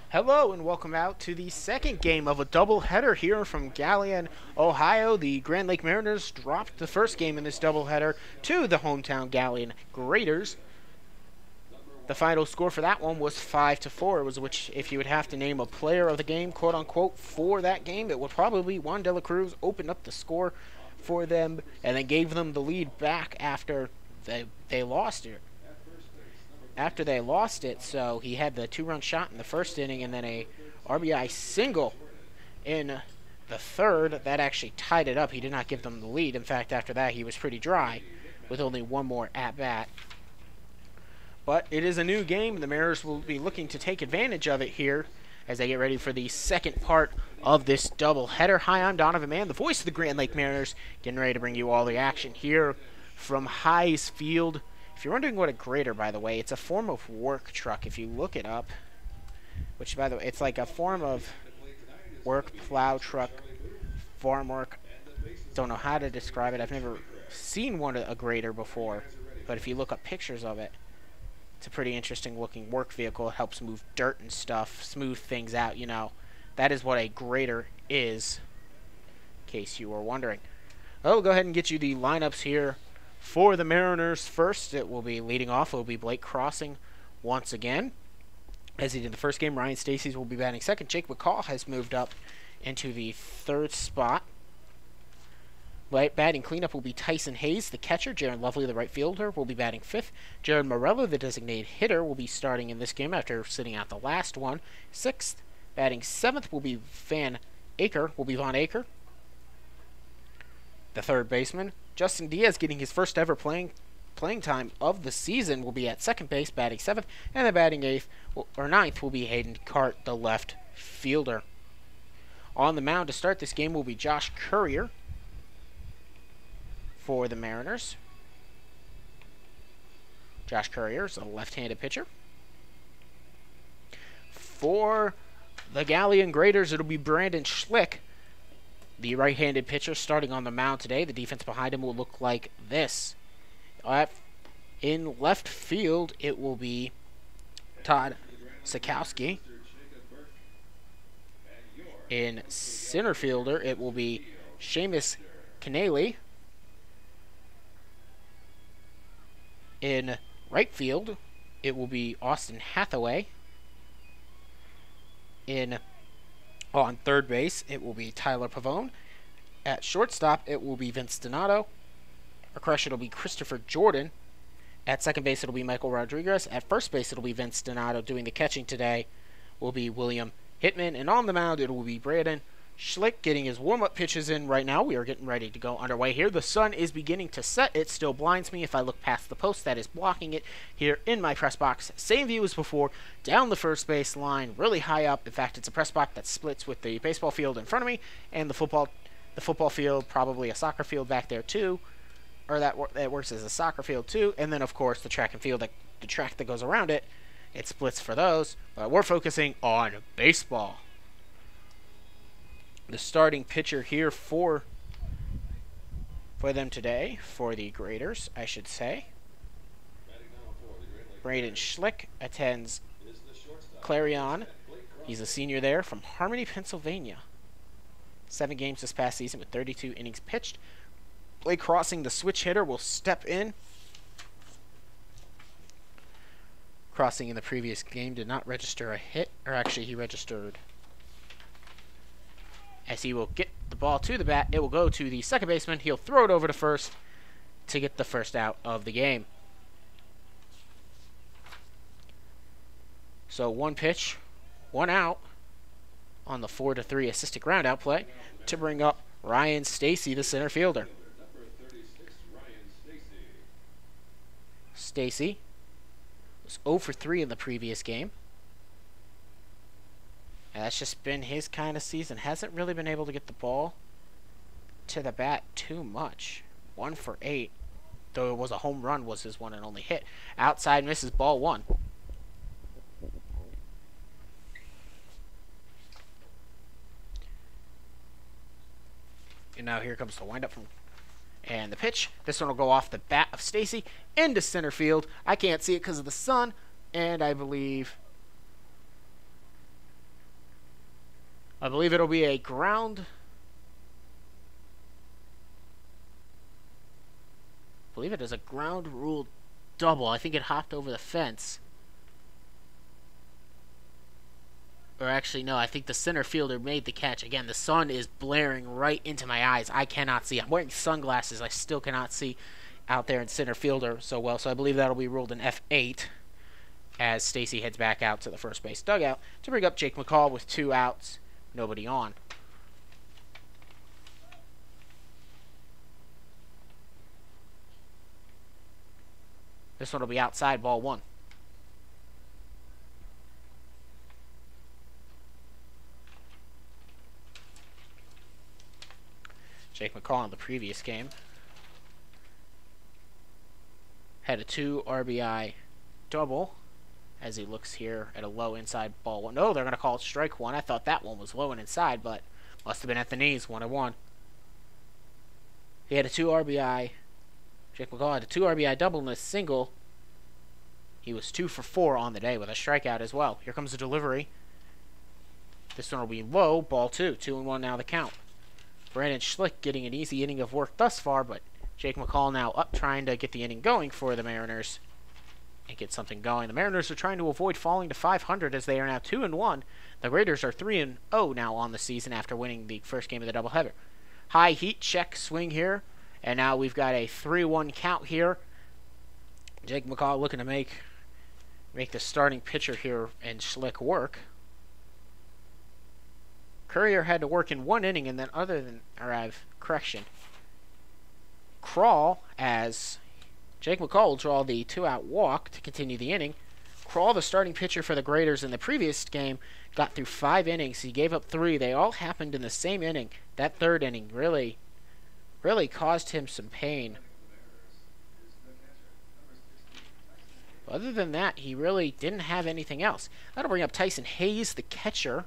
Hello and welcome out to the second game of a doubleheader here from Galion, Ohio. The Grand Lake Mariners dropped the first game in this doubleheader to the hometown Galion Graders. The final score for that one was 5-4, which if you would have to name a player of the game, quote unquote, for that game, it would probably be Juan De La Cruz. Opened up the score for them and then gave them the lead back after they lost it. So he had the two-run shot in the first inning and then a RBI single in the third. That actually tied it up. He did not give them the lead. In fact, after that, he was pretty dry with only one more at-bat. But it is a new game, and the Mariners will be looking to take advantage of it here as they get ready for the second part of this doubleheader. Hi, I'm Donovan Mann, the voice of the Grand Lake Mariners, getting ready to bring you all the action here from Hayes Field. If you're wondering what a grader, by the way, it's a form of work truck. If you look it up, which, by the way, it's like a form of work plow truck, farm work. Don't know how to describe it. I've never seen a grader before, but if you look up pictures of it, it's a pretty interesting looking work vehicle. It helps move dirt and stuff, smooth things out, you know. That is what a grader is, in case you were wondering. I'll go ahead and get you the lineups here for the Mariners. First, it will be leading off. It will be Blake Crossing once again. As he did in the first game, Ryan Stacy will be batting second. Jake McCall has moved up into the third spot. Batting cleanup will be Tyson Hayes, the catcher. Jaron Lovely, the right fielder, will be batting fifth. Jared Morello, the designated hitter, will be starting in this game after sitting out the last one. Sixth, batting seventh will be Von Aker. The third baseman, Justin Diaz, getting his first ever playing time of the season, will be at second base, batting seventh, and the batting ninth will be Hayden Cart, the left fielder. On the mound to start this game will be Josh Courier for the Mariners. Josh Courier is a left-handed pitcher. For the Galion Graders, it'll be Brandon Schlick, the right-handed pitcher, starting on the mound today. The defense behind him will look like this. In left field, it will be Todd Sikowski. In center fielder, it will be Seamus Canelli. In right field, it will be Austin Hathaway. On third base, it will be Tyler Pavone. At shortstop, it will be Vince Donato. It'll be Christopher Jordan. At second base, it'll be Michael Rodriguez. At first base, it'll be Vince Donato. Doing the catching today will be William Hitman. And on the mound, it will be Brandon Schlick getting his warm-up pitches in right now. We are getting ready to go underway here. The sun is beginning to set. It still blinds me if I look past the post that is blocking it here in my press box. Same view as before, down the first base line, really high up. In fact, it's a press box that splits with the baseball field in front of me and the football field, probably a soccer field back there too, or that works as a soccer field too. And then, of course, the track and field, the track that goes around it, it splits for those. But we're focusing on baseball. The starting pitcher here for them today, for the Graders, I should say, Braden Schlick attends Clarion. He's a senior there from Harmony, Pennsylvania. 7 games this past season with 32 innings pitched. Blake Crossing, the switch hitter, will step in. Crossing in the previous game did not register a hit, or actually he registered. As he will get the ball to the bat, it will go to the second baseman. He'll throw it over to first to get the first out of the game. So 1 pitch, 1 out on the 4-3 assisted ground-out play to bring up Ryan Stacy, the center fielder. Stacy was 0 for 3 in the previous game. And that's just been his kind of season. Hasn't really been able to get the ball to the bat too much. 1 for 8. Though it was a home run, was his one and only hit. Outside misses, ball 1. And now here comes the windup from And the pitch, this one will go off the bat of Stacy into center field. I can't see it because of the sun, And I believe it'll be a ground. I believe it is a ground rule double. I think it hopped over the fence. Or actually, no, I think the center fielder made the catch. Again, the sun is blaring right into my eyes. I cannot see. I'm wearing sunglasses. I still cannot see out there in center fielder so well. So I believe that'll be ruled an F8 as Stacy heads back out to the first base dugout to bring up Jake McCall with 2 outs, nobody on. This one will be outside, ball 1. Jake McCall in the previous game had a 2 RBI double as he looks here at a low inside ball 1. No, they're going to call it strike 1. I thought that one was low and inside, but must have been at the knees, 1-1. He had a 2 RBI. Jake McCall had a 2 RBI double and a single. He was 2 for 4 on the day with a strikeout as well. Here comes the delivery. This one will be low, ball 2. 2-1 now the count. Brandon Schlick getting an easy inning of work thus far, but Jake McCall now up trying to get the inning going for the Mariners and get something going. The Mariners are trying to avoid falling to 500 as they are now 2-1. The Raiders are 3-0 now on the season after winning the first game of the doubleheader. High heat check swing here, and now we've got a 3-1 count here. Jake McCall looking to make the starting pitcher here and Schlick work. Courier had to work in 1 inning, and then correction. Crawl, as Jake McCall will draw the 2-out walk to continue the inning. Crawl, the starting pitcher for the Raiders in the previous game, got through 5 innings. He gave up 3. They all happened in the same inning. That 3rd inning really caused him some pain. Other than that, he really didn't have anything else. That'll bring up Tyson Hayes, the catcher.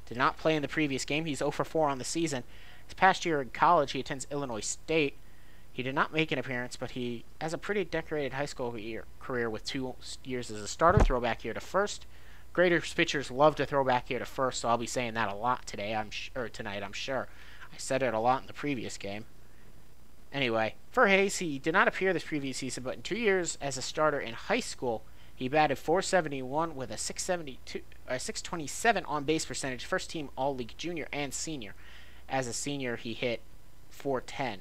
Did not play in the previous game. He's 0 for 4 on the season. His past year in college, he attends Illinois State. He did not make an appearance, but he has a pretty decorated high school career with 2 years as a starter. Throwback here to first. Raiders pitchers love to throw back here to first, so I'll be saying that a lot today. Tonight, I'm sure. I said it a lot in the previous game. Anyway, for Hayes, he did not appear this previous season, but in 2 years as a starter in high school, he batted .471 with a 627 on-base percentage, first team All-League Junior and Senior. As a senior, he hit .410.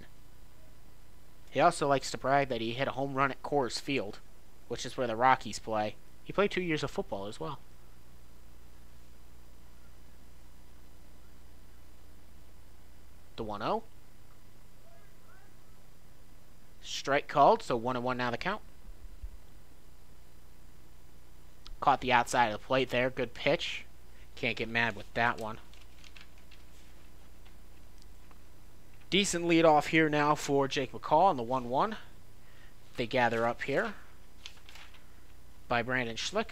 He also likes to brag that he hit a home run at Coors Field, which is where the Rockies play. He played 2 years of football as well. The 1-0. Strike called, so 1-1 now the count. Caught the outside of the plate there. Good pitch. Can't get mad with that one. Decent lead off here now for Jake McCall on the 1-1. They gather up here by Brandon Schlick.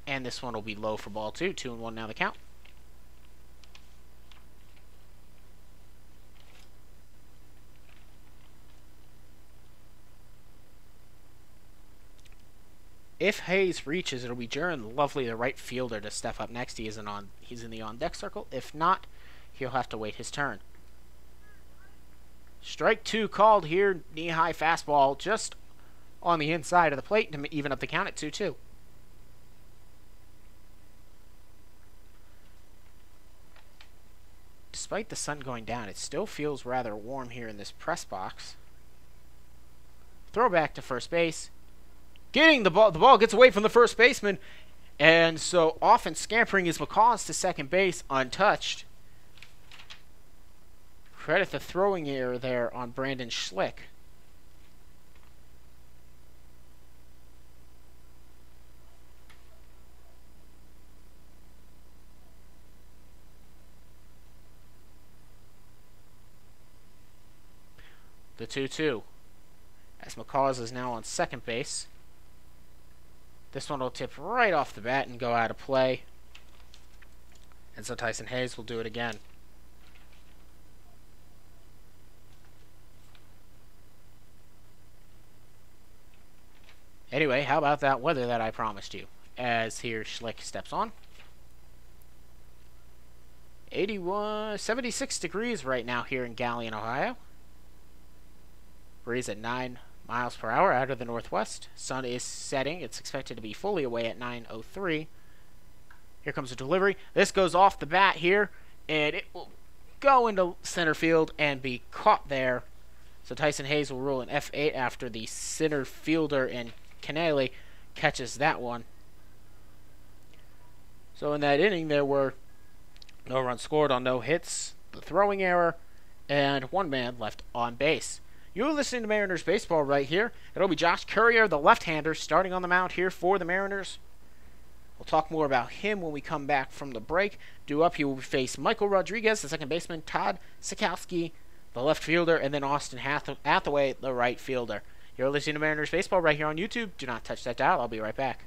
And this one will be low for ball 2. 2-1 now the count. If Hayes reaches, it'll be Jaron Lovely, the right fielder, to step up next. He's in the on-deck circle. If not, he'll have to wait his turn. Strike 2 called here. Knee-high fastball just on the inside of the plate to even up the count at 2-2. Despite the sun going down, it still feels rather warm here in this press box. Throwback to first base. Getting the ball gets away from the first baseman, and so off and scampering is McCall to second base, untouched. Credit the throwing error there on Brandon Schlick. The 2-2. As McCall is now on second base. This one will tip right off the bat and go out of play. And so Tyson Hayes will do it again. Anyway, how about that weather that I promised you? As here Schlick steps on. 76 degrees right now here in Galion, Ohio. Breeze at 9 miles per hour out of the northwest. Sun is setting. It's expected to be fully away at 9:03. Here comes a delivery. This goes off the bat here, and it will go into center field and be caught there. So Tyson Hayes will rule an F8 after the center fielder and Canale catches that one. So in that inning, there were no runs scored on no hits, the throwing error, and one man left on base. You're listening to Mariners Baseball right here. It'll be Josh Currier, the left-hander, starting on the mound here for the Mariners. We'll talk more about him when we come back from the break. Due up, he will face Michael Rodriguez, the second baseman, Todd Sikowski, the left fielder, and then Austin Hathaway, the right fielder. You're listening to Mariners Baseball right here on YouTube. Do not touch that dial. I'll be right back.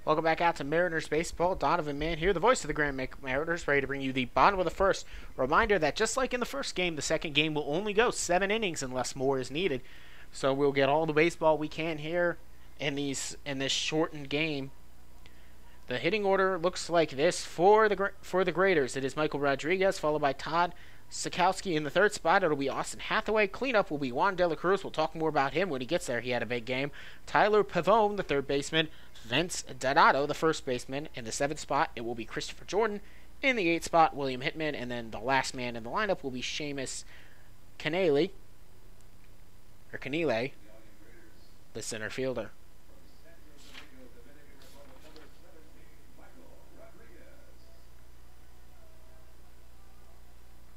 Welcome back out to Mariners Baseball. Donovan Mann here, the voice of the Grand Mariners, ready to bring you the bottom of the first. Reminder that just like in the first game, the second game will only go 7 innings unless more is needed. So we'll get all the baseball we can here in this shortened game. The hitting order looks like this for the Graders. It is Michael Rodriguez, followed by Todd Sikowski in the third spot. It'll be Austin Hathaway. Cleanup will be Juan De La Cruz. We'll talk more about him when he gets there. He had a big game. Tyler Pavone, the third baseman. Vince Donato, the first baseman. In the seventh spot, it will be Christopher Jordan. In the eighth spot, William Hittman. And then the last man in the lineup will be Seamus Canale, the center fielder.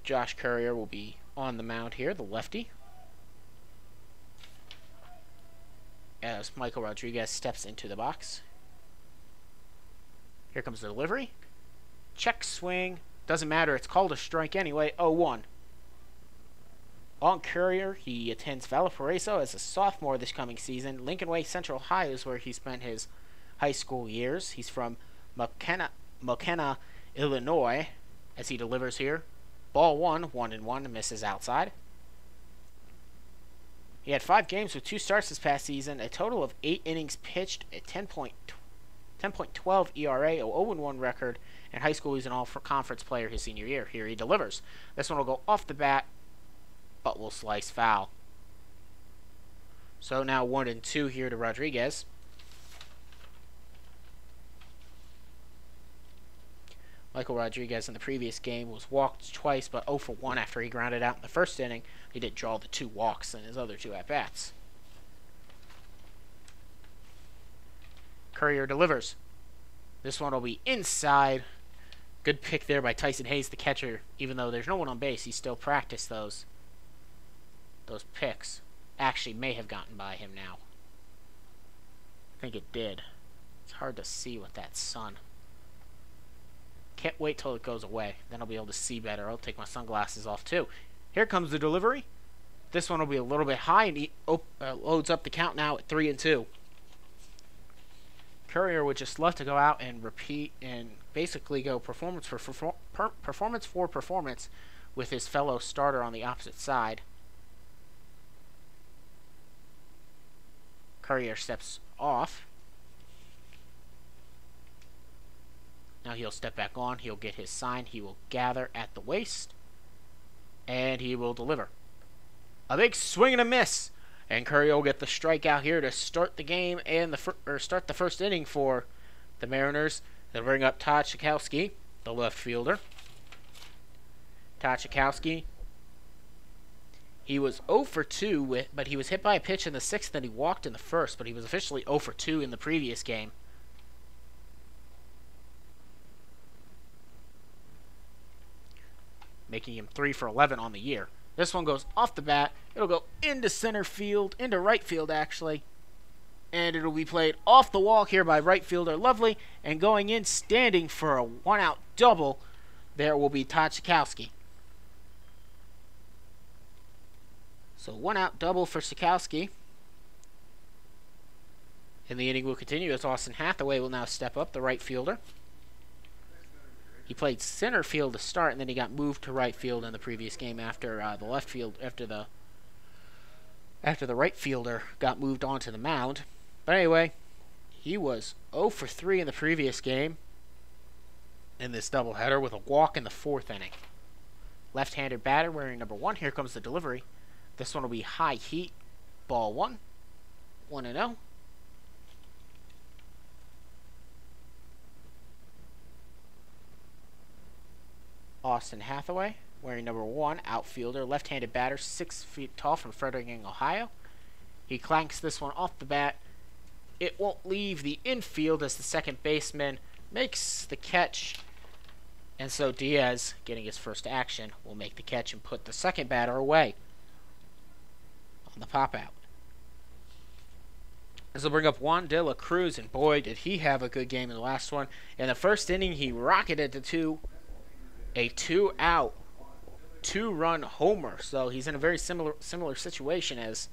Josh Currier will be on the mound here, the lefty, as Michael Rodriguez steps into the box. Here comes the delivery. Check swing. Doesn't matter. It's called a strike anyway. 0-1. On Currier, he attends Valparaiso as a sophomore this coming season. Lincoln Way Central High is where he spent his high school years. He's from McKenna, Illinois, as he delivers here. Ball 1-1, misses outside. He had 5 games with 2 starts this past season, a total of 8 innings pitched, a 10.12 ERA, a 0-1 record. In high school, he's an all-conference player his senior year. Here he delivers. This one will go off the bat, but will slice foul. So now 1-2 here to Rodriguez. Michael Rodriguez in the previous game was walked twice, but 0 for 1 after he grounded out in the first inning. He did draw the 2 walks in his other 2 at-bats. Currier delivers. This one will be inside. Good pick there by Tyson Hayes, the catcher. Even though there's no one on base, he still practiced those picks. Actually may have gotten by him now. I think it did. It's hard to see with that sun. Can't wait till it goes away. Then I'll be able to see better. I'll take my sunglasses off too. Here comes the delivery. This one will be a little bit high, and he loads up the count now at 3-2. Currier would just love to go out and repeat and basically go performance for performance with his fellow starter on the opposite side. Currier steps off. Now he'll step back on. He'll get his sign. He will gather at the waist. And he will deliver. A big swing and a miss. And Currier will get the strikeout here to start the game and start the first inning for the Mariners. They'll bring up Todd Sikowski, the left fielder. Todd Sikowski. He was 0 for 2, but he was hit by a pitch in the 6th, and he walked in the 1st, but he was officially 0 for 2 in the previous game. making him 3 for 11 on the year. This one goes off the bat. It'll go into center field, into right field actually. And it'll be played off the wall here by right fielder Lovely. And going in, standing for a one-out double, there will be Todd Sikowski. So one-out double for Sikowski. And the inning will continue as Austin Hathaway will now step up, the right fielder. He played center field to start, and then he got moved to right field in the previous game after the left field after the right fielder got moved onto the mound. But anyway, he was 0 for 3 in the previous game in this doubleheader with a walk in the 4th inning. Left-handed batter wearing number 1. Here comes the delivery. This one will be high heat. Ball 1. 1-0. Austin Hathaway, wearing number 1, outfielder, left-handed batter, 6 feet tall from Frederick, Ohio. He clanks this one off the bat. It won't leave the infield as the second baseman makes the catch. And so Diaz, getting his first action, will make the catch and put the second batter away on the pop-out. This will bring up Juan de la Cruz, and boy, did he have a good game in the last one. In the first inning, he rocketed to a 2-out, 2-run homer. So he's in a very similar situation as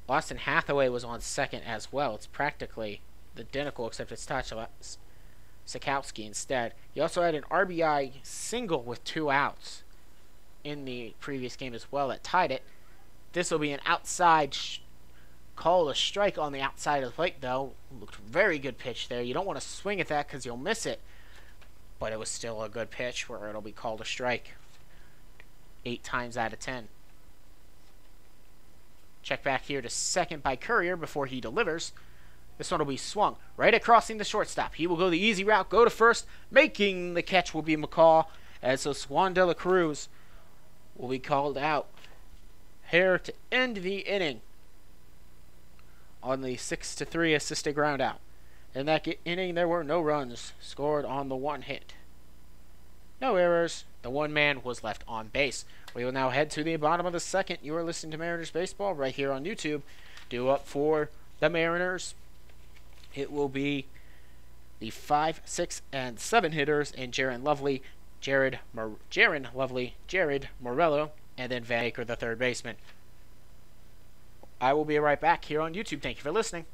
Austin Hathaway was on second as well. It's practically identical, except it's Sikowski instead. He also had an RBI single with 2 outs in the previous game as well that tied it. This will be an outside call, a strike on the outside of the plate, though. Looked very good pitch there. You don't want to swing at that because you'll miss it. But it was still a good pitch where it'll be called a strike 8 times out of 10. Check back here to second by Courier before he delivers. This one will be swung right at crossing the shortstop. He will go the easy route, go to first. Making the catch will be McCall. And so Juan de la Cruz will be called out here to end the inning on the 6-3 assisted ground out. In that inning, there were no runs scored on the 1 hit. No errors. The 1 man was left on base. We will now head to the bottom of the 2nd. You are listening to Mariners Baseball right here on YouTube. Due up for the Mariners, it will be the 5, 6, and 7 hitters in Jaron Lovely, Jared Morello, and then Van Aker, the 3rd baseman. I will be right back here on YouTube. Thank you for listening.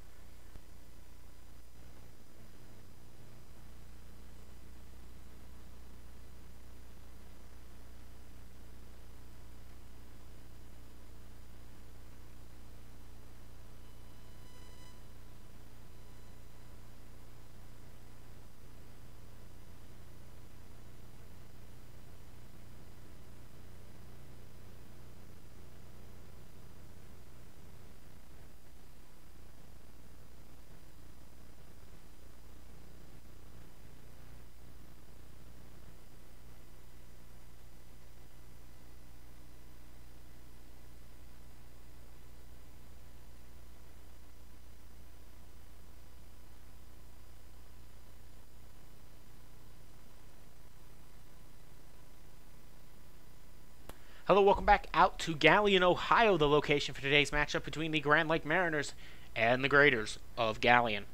Hello, welcome back out to Galion, Ohio, the location for today's matchup between the Grand Lake Mariners and the Graders of Galion.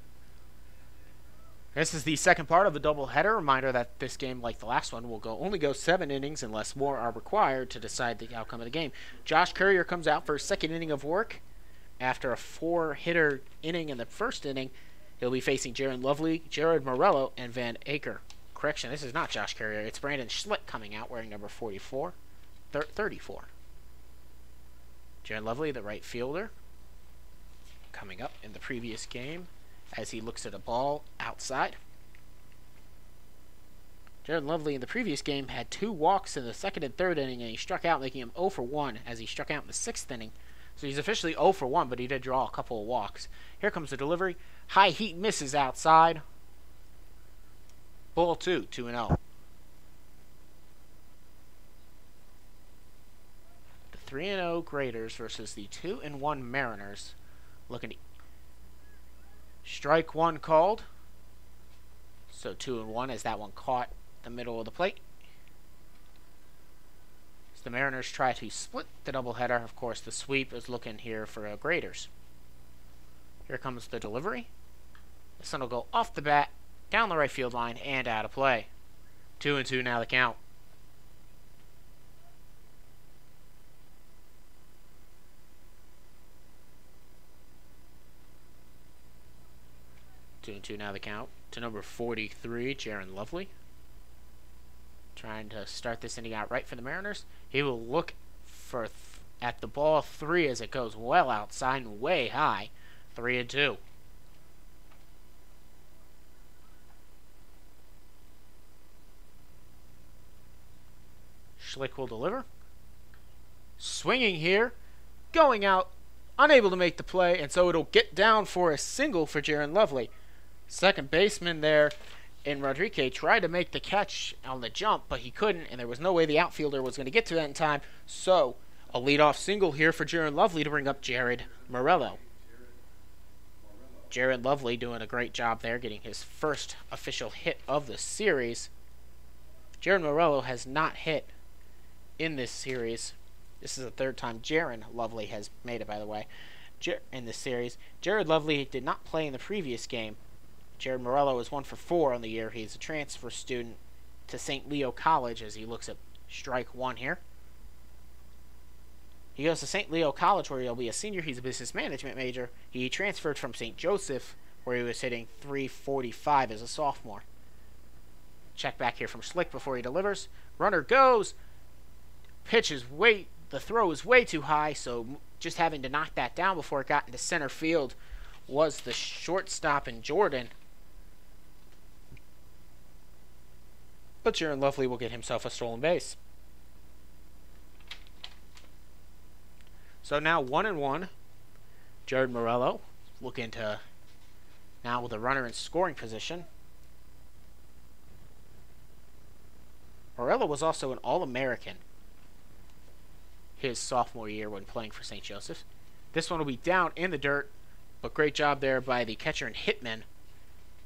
This is the second part of the doubleheader. Reminder that this game, like the last one, will only go 7 innings unless more are required to decide the outcome of the game. Josh Courier comes out for his 2nd inning of work. After a 4-hitter inning in the 1st inning, he'll be facing Jaron Lovely, Jared Morello, and Van Aker. Correction, this is not Josh Courier. It's Brandon Schlitt coming out wearing number 34. 34. Jaron Lovely, the right fielder, coming up in the previous game as he looks at a ball outside. Jaron Lovely in the previous game had 2 walks in the 2nd and 3rd inning, and he struck out, making him 0 for 1 as he struck out in the 6th inning. So he's officially 0 for 1, but he did draw a couple of walks. Here comes the delivery. High heat misses outside. Ball 2, 2-0. 3-0 Graders versus the 2-1 Mariners. Looking, strike 1 called. So 2-1 as that one caught the middle of the plate. So the Mariners try to split the doubleheader. Of course, the sweep is looking here for graders. Here comes the delivery. This one will go off the bat, down the right field line, and out of play. 2-2 now the count. Two and two now the count to number 43, Jaron Lovely. Trying to start this inning out right for the Mariners. He will look for at the ball 3 as it goes well outside and way high. 3-2. Schlick will deliver. Swinging here. Going out. Unable to make the play, and so it'll get down for a single for Jaron Lovely. Second baseman there in Rodriguez tried to make the catch on the jump, but he couldn't, and there was no way the outfielder was going to get to that in time. So, a leadoff single here for Jaron Lovely to bring up Jared Morello. Jared Lovely doing a great job there, getting his first official hit of the series. Jared Morello has not hit in this series. This is the third time Jaron Lovely has made it, by the way, in this series. Jared Lovely did not play in the previous game. Jared Morello is 1 for 4 on the year. He's a transfer student to St. Leo College as he looks at strike one here. He goes to St. Leo College where he'll be a senior. He's a business management major. He transferred from St. Joseph where he was hitting .345 as a sophomore. Check back here from Schlick before he delivers. Runner goes. Pitch is the throw is way too high, so just having to knock that down before it got into center field was the shortstop in Jordan. But Jaron Lovely will get himself a stolen base. So now 1-1. Jared Morello looking to now with a runner in scoring position. Morello was also an All-American his sophomore year when playing for St. Joseph's. This one will be down in the dirt, but great job there by the catcher and hitman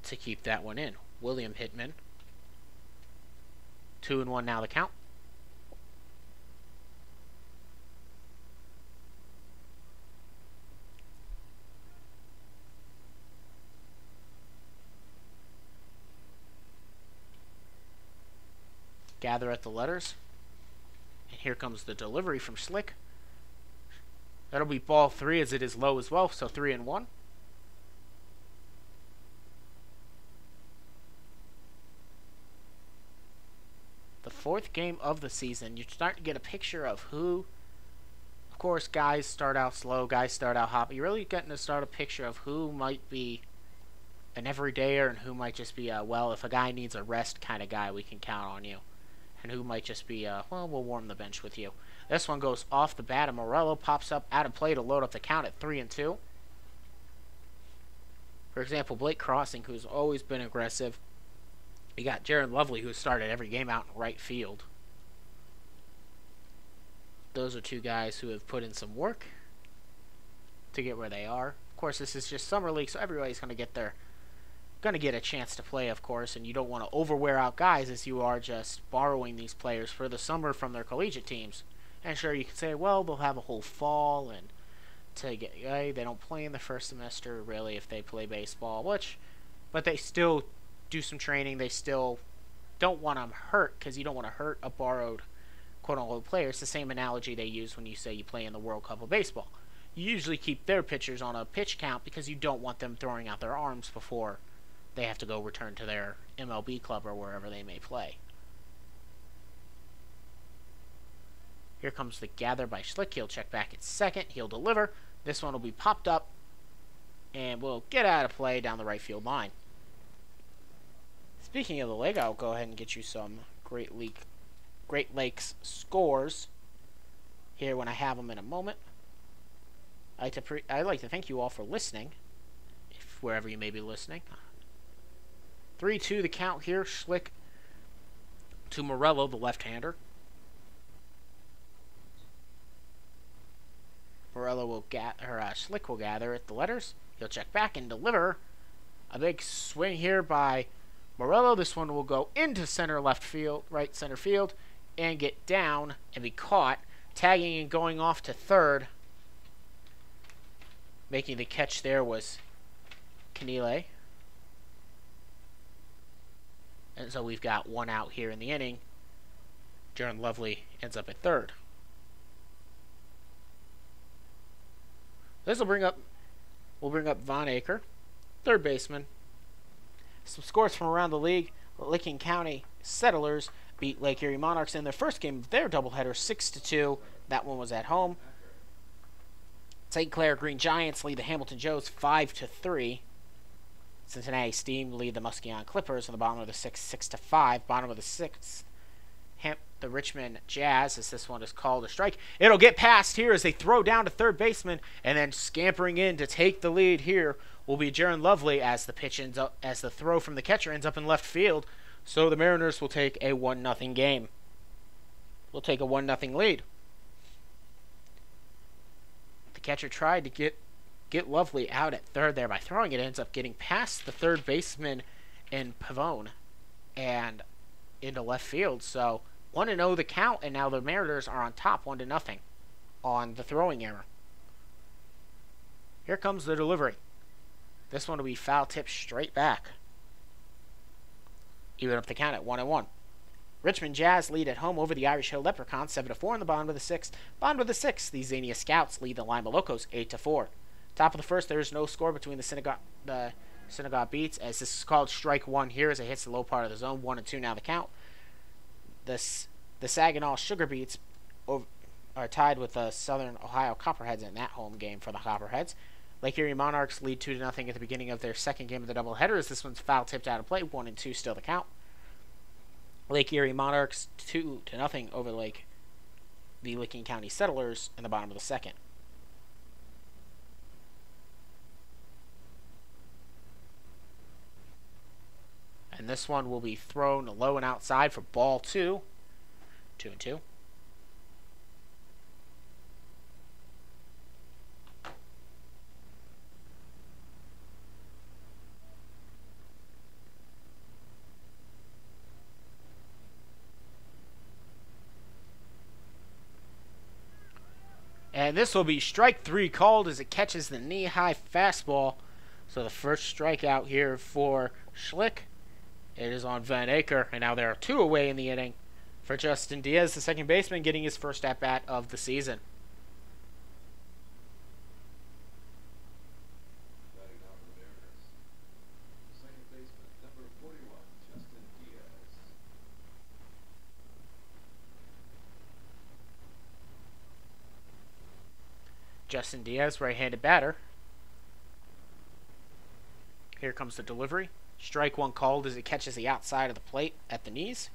to keep that one in. William Hitman. 2-1 now the count. Gather at the letters. And here comes the delivery from Schlick. That'll be ball 3 as it is low as well, so 3-1. The 4th game of the season. You start to get a picture of who, of course, guys start out slow, guys start out hot, but you're really getting to start a picture of who might be an everydayer and who might just be well, if a guy needs a rest kind of guy, we can count on you. And who might just be, well, we'll warm the bench with you. This one goes off the bat, and Morello pops up out of play to load up the count at 3-2. For example, Blake Crossing, who's always been aggressive. You got Jaron Lovely, who started every game out in right field. Those are two guys who have put in some work to get where they are. Of course, this is just summer league, so everybody's going to get a chance to play, of course, and you don't want to overwear out guys as you are just borrowing these players for the summer from their collegiate teams. And sure, you can say, well, they'll have a whole fall and they don't play in the first semester really if they play baseball, but they still do some training. They still don't want them hurt because you don't want to hurt a borrowed quote-unquote player. It's the same analogy they use when you say you play in the World Cup of baseball. You usually keep their pitchers on a pitch count because you don't want them throwing out their arms before they have to go return to their MLB club or wherever they may play. Here comes the gather by Schlick. He'll check back at second. He'll deliver. This one will be popped up and will get out of play down the right field line. Speaking of the league, I'll go ahead and get you some Great Lakes scores here when I have them in a moment. I'd like to thank you all for listening, wherever you may be listening. 3-2 the count here. Schlick to Morello, the left-hander. Schlick will gather at the letters. He'll check back and deliver. A big swing here by Morello. This one will go into right center field. and get down and be caught. Tagging and going off to third. Making the catch there was Kenile. And so we've got one out here in the inning. Jaron Lovely ends up at third. This will bring up Von Aker, third baseman. Some scores from around the league. Licking County Settlers beat Lake Erie Monarchs in their first game of their doubleheader 6-2. That one was at home. St. Clair Green Giants lead the Hamilton Joes 5-3. Cincinnati Steam lead the Muskegon Clippers in the bottom of the sixth 6-5. Bottom of the sixth, the Richmond Jazz, as this one is called a strike. It'll get past here as they throw down to third baseman, and then scampering in to take the lead here will be Jaron Lovely as the pitch ends up, as the throw from the catcher ends up in left field. So the Mariners will take a 1-0 game. We'll take a 1-0 lead. The catcher tried to get Lovely out at third there by throwing it. Ends up getting past the third baseman in Pavone and into left field. So 1-0 the count, and now the Mariners are on top 1-0 on the throwing error. Here comes the delivery. This one will be foul tip straight back. Even up the count at 1-1. Richmond Jazz lead at home over the Irish Hill Leprechauns 7-4 in the bottom of the sixth. Bottom of the sixth, the Xenia Scouts lead the Lima Locos 8-4. Top of the first, there is no score between the Synagogue Beats, as this is called strike one here as it hits the low part of the zone. 1-2 now the count. The Saginaw Sugar Beats are tied with the Southern Ohio Copperheads in that home game for the Copperheads. Lake Erie Monarchs lead 2-0 at the beginning of their second game of the doubleheader, as this one's foul tipped out of play. 1-2 still the count. Lake Erie Monarchs 2-0 over the Licking County Settlers in the bottom of the second. And this one will be thrown low and outside for ball 2. 2-2. And this will be strike 3 called as it catches the knee-high fastball. So the first strikeout here for Schlick. It is on Van Aker, and now there are 2 away in the inning for Justin Diaz, the second baseman, getting his first at-bat of the season. Justin Diaz, right-handed batter. Here comes the delivery. Strike 1 called as it catches the outside of the plate at the knees.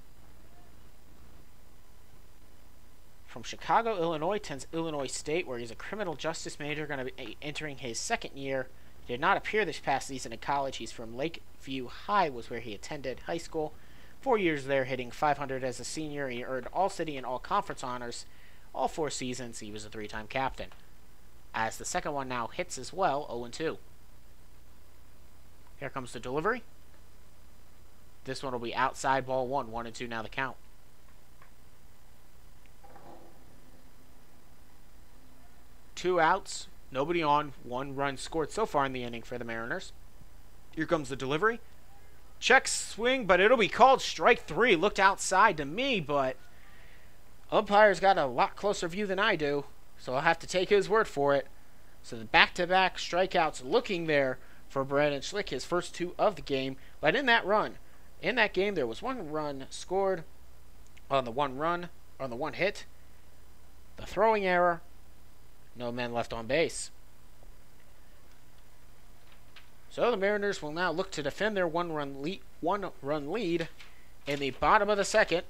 From Chicago, Illinois, attends Illinois State, where he's a criminal justice major, going to be entering his second year. He did not appear this past season in college. He's from Lakeview High, was where he attended high school. 4 years there, hitting .500 as a senior. He earned All-City and All-Conference honors. All 4 seasons, he was a 3-time captain. As the second one now hits as well, 0-2. Here comes the delivery. This one will be outside, ball 1. 1-2 now the count. Two outs, nobody on, 1 run scored so far in the inning for the Mariners. Here comes the delivery. Check swing, but it'll be called strike 3. Looked outside to me, but umpire's got a lot closer view than I do, so I'll have to take his word for it. So the back-to-back strikeouts looking there for Brandon Schlick, his first 2 of the game. But in that game, there was 1 run scored on the 1 hit. The throwing error, no men left on base. So the Mariners will now look to defend their 1-run lead in the bottom of the second.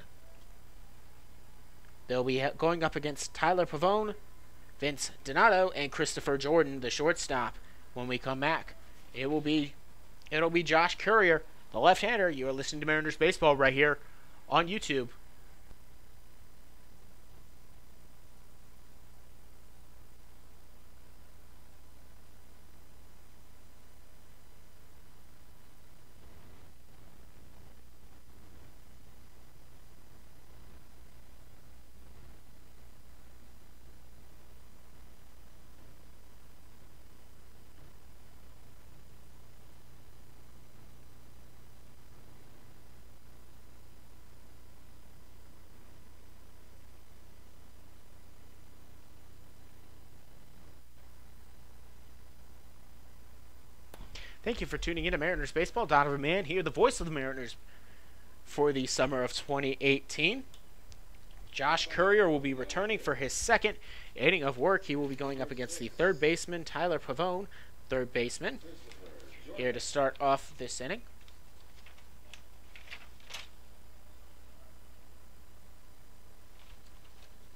They'll be going up against Tyler Pavone, Vince Donato, and Christopher Jordan, the shortstop. When we come back, it'll be Josh Courier, the left-hander. You are listening to Mariners Baseball right here on YouTube. Thank you for tuning in to Mariners Baseball. Donovan Mann here, the voice of the Mariners for the summer of 2018. Josh Currier will be returning for his second inning of work. He will be going up against the third baseman, Tyler Pavone, third baseman, here to start off this inning.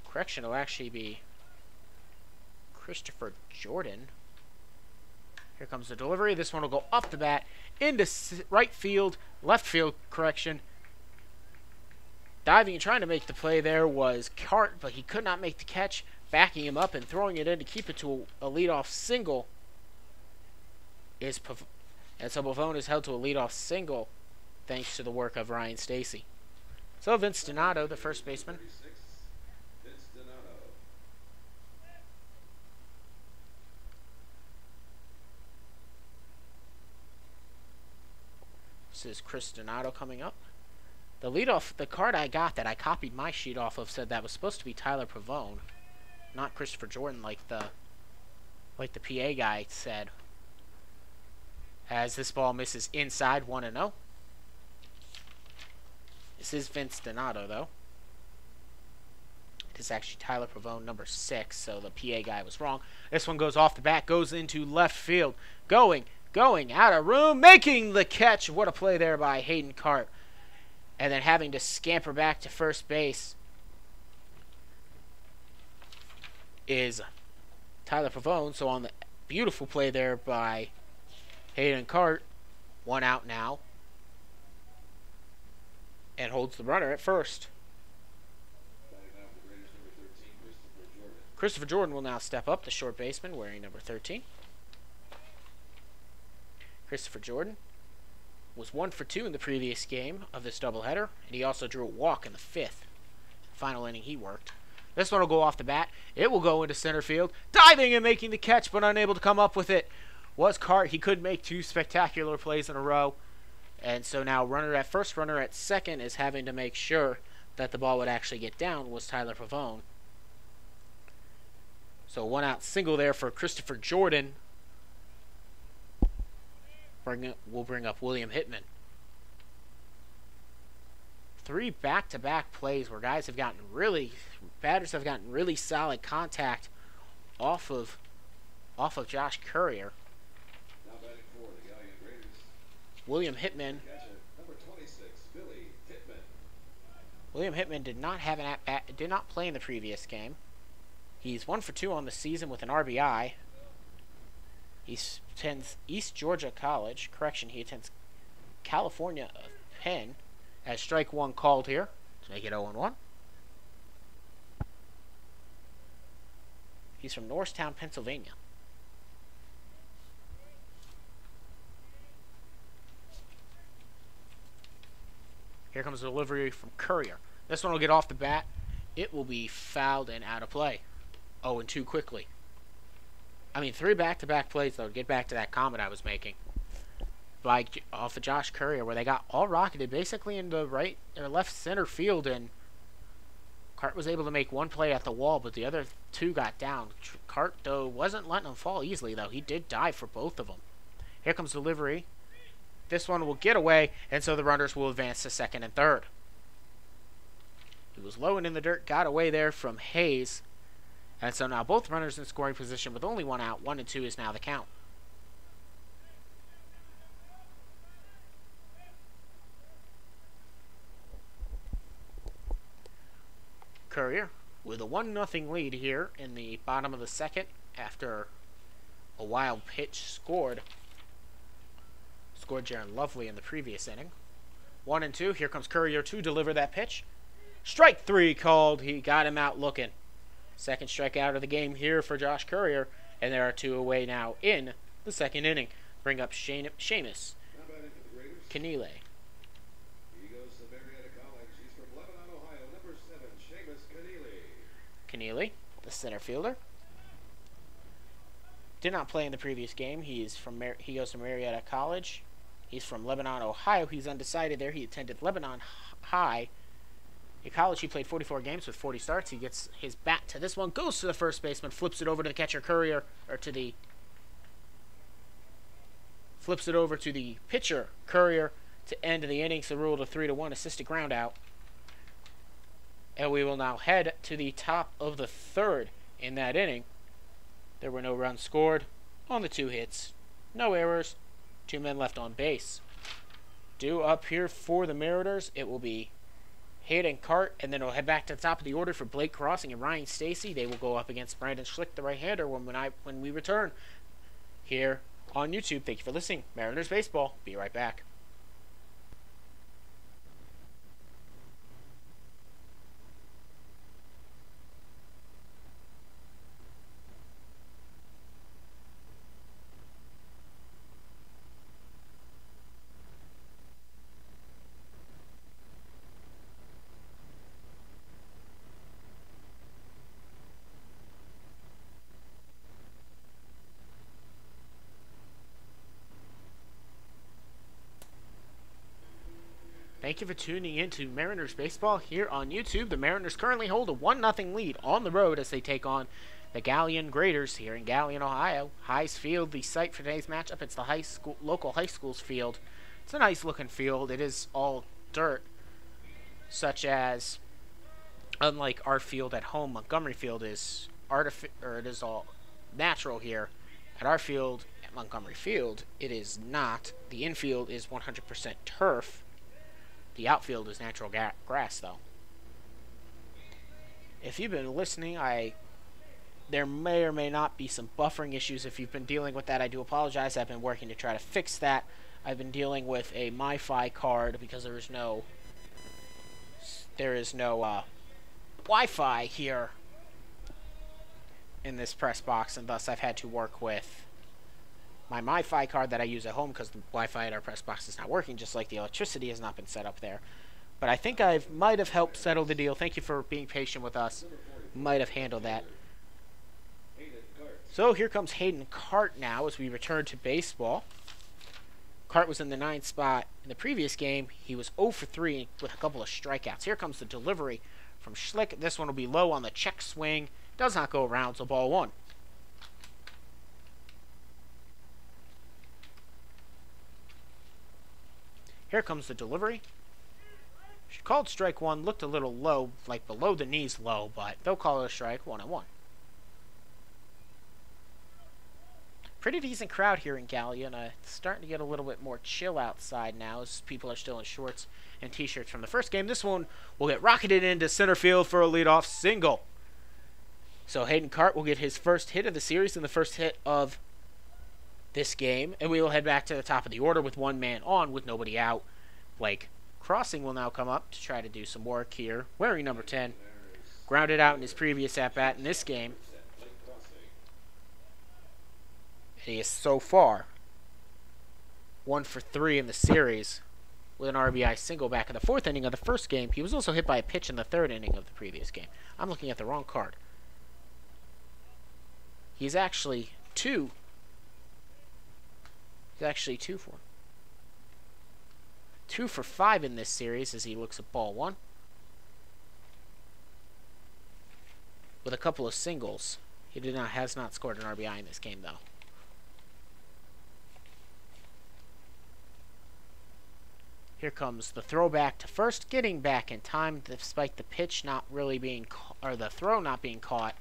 Correction, will actually be Christopher Jordan. Here comes the delivery. This one will go off the bat into right field, left field, correction. Diving and trying to make the play there was Cart, but he could not make the catch. Backing him up and throwing it in to keep it to a leadoff single is and so Pavone is held to a leadoff single thanks to the work of Ryan Stacy. So Vince Donato, the first baseman. This is Chris Donato coming up. The card I got that I copied my sheet off of said that was supposed to be Tyler Pavone, not Christopher Jordan like the PA guy said. As this ball misses inside 1-0. This is Vince Donato though. It is actually Tyler Pavone, number 6, so the PA guy was wrong. This one goes off the bat, goes into left field, going out of room, making the catch. What a play there by Hayden Cart. And then having to scamper back to first base is Tyler Pavone. So on the beautiful play there by Hayden Cart, 1 out now, and holds the runner at first. Christopher Jordan will now step up, the short baseman, wearing number 13. Christopher Jordan was 1 for 2 in the previous game of this doubleheader, and he also drew a walk in the 5th. Final inning he worked. This one will go off the bat. It will go into center field. Diving and making the catch, but unable to come up with it was Cart. He could make 2 spectacular plays in a row. And so now runner at first, runner at second is having to make sure that the ball would actually get down was Tyler Pavone. So 1 out single there for Christopher Jordan. We'll bring up William Hitman. 3 back-to-back plays where batters have gotten really solid contact off of Josh Currier. Now batting for the Galion. William Hitman. Number 26, Billy Hitman. William Hitman did not have an at-bat, did not play in the previous game. He's 1 for 2 on the season with an RBI. He attends East Georgia College. Correction, he attends California Penn. As strike 1 called here to make it 0-1. He's from Norristown, Pennsylvania. Here comes the delivery from Currier. This one will get off the bat. It will be fouled and out of play. 0-2 quickly. I mean, 3 back-to-back plays, though, to get back to that comment I was making. Off of Josh Currier, where they got all rocketed basically into right or left center field, and Cart was able to make 1 play at the wall, but the other 2 got down. Cart, though, wasn't letting them fall easily, though. He did dive for both of them. Here comes delivery. This one will get away, and so the runners will advance to second and third. He was low and in the dirt, got away there from Hayes. And so now both runners in scoring position with only 1 out. 1-2 is now the count. Currier with a 1-0 lead here in the bottom of the second after a wild pitch scored Jaron Lovely in the previous inning. 1-2. Here comes Currier to deliver that pitch. Strike 3 called. He got him out looking. Second strikeout of the game here for Josh Currier, and there are 2 away now in the second inning. Bring up Seamus Keneally. He goes to Marietta College. He's from Lebanon, Ohio. Number 7, Seamus Keneally, the center fielder. Did not play in the previous game. He goes to Marietta College. He's from Lebanon, Ohio. He's undecided there. He attended Lebanon High. In college, he played 44 games with 40 starts. He gets his bat to this one, goes to the first baseman, flips it over to the catcher Currier, or to the flips it over to the pitcher, Courier, to end the innings. The rule of 3-1 assisted ground out. And we will now head to the top of the third in that inning. There were no runs scored on the 2 hits. No errors. 2 men left on base. Due up here for the Mariners, it will be Hayden Cart, and then we'll head back to the top of the order for Blake Crossing and Ryan Stacy. They will go up against Brandon Schlick, the right-hander, when we return here on YouTube. Thank you for listening. Mariners Baseball. Be right back. Thank you for tuning in to Mariners Baseball here on YouTube. The Mariners currently hold a 1-0 lead on the road as they take on the Galion Graders here in Galion, Ohio. Highs Field, the site for today's matchup. It's the local high school's field. It's a nice looking field. It is all dirt, such as, unlike our field at home, Montgomery Field is it is all natural here. At our field, at Montgomery Field, it is not. The infield is 100% turf. The outfield is natural grass, though. If you've been listening, there may or may not be some buffering issues. If you've been dealing with that, I do apologize. I've been working to try to fix that. I've been dealing with a MiFi card because there is no Wi-Fi here in this press box, and thus I've had to work with my MiFi card that I use at home because the Wi-Fi at our press box is not working, just like the electricity has not been set up there. But I think I might have helped settle the deal. Thank you for being patient with us. Might have handled that. So here comes Hayden Cart now as we return to baseball. Cart was in the 9th spot in the previous game. He was 0 for 3 with a couple of strikeouts. Here comes the delivery from Schlick. This one will be low on the check swing. Does not go around, so ball 1. Here comes the delivery. She called strike 1. Looked a little low, like below the knees low, but they'll call it a strike. 1-1. Pretty decent crowd here in Galion. It's starting to get a little bit more chill outside now as people are still in shorts and t-shirts from the first game. This one will get rocketed into center field for a leadoff single. So Hayden Cart will get his first hit of the series and the first hit of this game, and we will head back to the top of the order with 1 man on with nobody out. Blake Crossing will now come up to try to do some work here, wearing number 10. Grounded out in his previous at-bat in this game. He is so far 1 for 3 in the series with an RBI single back in the 4th inning of the first game. He was also hit by a pitch in the 3rd inning of the previous game. I'm looking at the wrong card. He's actually 2 for 5 in this series as he looks at ball 1. With a couple of singles. He has not scored an RBI in this game, though. Here comes the throwback to first, getting back in time despite the pitch not really being or the throw not being caught.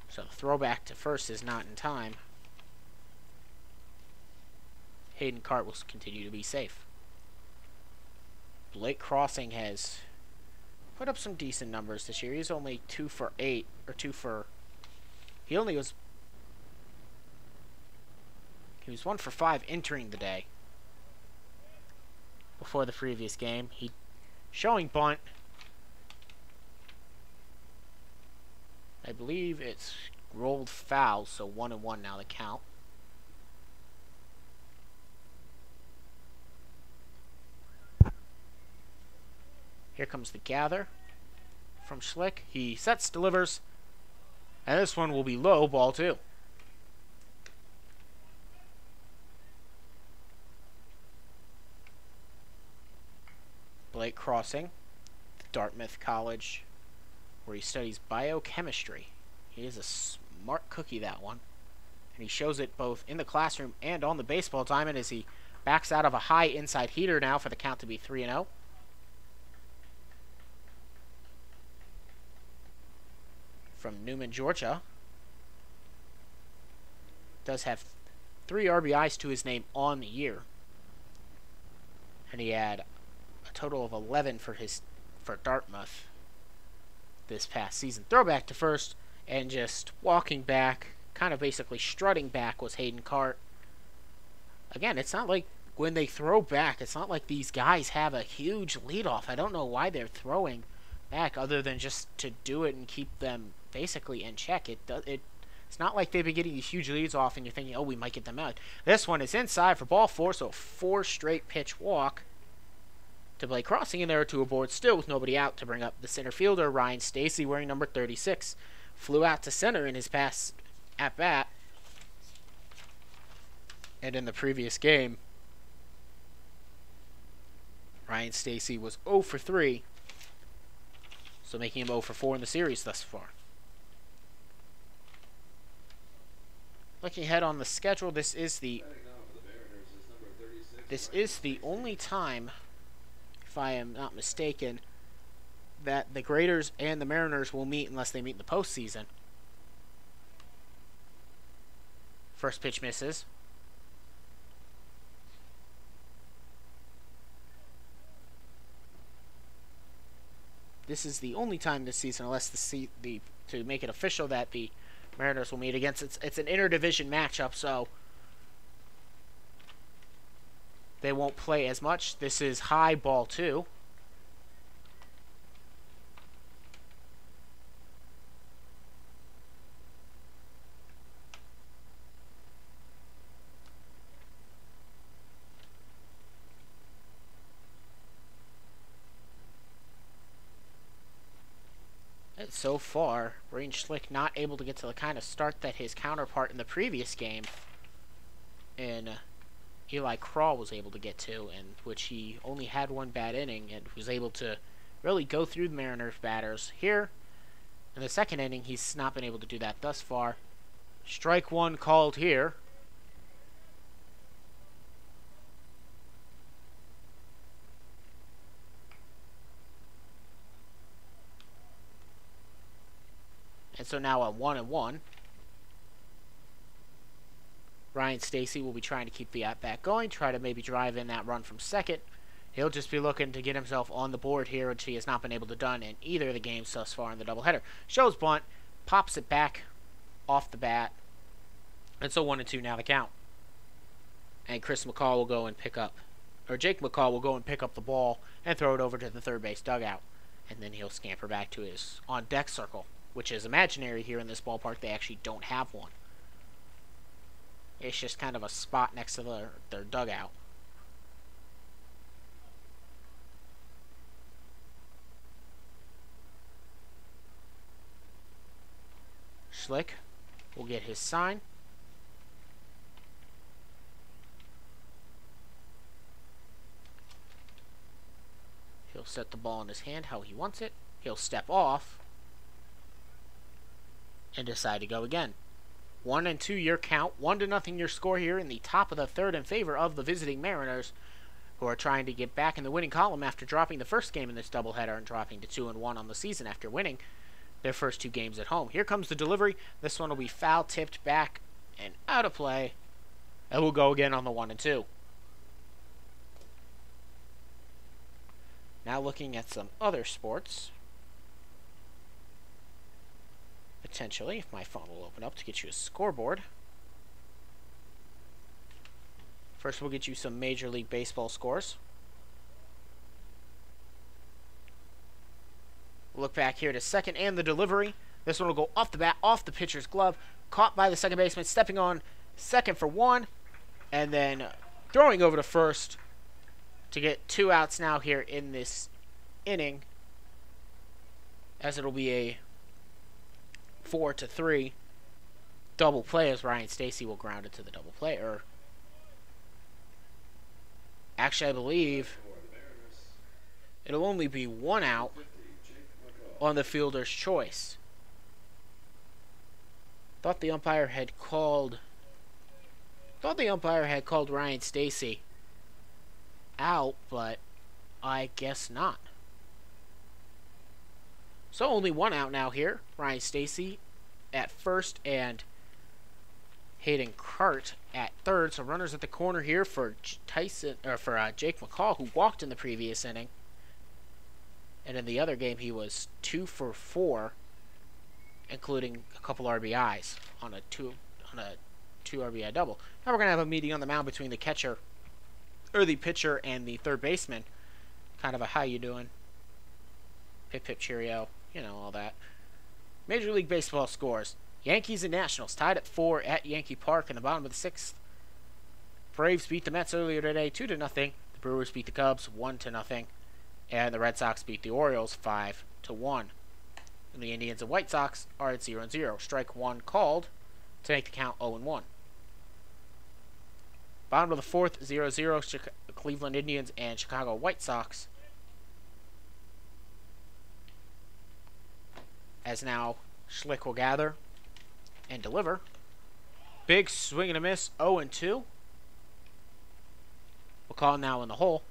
So the throwback to first is not in time. Hayden Cart will continue to be safe. Blake Crossing has put up some decent numbers this year. He's only 2 for 8, or 2 for... He was 1 for 5 entering the day. Before the previous game. He showing bunt. I believe it's rolled foul, so 1-1 now the count. Here comes the gather from Schlick. He sets, delivers, and this one will be low, ball 2. Blake Crossing, Dartmouth College, where he studies biochemistry. He is a smart cookie, that one. And he shows it both in the classroom and on the baseball diamond as he backs out of a high inside heater now for the count to be 3-0. From Newman, Georgia. Does have 3 RBIs to his name on the year. And he had a total of 11 for Dartmouth this past season. Throwback to first, and just walking back, kind of basically strutting back, was Hayden Cart. Again, it's not like when they throw back, it's not like these guys have a huge leadoff. I don't know why they're throwing back other than just to do it and keep them basically in check. It's not like they've been getting these huge leads off and you're thinking, oh, we might get them out. This one is inside for ball 4, so 4 straight pitch walk to Blake Crossing, and there are 2 aboard still with nobody out to bring up the center fielder, Ryan Stacy, wearing number 36. Flew out to center in his pass at bat. And in the previous game, Ryan Stacy was 0 for 3, so making him 0 for 4 in the series thus far. Looking ahead on the schedule, this is the only time, if I am not mistaken, that the Graders and the Mariners will meet unless they meet in the postseason. First pitch misses. This is the only time this season, unless to make it official, that the Mariners will meet against. It's an interdivision matchup, so they won't play as much. This is high ball 2. And so far, Braden Schlick not able to get to the kind of start that his counterpart in the previous game in Eli Crawl was able to get to, in which he only had 1 bad inning and was able to really go through the Mariners batters. Here, in the second inning, he's not been able to do that thus far. Strike 1 called here. And so now a 1-1. Ryan Stacy will be trying to keep the at-bat going, try to maybe drive in that run from second. He'll just be looking to get himself on the board here, which he has not been able to done in either of the games thus far in the doubleheader. Shows bunt, pops it back off the bat. And so 1-2 now the count. And Chris McCall will go and pick up, or Jake McCall will go and pick up the ball and throw it over to the third base dugout. And then he'll scamper back to his on-deck circle, which is imaginary here in this ballpark. They actually don't have one. It's just kind of a spot next to their dugout. Schlick will get his sign. He'll set the ball in his hand how he wants it. He'll step off and decide to go again. 1-2 your count. 1-0 your score here in the top of the third in favor of the visiting Mariners, who are trying to get back in the winning column after dropping the first game in this doubleheader and dropping to 2-1 on the season after winning their first 2 games at home. Here comes the delivery. This one will be foul tipped back and out of play. And we'll go again on the 1-2. Now looking at some other sports. Potentially, if my phone will open up to get you a scoreboard. First, we'll get you some Major League Baseball scores. We'll look back here to second and the delivery. This one will go off the bat, off the pitcher's glove, caught by the second baseman, stepping on second for 1, and then throwing over to first to get 2 outs now here in this inning, as it'll be a 4-3 double play as Ryan Stacy will ground it to the double play. Or actually, I believe it'll only be 1 out on the fielder's choice. Thought the umpire had called Thought the umpire had called Ryan Stacy out, but I guess not. So only one out now here. Ryan Stacy at first and Hayden Cart at third. So runners at the corner here for Jake McCall, who walked in the previous inning. And in the other game, he was 2 for 4, including a couple RBIs on a two RBI double. Now we're gonna have a meeting on the mound between the pitcher and the third baseman. Kind of a how you doing, pip pip cheerio, you know, all that. Major League Baseball scores: Yankees and Nationals tied at 4 at Yankee Park in the bottom of the 6th. Braves beat the Mets earlier today 2-0. The Brewers beat the Cubs 1-0. And the Red Sox beat the Orioles 5-1. And the Indians and White Sox are at 0-0. Strike one called to make the count 0-1. Bottom of the 4th, 0-0, Cleveland Indians and Chicago White Sox. As now Schlick will gather and deliver. Big swing and a miss, 0-2. McCall now in the hole.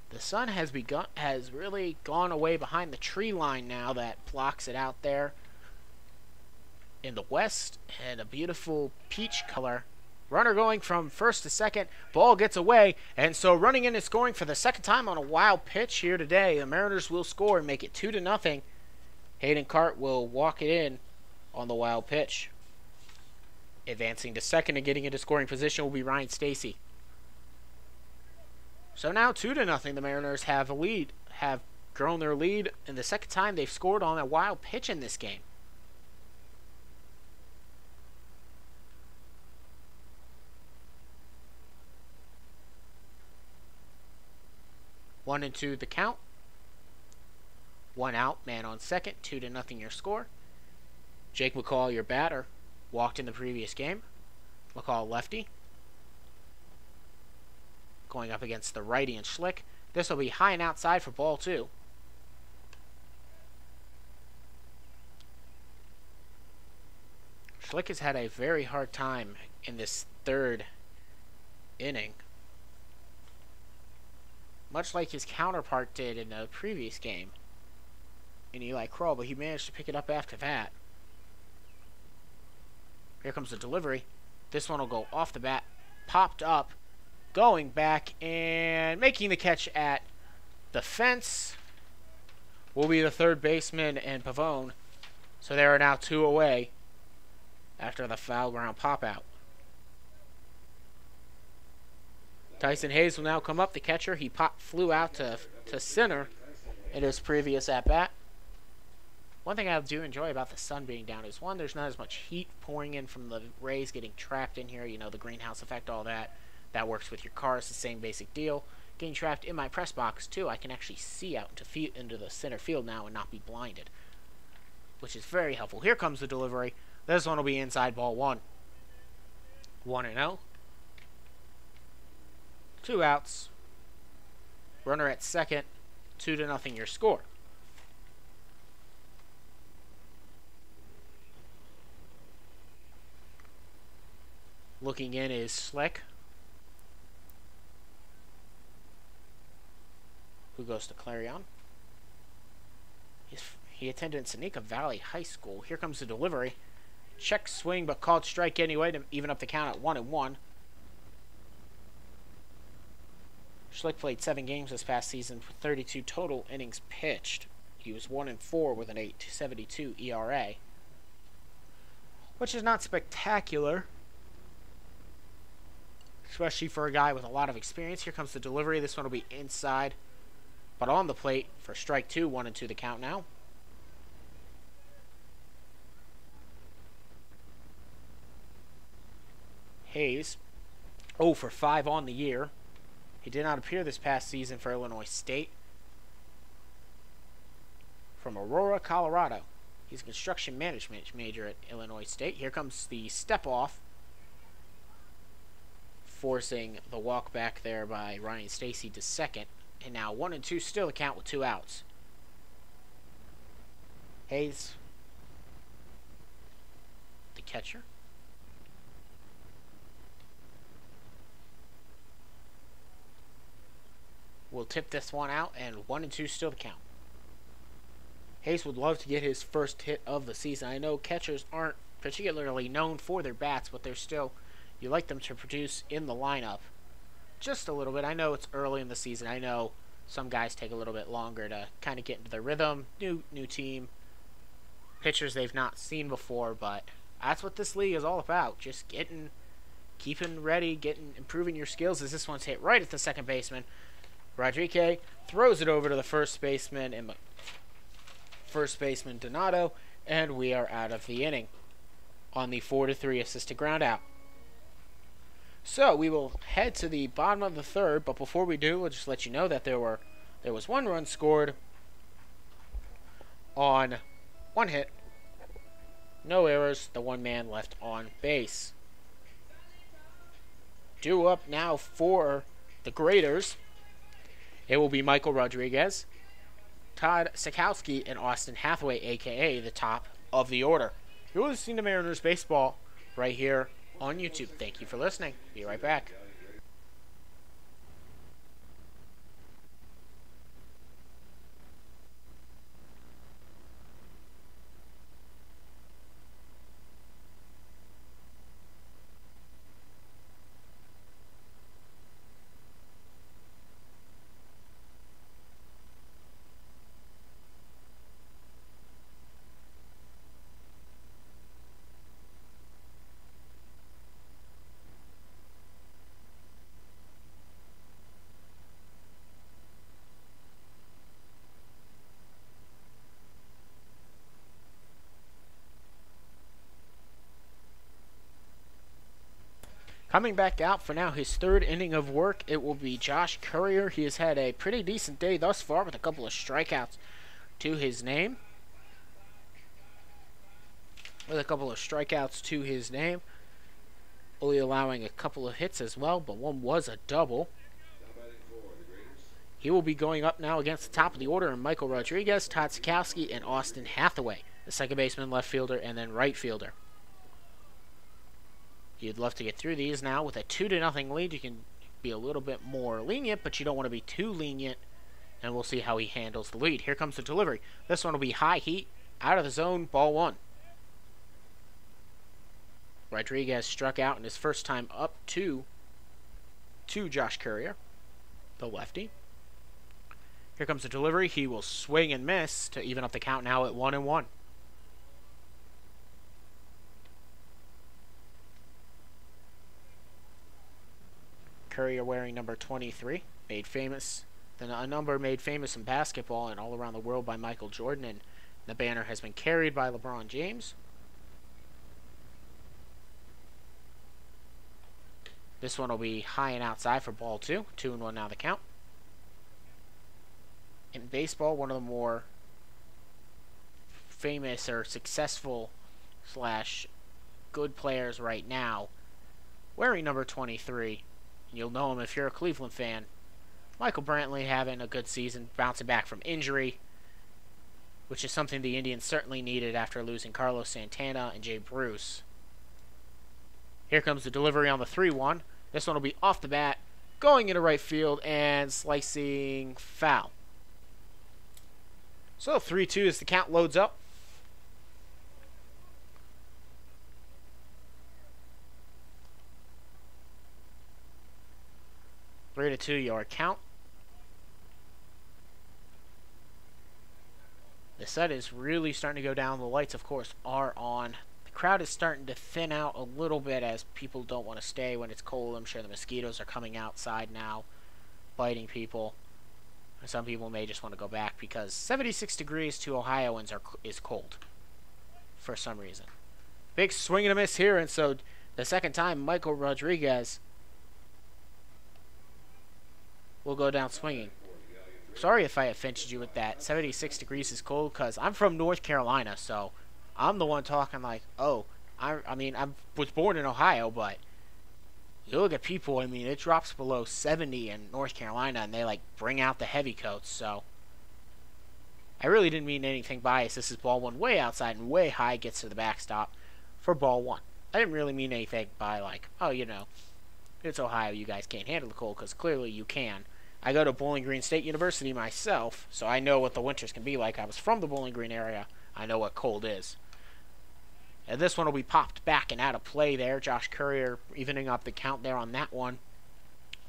The sun has really gone away behind the tree line now that blocks it out there in the west, and a beautiful peach color. Runner going from first to second. Ball gets away, and so running in and scoring for the second time on a wild pitch here today. The Mariners will score and make it 2-0. Hayden Cart will walk it in on the wild pitch. Advancing to second and getting into scoring position will be Ryan Stacy. So now 2-0. The Mariners have grown their lead, and the second time they've scored on a wild pitch in this game. One and two the count. One out, man on second. 2-0 your score. Jake McCall, your batter, walked in the previous game. McCall lefty. Going up against the righty and Schlick. This will be high and outside for ball 2. Schlick has had a very hard time in this third inning, much like his counterpart did in the previous game in Eli Kroll, but he managed to pick it up after that. Here comes the delivery. This one will go off the bat, popped up, going back, and making the catch at the fence will be the third baseman and Pavone. So they are now 2 away after the foul ground pop out. Tyson Hayes will now come up, the catcher. He flew out to center in his previous at-bat. One thing I do enjoy about the sun being down is, one, there's not as much heat pouring in from the rays getting trapped in here. You know, the greenhouse effect, all that. That works with your car. It's the same basic deal. Getting trapped in my press box, too. I can actually see out into the center field now and not be blinded, which is very helpful. Here comes the delivery. This one will be inside, ball 1. 1-0. 2 outs. Runner at second. 2-0 your score. Looking in is Schlick, who goes to Galion. He attended Seneca Valley High School. Here comes the delivery. Check swing, but called strike anyway to even up the count at 1-1. Schlick played 7 games this past season with 32 total innings pitched. He was 1-4 with an 8.72 ERA, which is not spectacular, especially for a guy with a lot of experience. Here comes the delivery. This one will be inside, but on the plate for strike 2. 1-2 the count now. Hayes, 0 for 5 on the year. He did not appear this past season for Illinois State. From Aurora, Colorado. He's a construction management major at Illinois State. Here comes the step off, forcing the walk back there by Ryan Stacy to second. And now 1-2 still the count with 2 outs. Hayes catcher. We'll tip this one out, and 1-2 still the count. Hayes would love to get his first hit of the season. I know catchers aren't particularly known for their bats, but they're still, you like them to produce in the lineup just a little bit. I know it's early in the season. I know some guys take a little bit longer to kind of get into their rhythm. New team, pitchers they've not seen before, but that's what this league is all about. Just keeping ready, improving your skills. As this one's hit right at the second baseman. Rodriguez throws it over to the first baseman, and Donato, and we are out of the inning on the 4-3 assisted ground out. So we will head to the bottom of the third, but before we do, we'll just let you know that there was 1 run scored on 1 hit, no errors, the 1 man left on base. Due up now for the graders, it will be Michael Rodriguez, Todd Sikowski, and Austin Hathaway, a.k.a. the top of the order. You're listening to Mariners Baseball right here on YouTube. Thank you for listening. Be right back. Coming back out for now his 3rd inning of work, it will be Josh Currier. He has had a pretty decent day thus far with a couple of strikeouts to his name. Only allowing a couple of hits as well, but one was a double. He will be going up now against the top of the order, and Michael Rodriguez, Todd Sikowski, and Austin Hathaway, the second baseman, left fielder, and then right fielder. You'd love to get through these now with a 2-0 lead. You can be a little bit more lenient, but you don't want to be too lenient, and we'll see how he handles the lead. Here comes the delivery. This one will be high heat, out of the zone, ball 1. Rodriguez struck out in his first time up to Josh Currier, the lefty. Here comes the delivery. He will swing and miss to even up the count now at 1-1. Currier wearing number 23, a number made famous in basketball and all around the world by Michael Jordan, and the banner has been carried by LeBron James. This one will be high and outside for ball 2. 2-1 now the count. In baseball, one of the more famous or successful / good players right now, wearing number 23, you'll know him if you're a Cleveland fan, Michael Brantley, having a good season, bouncing back from injury, which is something the Indians certainly needed after losing Carlos Santana and Jay Bruce. Here comes the delivery on the 3-1. This one will be off the bat, going into right field, and slicing foul. So 3-2 as the count loads up. Three to 2 yard count. The set is really starting to go down. The lights, of course, are on. The crowd is starting to thin out a little bit as people don't want to stay when it's cold. I'm sure the mosquitoes are coming outside now, biting people. And some people may just want to go back because 76 degrees to Ohioans is cold for some reason. Big swing and a miss here, and so the second time Michael Rodriguez will go down swinging. Sorry if I offended you with that. 76 degrees is cold because I'm from North Carolina, so I'm the one talking like, oh, I was born in Ohio, but you look at people, I mean, it drops below 70 in North Carolina, and they, like, bring out the heavy coats, so I really didn't mean anything biased. This is ball 1 way outside and way high, gets to the backstop for ball one. I didn't really mean anything by like, oh, you know, it's Ohio, you guys can't handle the cold, because clearly you can. I go to Bowling Green State University myself, so I know what the winters can be like. I was from the Bowling Green area. I know what cold is. And this one will be popped back and out of play there. Josh Courier evening up the count there on that one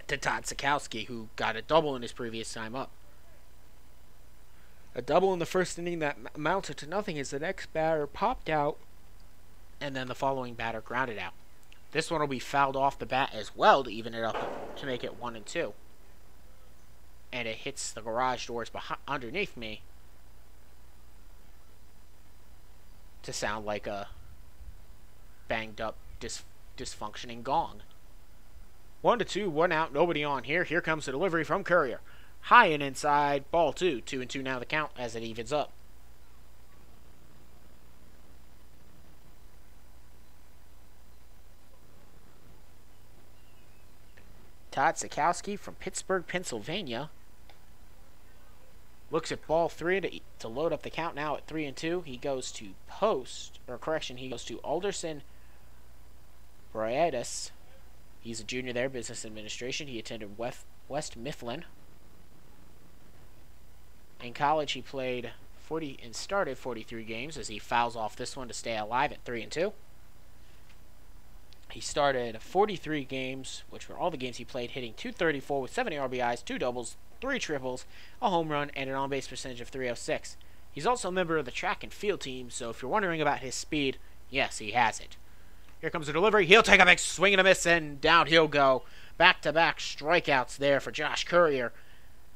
to Todd Sikowski, who got a double in his previous time up. A double in the first inning that amounted to nothing as the next batter popped out, and then the following batter grounded out. This one will be fouled off the bat as well to even it up to make it 1-2. And it hits the garage doors underneath me to sound like a banged up, dysfunctioning gong. 1-2, 1 out, nobody on here. Here comes the delivery from Courier. High and inside, ball 2. 2-2 now the count as it evens up. Todd Sikowski from Pittsburgh, Pennsylvania looks at ball 3 to load up the count now at 3-2. He goes to he goes to Alderson Briadis. He's a junior there, business administration. He attended West Mifflin. In college, he played started 43 games as he fouls off this one to stay alive at 3-2. He started 43 games, which were all the games he played, hitting .234 with 70 RBIs, 2 doubles, 3 triples, a home run, and an on-base percentage of .306. He's also a member of the track and field team, so if you're wondering about his speed, yes, he has it. Here comes the delivery. He'll take a big swing and a miss, and down he'll go. Back-to-back strikeouts there for Josh Courier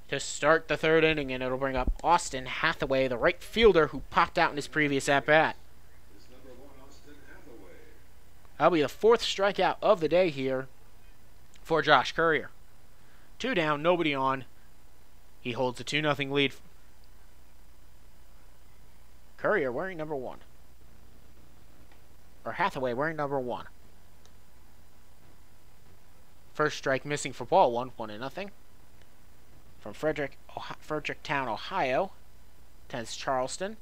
to start the third inning, and it'll bring up Austin Hathaway, the right fielder who popped out in his previous at-bat. That'll be the 4th strikeout of the day here for Josh Courier. 2 down, nobody on. He holds a 2-0 lead. Courier wearing number 1. Or Hathaway wearing number 1. First strike missing for ball 1, 1-0. From Fredericktown, Ohio, attends Charleston,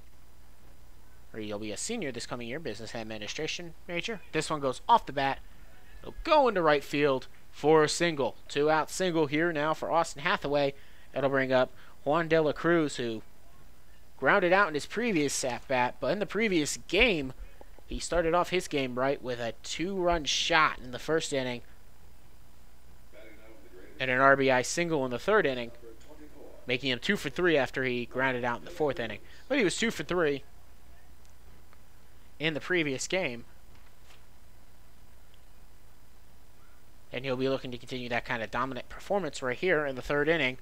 where he'll be a senior this coming year, business administration major. This one goes off the bat. It'll go into right field for a single. 2-out single here now for Austin Hathaway. That'll bring up Juan de la Cruz, who grounded out in his previous at-bat, but in the previous game, he started off his game right with a 2-run shot in the first inning and an RBI single in the third inning, making him 2 for 3 after he grounded out in the 4th inning. But he was 2 for 3 in the previous game, and he'll be looking to continue that kind of dominant performance right here in the 3rd inning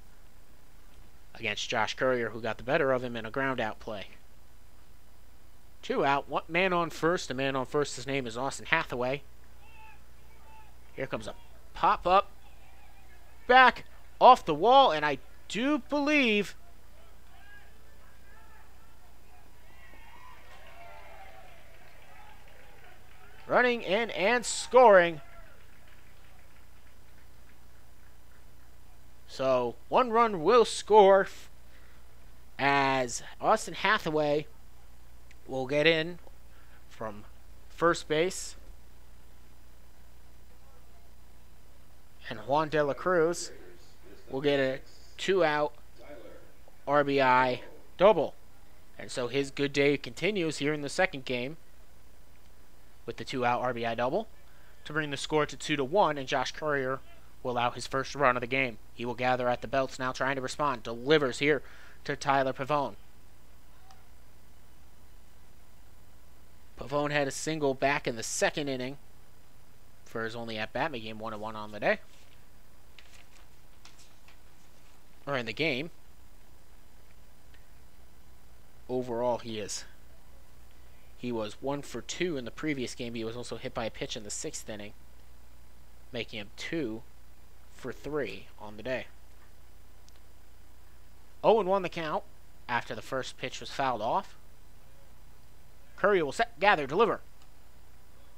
against Josh Courier, who got the better of him in a ground-out play. 2 out, 1 man on first. The man on first, his name is Austin Hathaway. Here comes a pop-up, back, off the wall, and I do believe running in and scoring. So 1 run will score as Austin Hathaway will get in from first base, and Juan de la Cruz will get a 2-out RBI double. And so his good day continues here in the second game with the 2-out RBI double to bring the score to 2-1, and Josh Courier will allow his first run of the game. He will gather at the belts now, trying to respond. Delivers here to Tyler Pavone. Pavone had a single back in the 2nd inning for his only at-bat, making him 1-1 on the day. Or in the game. Overall, he was 1 for 2 in the previous game. He was also hit by a pitch in the 6th inning, making him 2 for 3 on the day. 0-1 the count after the first pitch was fouled off. Courier will set, gather, deliver.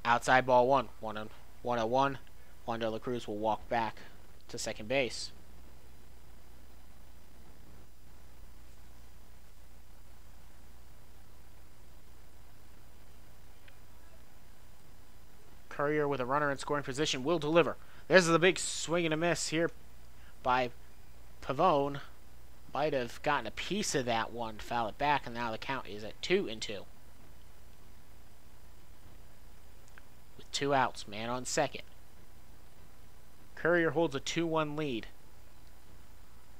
Outside ball 1. 1-1. Juan de la Cruz will walk back to second base. Courier with a runner in scoring position will deliver. There's the big swing and a miss here by Pavone. Might have gotten a piece of that one, foul it back, and now the count is at 2-2. With 2 outs, man on second. Courier holds a 2-1 lead.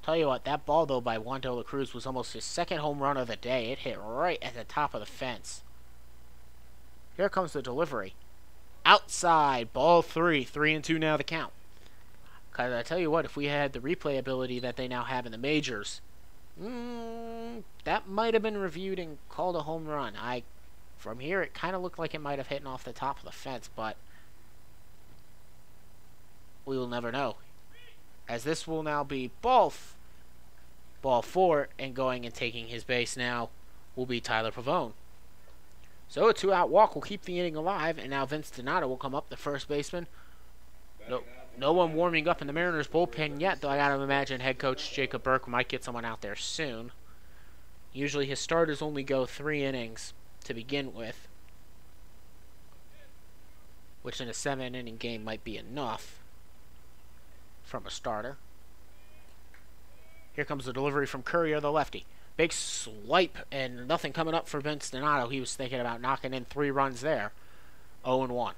Tell you what, that ball, though, by Juan De La Cruz was almost his second home run of the day. It hit right at the top of the fence. Here comes the delivery. Outside, ball 3. 3-2 now the count. Because I tell you what, if we had the replay ability that they now have in the majors, that might have been reviewed and called a home run. From here, it kind of looked like it might have hit off the top of the fence, but we will never know. As this will now be ball 4, and going and taking his base now will be Tyler Pavone. So a 2-out walk will keep the inning alive, and now Vince Donato will come up, the first baseman. No one warming up in the Mariners bullpen yet, though I gotta imagine head coach Jacob Burke might get someone out there soon. Usually his starters only go 3 innings to begin with, which in a 7-inning game might be enough from a starter. Here comes the delivery from Courier, the lefty. Big swipe, and nothing coming up for Vince Donato. He was thinking about knocking in 3 runs there. 0-1.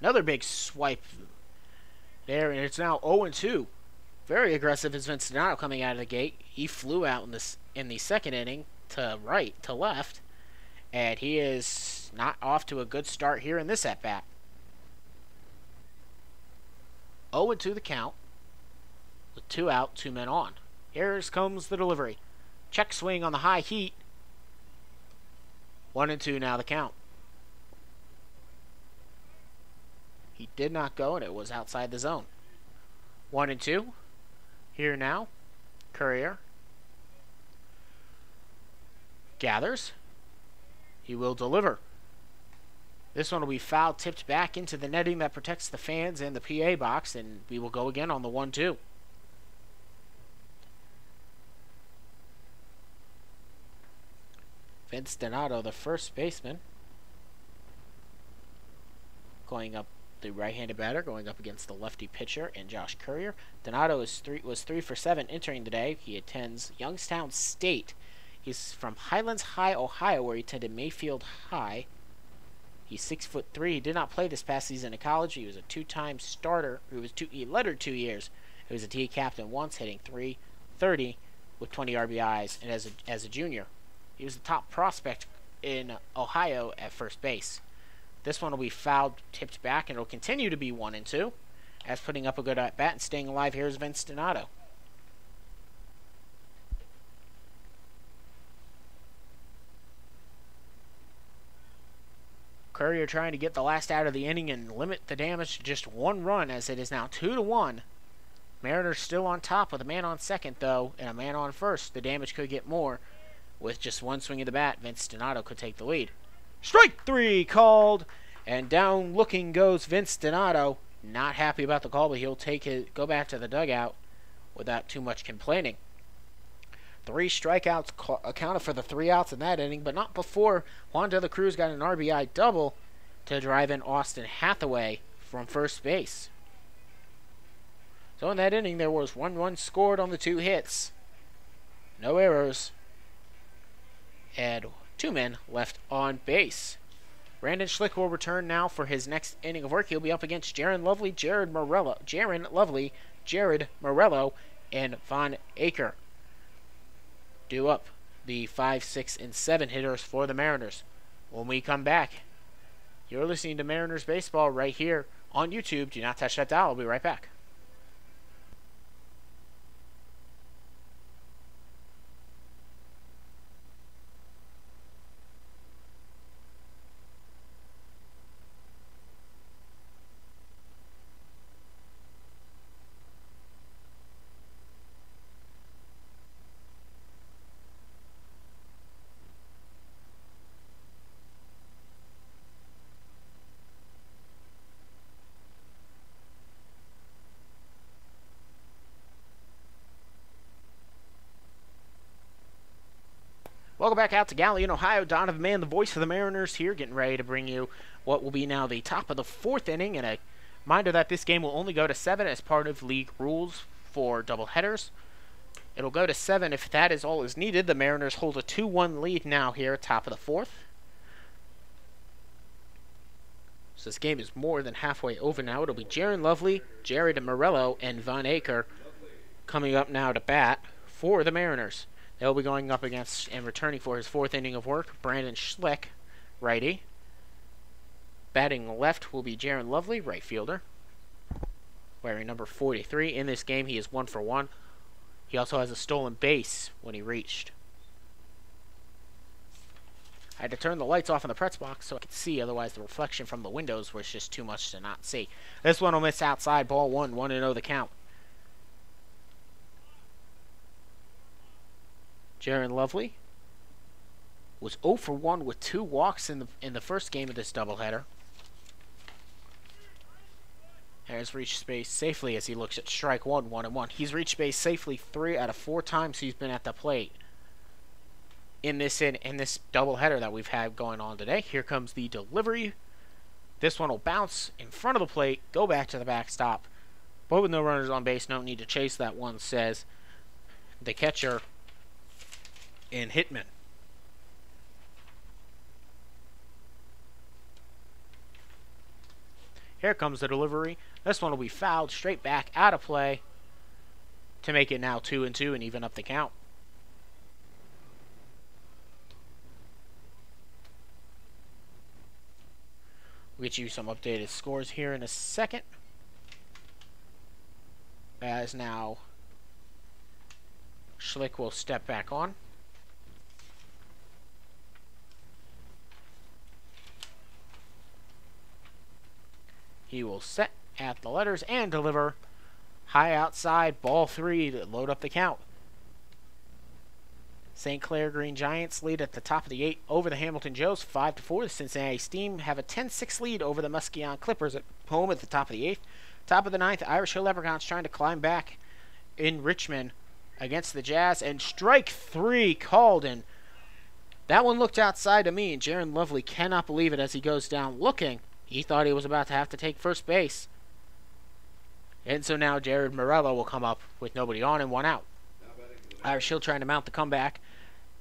Another big swipe there, and it's now 0-2. Very aggressive is Vince Donato coming out of the gate. He flew out in the second inning to right, to left, and he is not off to a good start here in this at-bat. 0-2 the count, with 2 out, 2 men on. Here comes the delivery. Check swing on the high heat. 1-2 now the count. He did not go, and it was outside the zone. 1-2. Here now, Courier gathers. He will deliver. This one will be foul, tipped back into the netting that protects the fans and the PA box, and we will go again on the 1-2. Vince Donato, the first baseman, going up. The right-handed batter going up against the lefty pitcher and Josh Courier. Donato was 3 for 7 entering the day. He attends Youngstown State. He's from Highlands High, Ohio, where he attended Mayfield High. He's 6'3". He did not play this past season in college. He was a 2-time starter. He lettered 2 years. He was a TA captain once, hitting .330 with 20 RBIs, and as a junior, he was the top prospect in Ohio at first base. This one will be fouled, tipped back, and it'll continue to be 1-2. As putting up a good at-bat and staying alive here is Vince Donato. Courier trying to get the last out of the inning and limit the damage to just 1 run, as it is now 2-1. Mariners still on top with a man on second, though, and a man on first. The damage could get more. With just 1 swing of the bat, Vince Donato could take the lead. Strike 3 called, and down looking goes Vince Donato. Not happy about the call, but he'll go back to the dugout without too much complaining. 3 strikeouts accounted for the 3 outs in that inning, but not before Juan De La Cruz got an RBI double to drive in Austin Hathaway from first base. So in that inning, there was 1 run scored on the 2 hits. No errors. And 2 men left on base. Brandon Schlick will return now for his next inning of work. He'll be up against Jared Lovely, Jared Morello, and Von Aker. Due up the 5, 6, and 7 hitters for the Mariners. When we come back, you're listening to Mariners Baseball right here on YouTube. Do not touch that dial. I'll be right back. Welcome back out to Galion, Ohio. Donovan Mann, the voice of the Mariners here, getting ready to bring you what will be now the top of the 4th inning. And a reminder that this game will only go to 7 as part of league rules for doubleheaders. It'll go to 7 if that is all is needed. The Mariners hold a 2-1 lead now here, top of the 4th. So this game is more than halfway over now. It'll be Jaron Lovely, Jared Morello, and Von Aker coming up now to bat for the Mariners. They'll be going up against and returning for his 4th inning of work, Brandon Schlick, righty. Batting left will be Jaron Lovely, right fielder, wearing number 43. In this game, he is 1 for 1. He also has a stolen base when he reached. I had to turn the lights off in the press box so I could see, otherwise the reflection from the windows was just too much to not see. This one will miss outside, ball 1, 1-0 the count. Jaron Lovely was 0 for 1 with 2 walks in the first game of this doubleheader. Has reached space safely as he looks at strike 1, 1-1. He's reached base safely 3 out of 4 times he's been at the plate in this doubleheader that we've had going on today. Here comes the delivery. This one will bounce in front of the plate, go back to the backstop. But with no runners on base, no need to chase that one, says the catcher and Hitman. Here comes the delivery. This one will be fouled straight back out of play to make it now 2-2 and even up the count. We'll get you some updated scores here in a second. As now Schlick will step back on. He will set at the letters and deliver high outside, ball 3 to load up the count. St. Clair Green Giants lead at the top of the 8 over the Hamilton Joes, 5-4. The Cincinnati Steam have a 10-6 lead over the Muskegon Clippers at home at the top of the 8th. Top of the 9th, Irish Hill Leprechauns trying to climb back in Richmond against the Jazz, and strike 3 called, and that one looked outside to me, and Jaron Lovely cannot believe it as he goes down looking. He thought he was about to have to take first base. And so now Jared Morello will come up with nobody on and 1 out. Irish Hill trying to mount the comeback.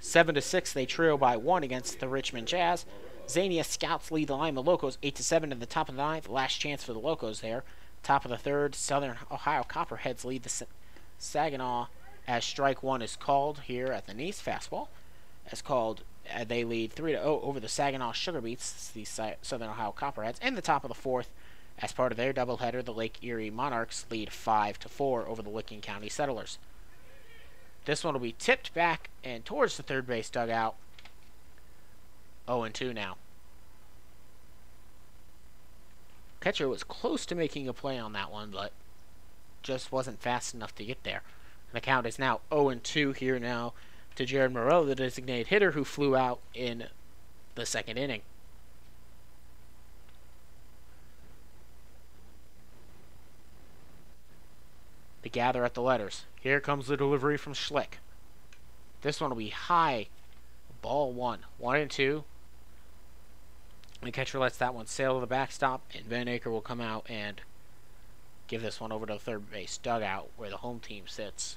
7-6, they trio by 1 against the Richmond Jazz. Xania Scouts lead the Lima Locos 8-7 in the top of the 9th. Last chance for the Locos there. Top of the 3rd, Southern Ohio Copperheads lead the Saginaw as strike 1 is called here at the Nice. Fastball as called. They lead 3-0 over the Saginaw Sugar Beets, the Southern Ohio Copperheads. In the top of the 4th, as part of their doubleheader, the Lake Erie Monarchs lead 5-4 over the Licking County Settlers. This one will be tipped back and towards the third base dugout. 0-2 now. Catcher was close to making a play on that one, but just wasn't fast enough to get there. And the count is now 0-2 here now to Jared Morello, the designated hitter, who flew out in the 2nd inning. They gather at the letters. Here comes the delivery from Schlick. This one will be high. Ball 1. 1-2. The catcher lets that one sail to the backstop, and Van Aker will come out and give this one over to the third base dugout where the home team sits.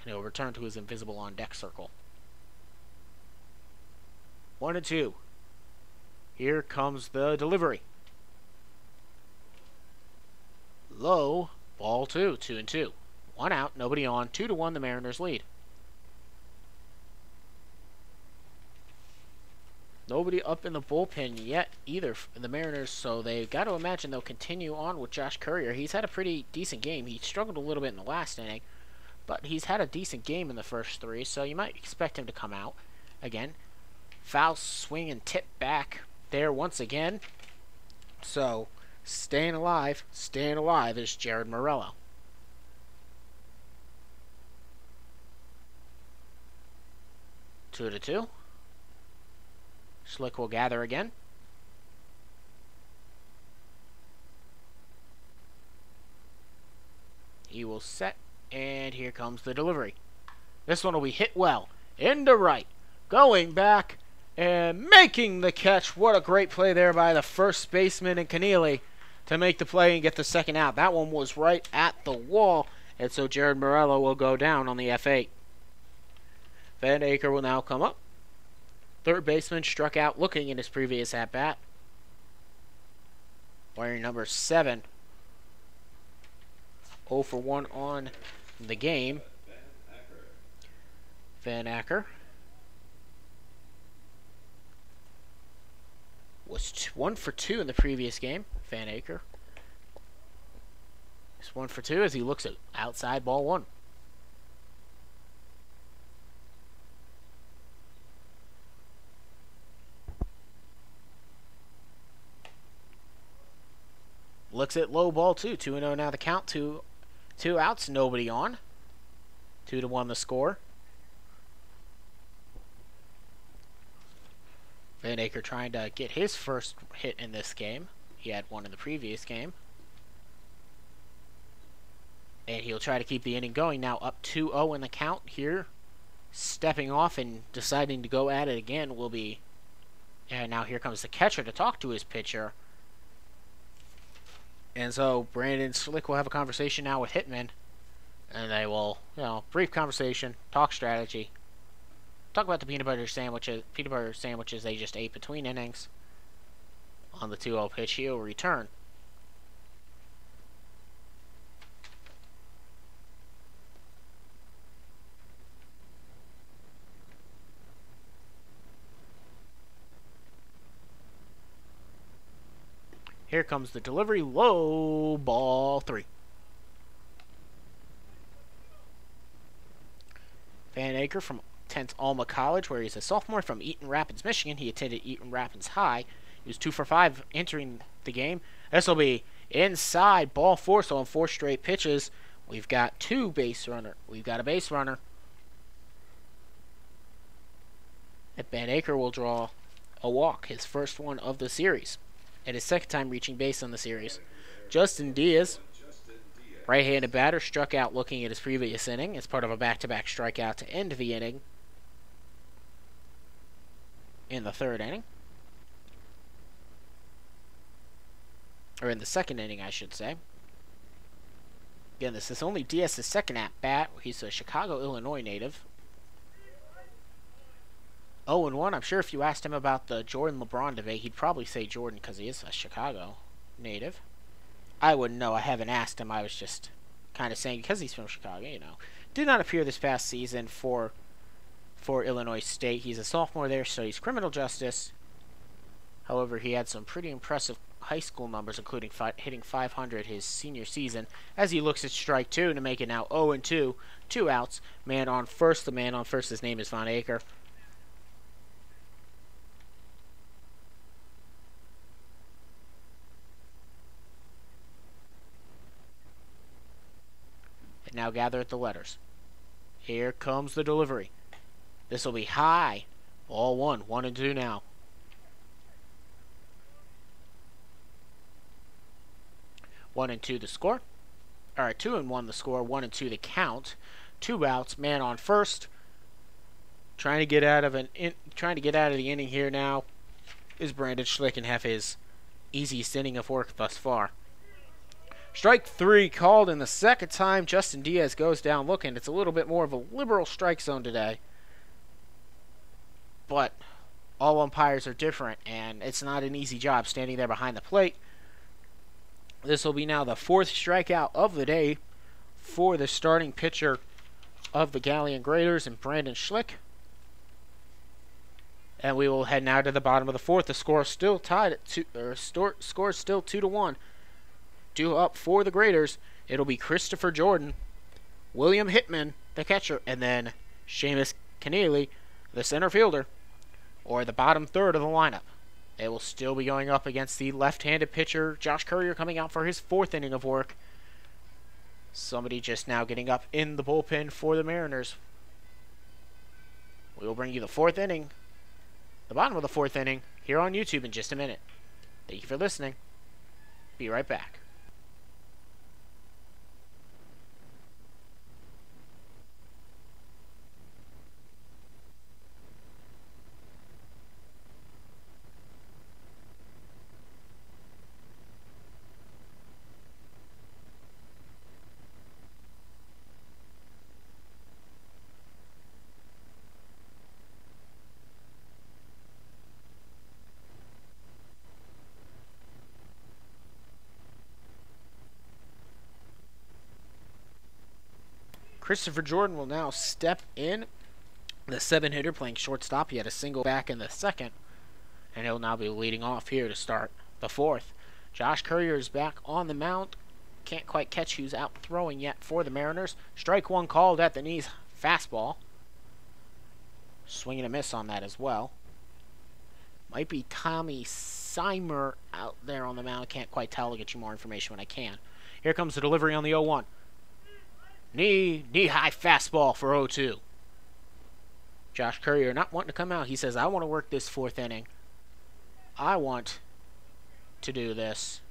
And he'll return to his invisible on-deck circle. 1-2. Here comes the delivery. Low. Ball 2. 2-2. 1 out. Nobody on. 2-1. The Mariners lead. Nobody up in the bullpen yet either in the Mariners, so they've got to imagine they'll continue on with Josh Courier. He's had a pretty decent game. He struggled a little bit in the last inning, but he's had a decent game in the first 3, so you might expect him to come out. Again, foul swing and tip back there once again. So, staying alive is Jared Morello. Two to two. Schlick will gather again. He will set, and here comes the delivery. This one will be hit well. Into right. going back and making the catch. What a great play there by the first baseman and Keneally to make the play and get the second out. That one was right at the wall, and so Jared Morello will go down on the F8. Van Aker will now come up. Third baseman struck out looking in his previous at-bat. Wearing number 7. 0 for 1 on the game. Van Aker was 1 for 2 in the previous game. Van Aker is 1 for 2 as he looks at outside ball 1. Looks at low ball 2. 2-0 now the count. Two outs, nobody on. 2-1 the score. Van Aker trying to get his first hit in this game. He had one in the previous game. And he'll try to keep the inning going. Now up 2-0 in the count here. Stepping off and deciding to go at it again will be... And now here comes the catcher to talk to his pitcher. And so Brandon Schlick will have a conversation now with Hitman. And they will, brief conversation, talk strategy. Talk about the peanut butter sandwiches they just ate between innings. On the 2-0 pitch, he'll return. Here comes the delivery. Low ball 3. Van Aker from 10th Alma College, where he's a sophomore from Eaton Rapids, Michigan. He attended Eaton Rapids High. He was 2 for 5 entering the game. This will be inside ball 4. So on 4 straight pitches, we've got a base runner. And Van Aker will draw a walk, his first one of the series. And his second time reaching base on the series. Justin Diaz, right-handed batter, struck out looking at his previous inning as part of a back-to-back strikeout to end the inning in the third inning. Or in the second inning, I should say. Again, this is only Diaz's second at-bat. He's a Chicago, Illinois native. 0-1. I'm sure if you asked him about the Jordan-LeBron debate, he'd probably say Jordan because he is a Chicago native. I wouldn't know. I haven't asked him. I was just kind of saying because he's from Chicago, Did not appear this past season for Illinois State. He's a sophomore there, studies criminal justice. However, he had some pretty impressive high school numbers, including hitting 500 his senior season, as he looks at strike 2 to make it now 0-2. 2 outs. Man on first. The man on first, his name is Van Aker. And now gather at the letters. Here comes the delivery. This will be high. Ball 1. 1-2 now. 1-2 the score. Alright, 2-1 the score. 1-2 the count. 2 outs. Man on first. Trying to get out of the inning here now is Brandon Schlick and have his easiest inning of work thus far. Strike 3 called in the second time. Justin Diaz goes down looking. It's a little bit more of a liberal strike zone today. But all umpires are different, and it's not an easy job standing there behind the plate. This will be now the 4th strikeout of the day for the starting pitcher of the Galion Graders and Brandon Schlick. And we will head now to the bottom of the 4th. The score is still tied at score is still 2-1. 2 up for the Graders. It'll be Christopher Jordan, William Hitman, the catcher, and then Seamus Keneally, the center fielder, or the bottom third of the lineup. They will still be going up against the left-handed pitcher, Josh Courier, coming out for his 4th inning of work. Somebody just now getting up in the bullpen for the Mariners. We will bring you the 4th inning, the bottom of the 4th inning, here on YouTube in just a minute. Thank you for listening. Be right back. Christopher Jordan will now step in. The 7-hitter playing shortstop. He had a single back in the second. And he'll now be leading off here to start the fourth. Josh Courier is back on the mound. Can't quite catch who's out throwing yet for the Mariners. Strike one called at the knees. Fastball. Swing and a miss on that as well. Might be Tommy Seimer out there on the mound. Can't quite tell. I'll get you more information when I can. Here comes the delivery on the 0-1. Knee-high fastball for 0-2. Josh Courier not wanting to come out. He says, I want to work this fourth inning. I want to do this.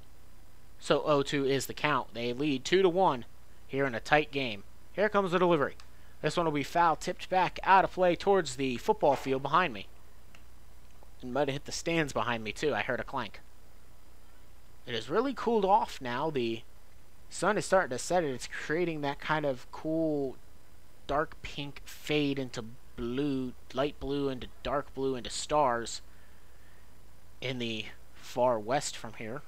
So 0-2 is the count. They lead 2-1 here in a tight game. Here comes the delivery. This one will be foul, tipped back out of play towards the football field behind me. It might have hit the stands behind me too. I heard a clank. It has really cooled off now. The sun is starting to set. It's creating that kind of cool dark pink fade into blue, light blue into dark blue into stars in the far west from here.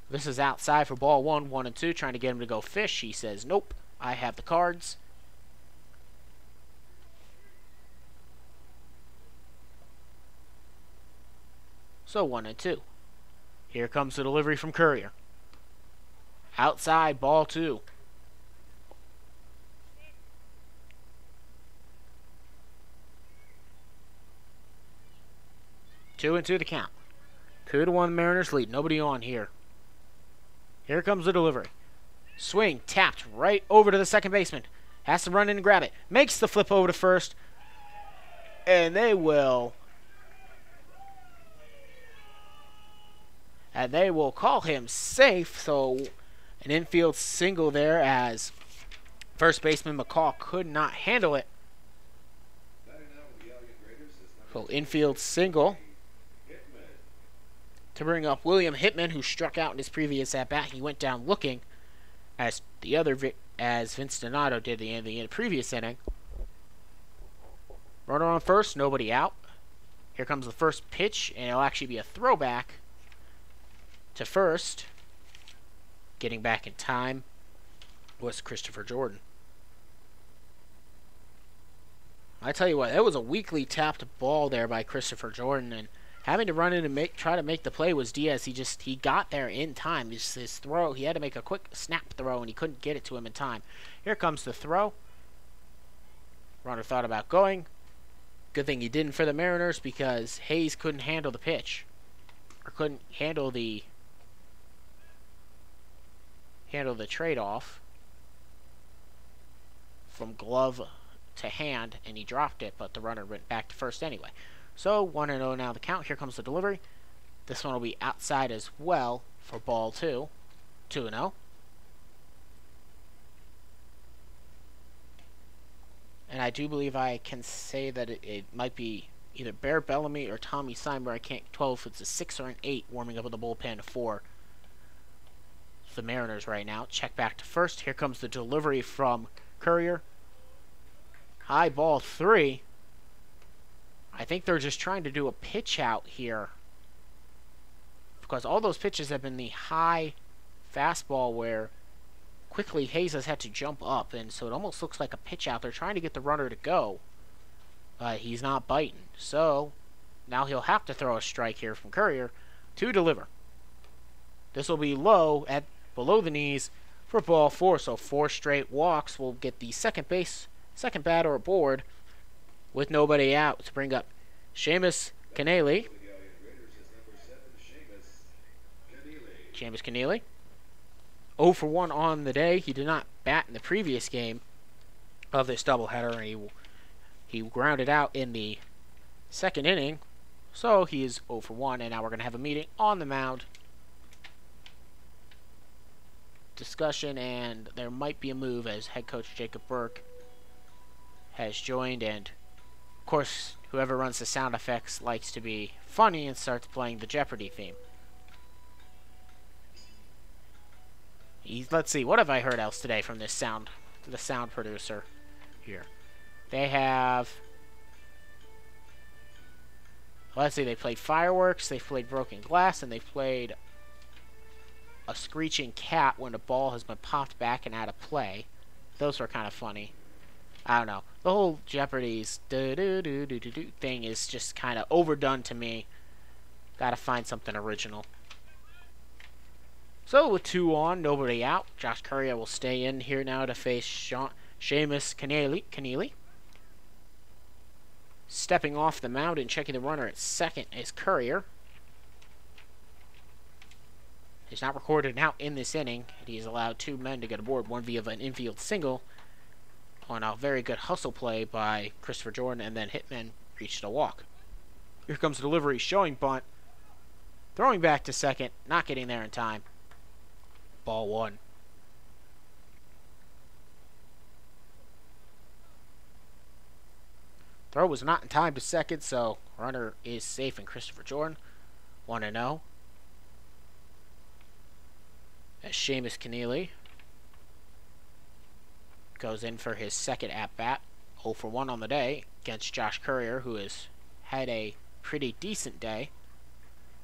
This is outside for ball 1, 1-2, trying to get him to go fish. He says, nope, I have the cards. So 1-2. Here comes the delivery from Courier. Outside, ball 2. 2-2 the count. 2-1 Mariners lead. Nobody on here. Here comes the delivery. Swing tapped right over to the second baseman. Has to run in and grab it. Makes the flip over to first. And they will call him safe. So an infield single there as first baseman McCall could not handle it. So infield single to bring up William Hitman, who struck out in his previous at-bat. He went down looking, as Vince Donato did in the previous inning. Runner on first, nobody out. Here comes the first pitch, and it'll actually be a throwback to first. Getting back in time was Christopher Jordan. I tell you what, that was a weakly tapped ball there by Christopher Jordan, and having to run in and try to make the play was Diaz. He got there in time. His throw, he had to make a quick snap throw, and he couldn't get it to him in time. Here comes the throw. Runner thought about going. Good thing he didn't for the Mariners, because Hayes couldn't handle the pitch, or couldn't handle the trade-off from glove to hand, and he dropped it, but the runner went back to first anyway. So 1-0 now the count. Here comes the delivery. This one will be outside as well for ball 2. 2-0. And I do believe I can say that it might be either Bear Bellamy or Tommy Seimer. I can't tell if it's a 6 or an 8 warming up in the bullpen for the Mariners right now. Check back to first. Here comes the delivery from Courier. High ball 3. I think they're just trying to do a pitch out here, because all those pitches have been the high fastball where quickly Hayes has had to jump up, and so it almost looks like a pitch out. They're trying to get the runner to go, but he's not biting. So now he'll have to throw a strike here from Courier to deliver. This will be low at below the knees for ball 4. So 4 straight walks will get the second batter aboard with nobody out to bring up Seamus Keneally. Seamus Keneally. 0 for 1 on the day. He did not bat in the previous game of this doubleheader, and he grounded out in the second inning. So he is 0 for 1, and now we're going to have a meeting on the mound. Discussion, and there might be a move as head coach Jacob Burke has joined, and of course whoever runs the sound effects likes to be funny and starts playing the Jeopardy theme. Let's see, what have I heard else today from the sound producer here? They have, let's see, they played fireworks, they played broken glass, and they played a screeching cat when a ball has been popped back and out of play. Those were kind of funny. I don't know. The whole Jeopardy's do-do-do-do-do-do thing is just kind of overdone to me. Gotta find something original. So with 2 on, nobody out, Josh Courier will stay in here now to face Seamus Keneally. Stepping off the mound and checking the runner at second is Courier. He's not recorded now in this inning. He's allowed 2 men to get aboard, one via an infield single on a very good hustle play by Christopher Jordan, and then Hitman reached a walk. Here comes the delivery, showing bunt. Throwing back to second, not getting there in time. Ball 1. Throw was not in time to second, so runner is safe in Christopher Jordan. 1-0. As Seamus Keneally goes in for his second at-bat. 0 for 1 on the day against Josh Courier, who has had a pretty decent day.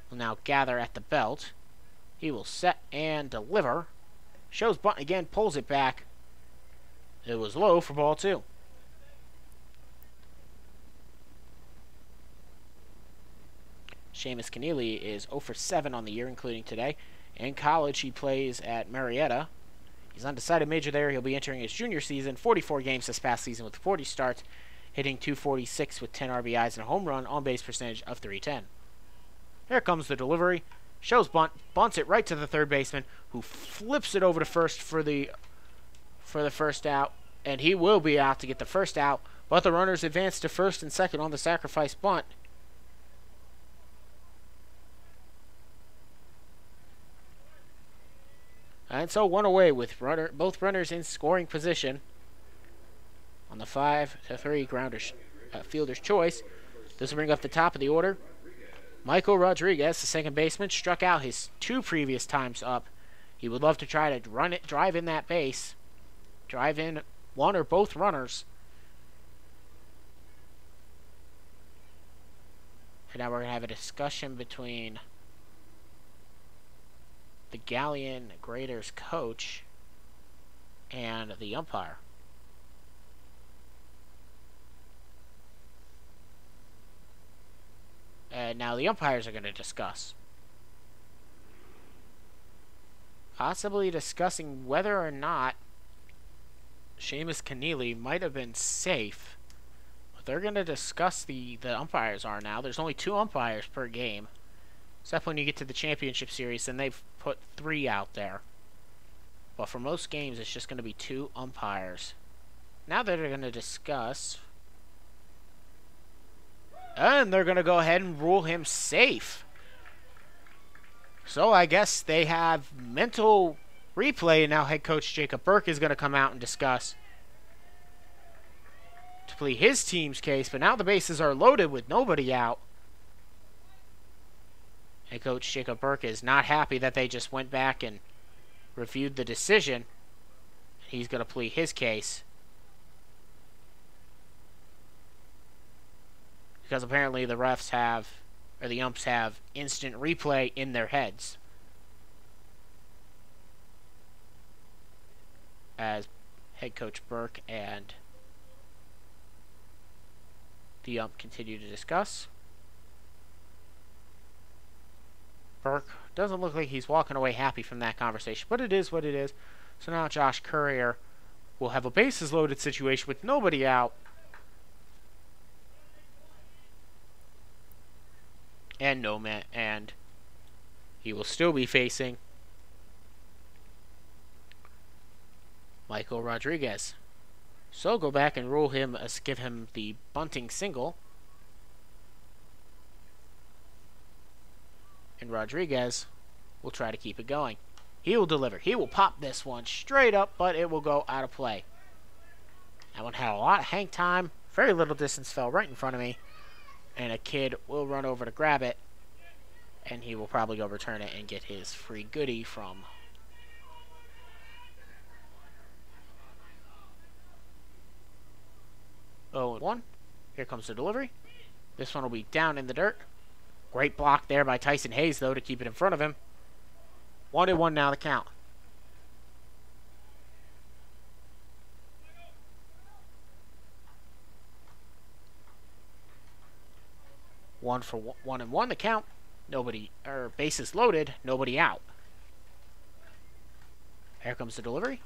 Will now gather at the belt. He will set and deliver. Shows bunt again, pulls it back. It was low for ball 2. Seamus Keneally is 0 for 7 on the year, including today. In college, he plays at Marietta. He's undecided major there. He'll be entering his junior season. 44 games this past season with 40 starts, hitting .246 with 10 RBIs and a home run on-base percentage of .310. Here comes the delivery. Shows bunt, bunts it right to the third baseman, who flips it over to first for the first out, and he will be out to get the first out, but the runners advance to first and second on the sacrifice bunt. And so 1 away with both runners in scoring position on the 5-3 fielder's choice. This will bring up the top of the order. Michael Rodriguez, the second baseman, struck out his 2 previous times up. He would love to try to drive in that base, drive in one or both runners. And now we're going to have a discussion between the Galion Graders coach and the umpire. And now the umpires are going to discuss. Possibly discussing whether or not Seamus Keneally might have been safe. But they're going to discuss the umpires are now. There's only 2 umpires per game. Except when you get to the championship series, then they've put 3 out there. But for most games, it's just going to be 2 umpires. Now they're going to discuss. And they're going to go ahead and rule him safe. So I guess they have mental replay, and now head coach Jacob Burke is going to come out and discuss to plead his team's case. But now the bases are loaded with nobody out. Head coach Jacob Burke is not happy that they just went back and reviewed the decision. He's going to plead his case. Because apparently the refs have, or the umps have, instant replay in their heads. As head coach Burke and the ump continue to discuss. Burke doesn't look like he's walking away happy from that conversation, but it is what it is. So now Josh Courier will have a bases loaded situation with nobody out. And no man, and he will still be facing Michael Rodriguez. So go back and rule him, give him the bunting single. And Rodriguez will try to keep it going. He will deliver. He will pop this one straight up, but it will go out of play. That one had a lot of hang time. Very little distance, fell right in front of me. And a kid will run over to grab it. And he will probably go return it and get his free goodie from Oh, 1. Here comes the delivery. This one will be down in the dirt. Great block there by Tyson Hayes, though, to keep it in front of him. 1-1 now the count. One and one the count. Nobody, or bases loaded, nobody out. Here comes the delivery.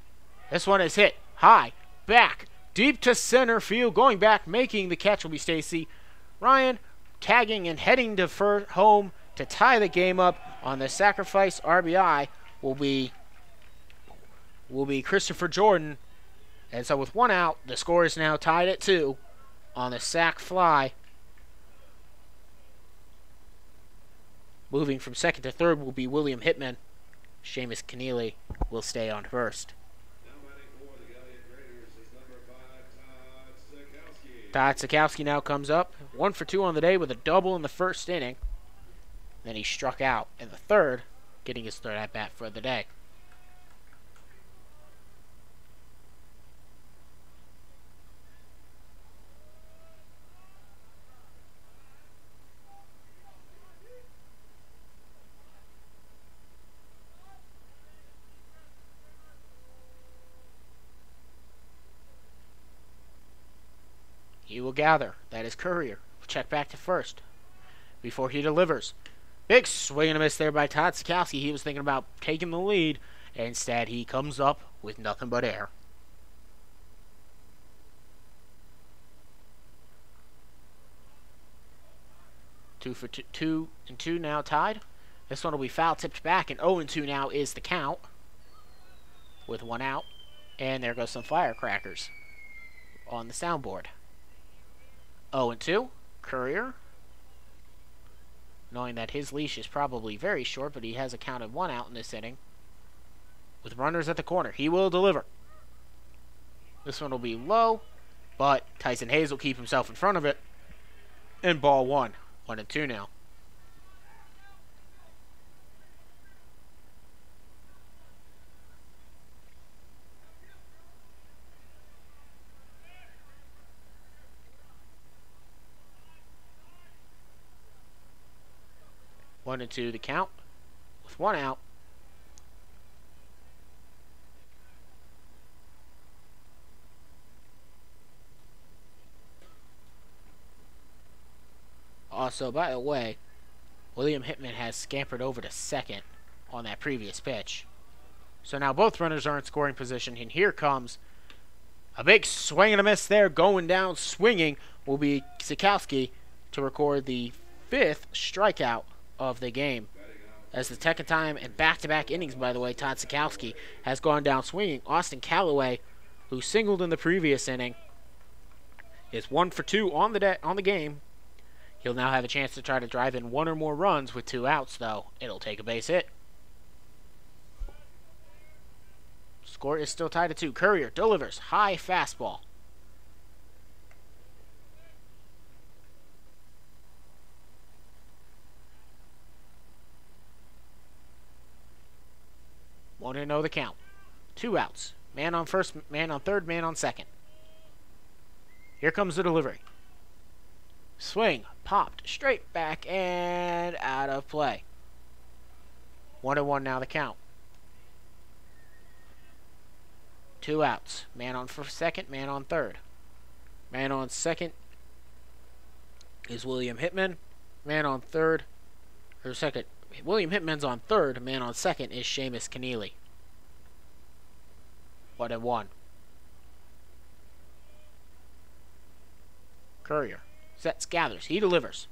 This one is hit high, back, deep to center field. Going back, making the catch will be Stacy Ryan, tagging and heading to home to tie the game up. On the sacrifice RBI will be Christopher Jordan. And so with one out, the score is now tied at 2 on the sac fly. Moving from second to third will be William Hitman. Seamus Keneally will stay on first. Now batting for the Galion Raiders is number 5, Todd Sikowski now comes up. 1 for 2 on the day with a double in the first inning. Then he struck out in the third, getting his third at bat for the day. He will gather. That is Courier. Check back to first before he delivers. Big swing and a miss there by Todd Sikowski. He was thinking about taking the lead. Instead, he comes up with nothing but air. 2 for 2, 2 and 2 now tied. This one will be foul tipped back, and 0 and 2 now is the count with 1 out. And there goes some firecrackers on the soundboard. 0 and 2, Courier. Knowing that his leash is probably very short, but he has accounted 1 out in this inning. With runners at the corner, he will deliver. This one will be low, but Tyson Hayes will keep himself in front of it. And ball 1. 1 and 2 now. One and 2 the count with 1 out. Also, by the way, William Hitman has scampered over to second on that previous pitch. So now both runners are in scoring position, and here comes a big swing and a miss there. Going down swinging will be Sikowski to record the 5th strikeout of the game. As the second time in back-to-back innings, by the way, Todd Sikowski has gone down swinging. Austin Callaway, who singled in the previous inning, is 1 for 2 on the game. He'll now have a chance to try to drive in 1 or more runs with 2 outs, though. It'll take a base hit. Score is still tied at 2. Courier delivers. High fastball. Want to know the count. 2 outs. Man on first, man on third, man on second. Here comes the delivery. Swing, popped, straight back, and out of play. 1 and 1 now the count. 2 outs. Man on second, man on third. Man on second is William Hitman. Man on third, or second. William Hitman's on third. Man on second is Seamus Keneally. 1 and 1. Courier sets, gathers. He delivers.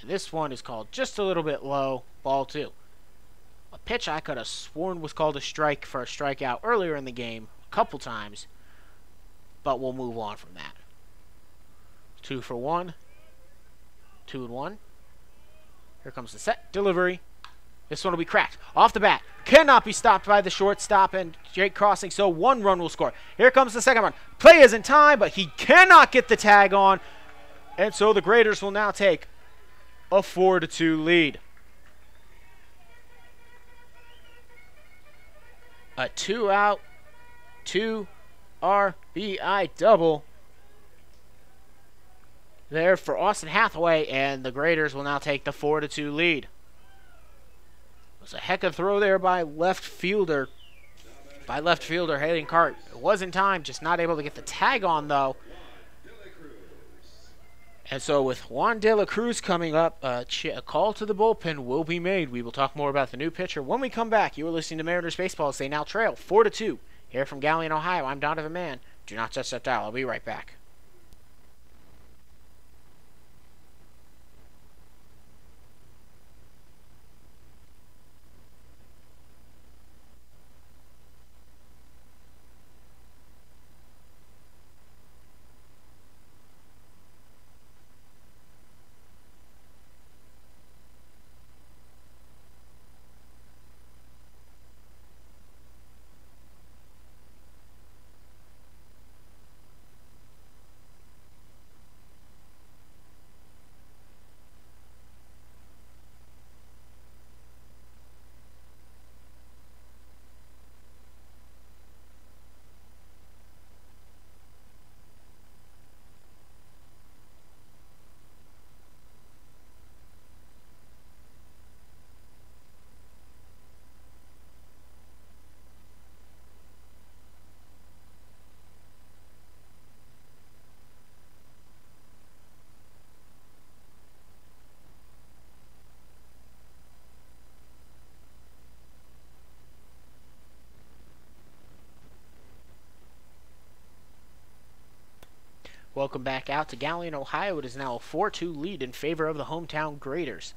And this one is called just a little bit low. Ball 2. A pitch I could have sworn was called a strike for a strikeout earlier in the game a couple times. But we'll move on from that. 2 for 1. 2 and 1. Here comes the set. Delivery. This one will be cracked. Off the bat. Cannot be stopped by the shortstop and Jake Crossing, so 1 run will score. Here comes the second run. Play is in time, but he cannot get the tag on. And so the Graders will now take a 4-2 lead. A 2-out, 2 RBI double there for Austin Hathaway, and the Graders will now take the 4-2 lead. It was a heck of a throw there by left fielder Hayden Cart. It was in time, just not able to get the tag on though. And so with Juan De La Cruz coming up, a call to the bullpen will be made. We will talk more about the new pitcher when we come back. You are listening to Mariners Baseball as they now trail 4-2. Here from Galion, Ohio, I'm Donovan Mann. Do not touch that dial. I'll be right back. Welcome back out to Galion, Ohio. It is now a 4-2 lead in favor of the hometown Graders.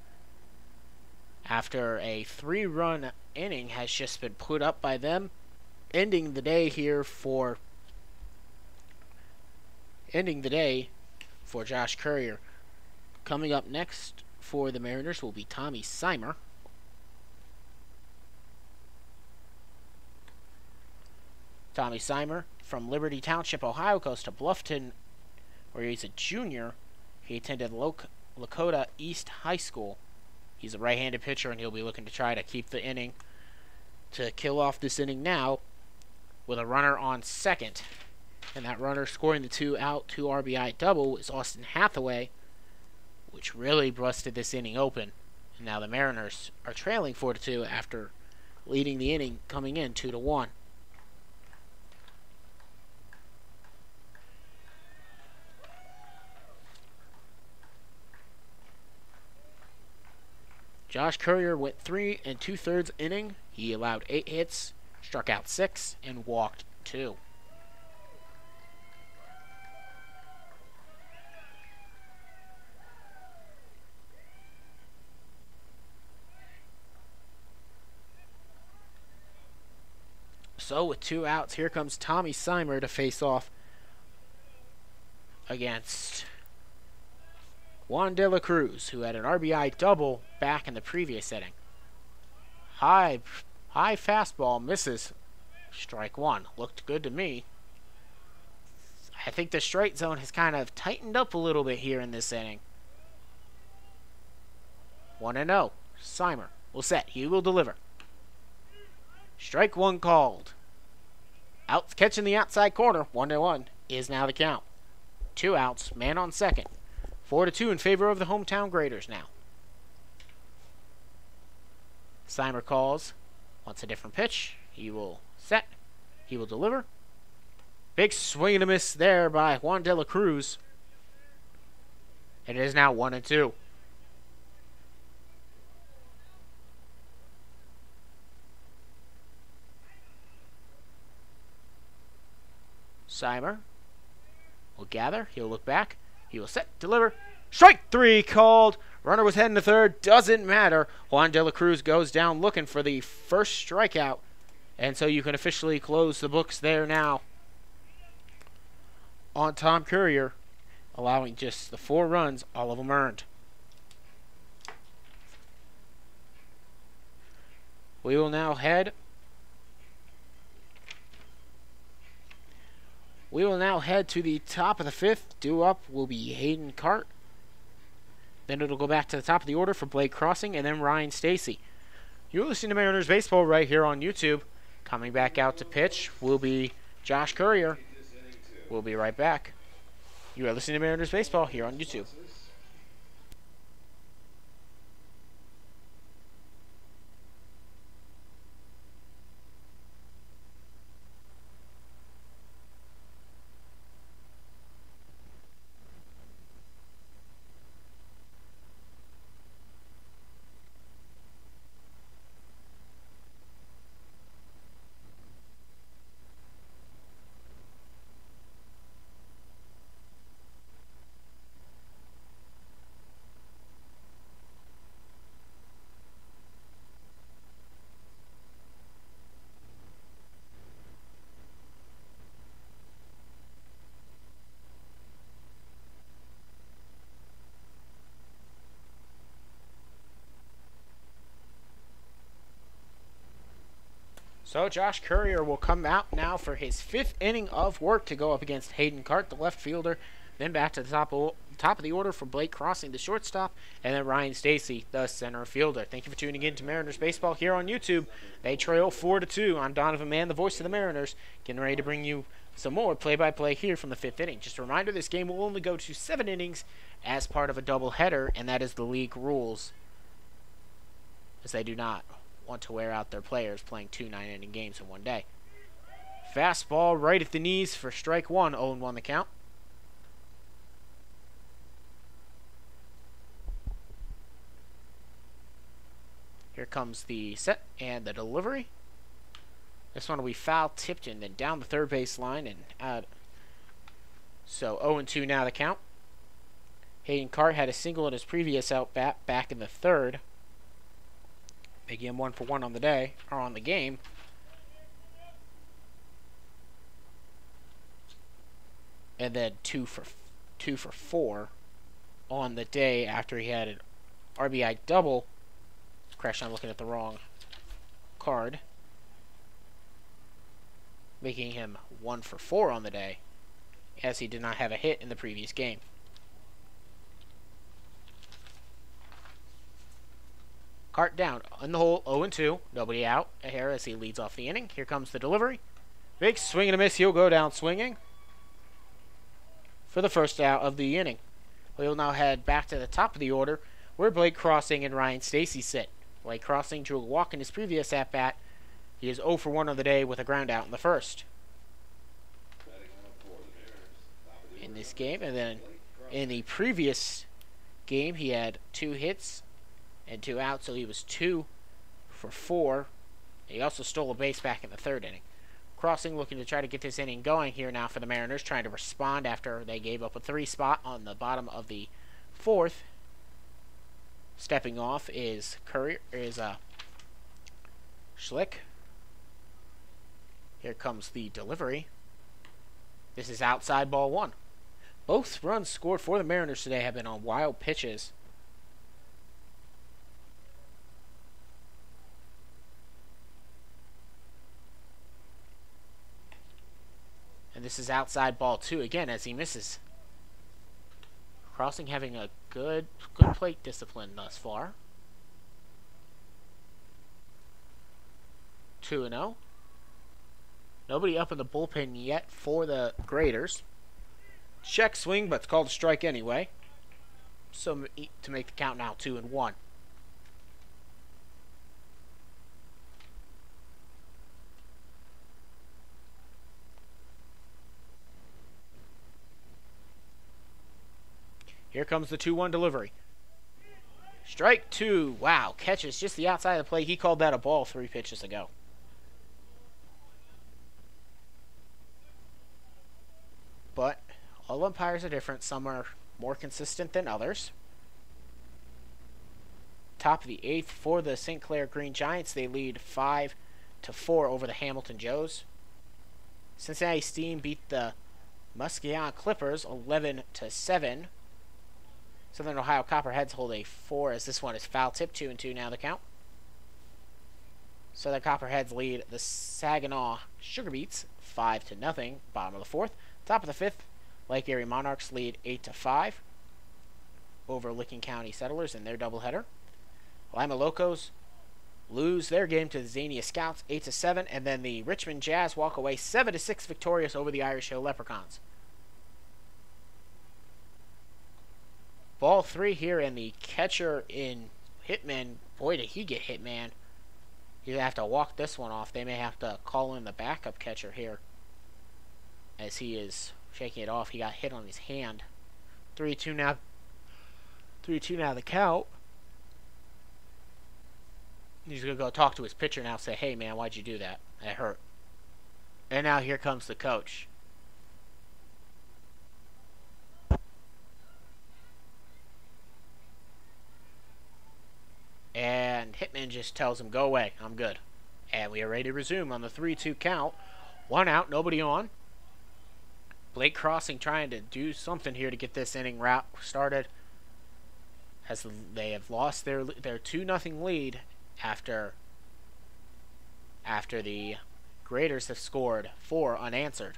After a 3-run inning has just been put up by them, ending the day for Josh Courier. Coming up next for the Mariners will be Tommy Seimer. Tommy Seimer from Liberty Township, Ohio, goes to Bluffton, where he's a junior. He attended Lakota East High School. He's a right-handed pitcher, and he'll be looking to try to keep the inning, to kill off this inning now with a runner on second. And that runner scoring the 2-out, 2 RBI double is Austin Hathaway, which really busted this inning open. And now the Mariners are trailing 4-2 after leading the inning coming in 2-1. Josh Courier went 3 2/3 inning. He allowed 8 hits, struck out 6, and walked 2. So with 2 outs, here comes Tommy Seimer to face off against Juan De La Cruz, who had an RBI double back in the previous inning. High fastball misses. Strike 1. Looked good to me. I think the strike zone has kind of tightened up a little bit here in this inning. 1-0. Seimer will set. He will deliver. Strike 1 called. Out catching the outside corner. 1-1 is now the count. 2 outs. Man on second. 4-2 in favor of the hometown Graders now. Seimer calls. Wants a different pitch. He will set. He will deliver. Big swing and a miss there by Juan De La Cruz. It is now 1-2. Seimer will gather. He'll look back. He will set, deliver. Strike 3 called. Runner was heading to third. Doesn't matter. Juan De La Cruz goes down looking for the first strikeout. And so you can officially close the books there now on Tom Courier, allowing just the 4 runs, all of them earned. We will now head to the top of the 5th. Due up will be Hayden Cart. Then it'll go back to the top of the order for Blake Crossing and then Ryan Stacy. You're listening to Mariners Baseball right here on YouTube. Coming back out to pitch will be Josh Courier. We'll be right back. You are listening to Mariners Baseball here on YouTube. So Josh Courier will come out now for his 5th inning of work to go up against Hayden Cart, the left fielder. Then back to the top of the order for Blake Crossing, the shortstop, and then Ryan Stacy, the center fielder. Thank you for tuning in to Mariners Baseball here on YouTube. They trail 4-2. I'm Donovan Mann, the voice of the Mariners, getting ready to bring you some more play-by-play here from the 5th inning. Just a reminder, this game will only go to 7 innings as part of a doubleheader, and that is the league rules, as they do not want to wear out their players playing 2 9-inning games in one day. Fastball right at the knees for strike 1, 0-1 the count. Here comes the set and the delivery. This one will be foul tipped and then down the third base line and out. So 0-2 now the count. Hayden Cart had a single in his previous out bat back in the third, making him 1 for 1 on the day, or on the game. And then 2 for 4 on the day after he had an RBI double. Crash, I'm looking at the wrong card. Making him 1 for 4 on the day, as he did not have a hit in the previous game. Cart down in the hole, 0-2. Nobody out here as he leads off the inning. Here comes the delivery. Big swing and a miss. He'll go down swinging for the first out of the inning. We'll now head back to the top of the order where Blake Crossing and Ryan Stacy sit. Blake Crossing drew a walk in his previous at-bat. He is 0 for 1 on the day with a ground out in the first. In this game, and then in the previous game, he had 2 hits and 2 outs, so he was 2 for 4. He also stole a base back in the third inning. Crossing looking to try to get this inning going here now for the Mariners, trying to respond after they gave up a 3 spot on the bottom of the 4th. Stepping off is Schlick. Here comes the delivery. This is outside ball 1. Both runs scored for the Mariners today have been on wild pitches. And this is outside ball 2 again as he misses. Crossing having a good plate discipline thus far. 2-0. Nobody up in the bullpen yet for the Graders. Check swing, but it's called a strike anyway. So to make the count now 2-1. Here comes the 2-1 delivery. Strike 2. Wow, catches just the outside of the plate. He called that a ball 3 pitches ago. But all umpires are different. Some are more consistent than others. Top of the 8th for the St. Clair Green Giants. They lead 5-4 over the Hamilton Joes. Cincinnati Steam beat the Muskegon Clippers 11-7. Southern Ohio Copperheads hold a 4 as this one is foul tip. 2-2 now the count. Southern Copperheads lead the Saginaw Sugar Beets 5-0. Bottom of the 4th. Top of the 5th, Lake Erie Monarchs lead 8-5 over Licking County Settlers in their doubleheader. Lima Locos lose their game to the Xenia Scouts 8-7, and then the Richmond Jazz walk away 7-6 victorious over the Irish Hill Leprechauns. Ball 3 here, and the catcher in Hitman, boy did he get hit, man. He's going to have to walk this one off. They may have to call in the backup catcher here as he is shaking it off. He got hit on his hand. 3-2 now. 3-2 now the count. He's going to go talk to his pitcher now, say, hey man, why'd you do that? That hurt. And now here comes the coach. And Hitman just tells him, go away, I'm good. And we are ready to resume on the 3-2 count. 1 out, nobody on. Blake Crossing trying to do something here to get this inning route started, as they have lost their 2-0 lead after after the Graders have scored 4 unanswered.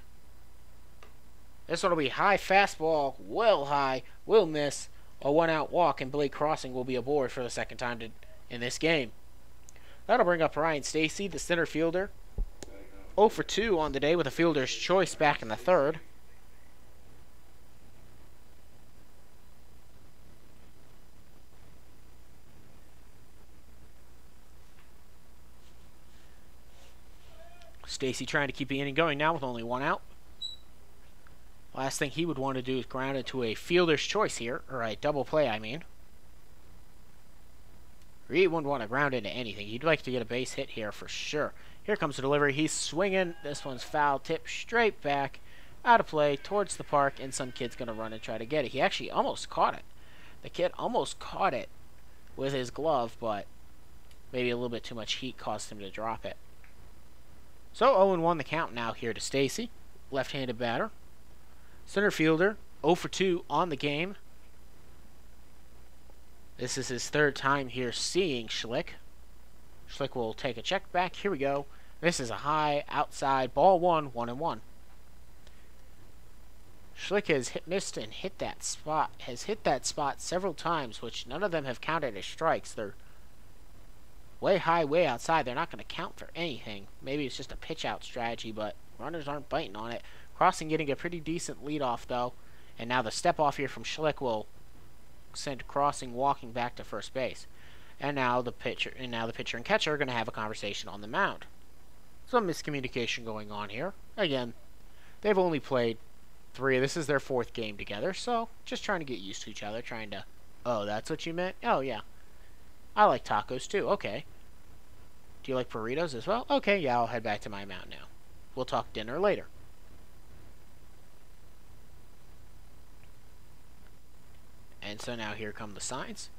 This one will be high fastball, well high, will miss, a 1-out walk, and Blake Crossing will be aboard for the second time in this game. That'll bring up Ryan Stacy, the center fielder. 0 for 2 on the day with a fielder's choice back in the third. Stacy trying to keep the inning going now with only 1 out. Last thing he would want to do is ground into a fielder's choice here, or a double play, I mean. He wouldn't want to ground into anything. He'd like to get a base hit here for sure. Here comes the delivery. He's swinging. This one's foul tip straight back, out of play, towards the park, and some kid's going to run and try to get it. He actually almost caught it. The kid almost caught it with his glove, but maybe a little bit too much heat caused him to drop it. So 0-1 the count now here to Stacy, left-handed batter. Center fielder, 0 for 2 on the game. This is his third time here seeing Schlick. Schlick will take a check back. Here we go. This is a high outside ball 1-1. Schlick has missed and hit that spot. Has hit that spot several times, which none of them have counted as strikes. They're way high, way outside. They're not going to count for anything. Maybe it's just a pitch out strategy, but runners aren't biting on it. Crossing getting a pretty decent lead off though, and now the step off here from Schlick will send Crossing walking back to first base. And now the pitcher and catcher are going to have a conversation on the mound. Some miscommunication going on here. Again, they've only played 3. This is their 4th game together, so just trying to get used to each other, trying to, oh, that's what you meant? Oh, yeah. I like tacos too. Okay. Do you like burritos as well? Okay, yeah, I'll head back to my mound now. We'll talk dinner later. And so now here come the signs.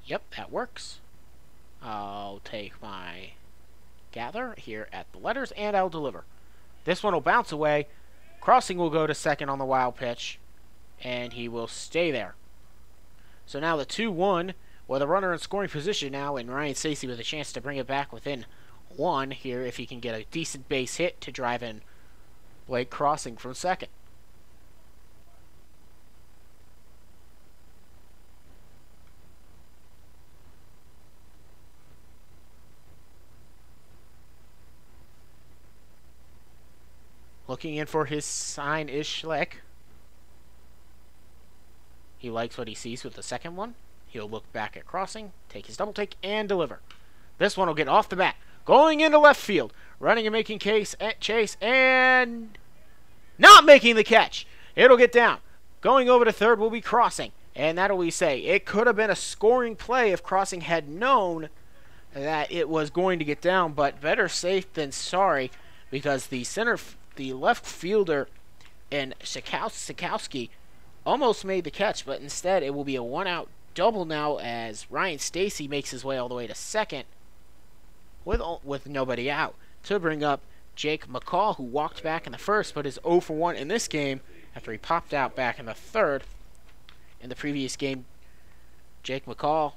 Yep, that works. I'll take my gather here at the letters, and I'll deliver. This one will bounce away. Crossing will go to second on the wild pitch, and he will stay there. So now the 2-1 with a runner in scoring position now, and Ryan Stacy with a chance to bring it back within 1 here if he can get a decent base hit to drive in Blake Crossing from second. Looking in for his sign is Schlick. He likes what he sees with the second one. He'll look back at Crossing, take his double take, and deliver. This one will get off the bat. Going into left field. Running and making case at chase, and not making the catch. It'll get down. Going over to third will be Crossing. And that'll we say. It could have been a scoring play if Crossing had known that it was going to get down, but better safe than sorry, because the left fielder and Sikowski almost made the catch, but instead it will be a 1-out double now as Ryan Stacy makes his way all the way to second with nobody out to bring up Jake McCall, who walked back in the first but is 0 for 1 in this game after he popped out back in the third. In the previous game, Jake McCall,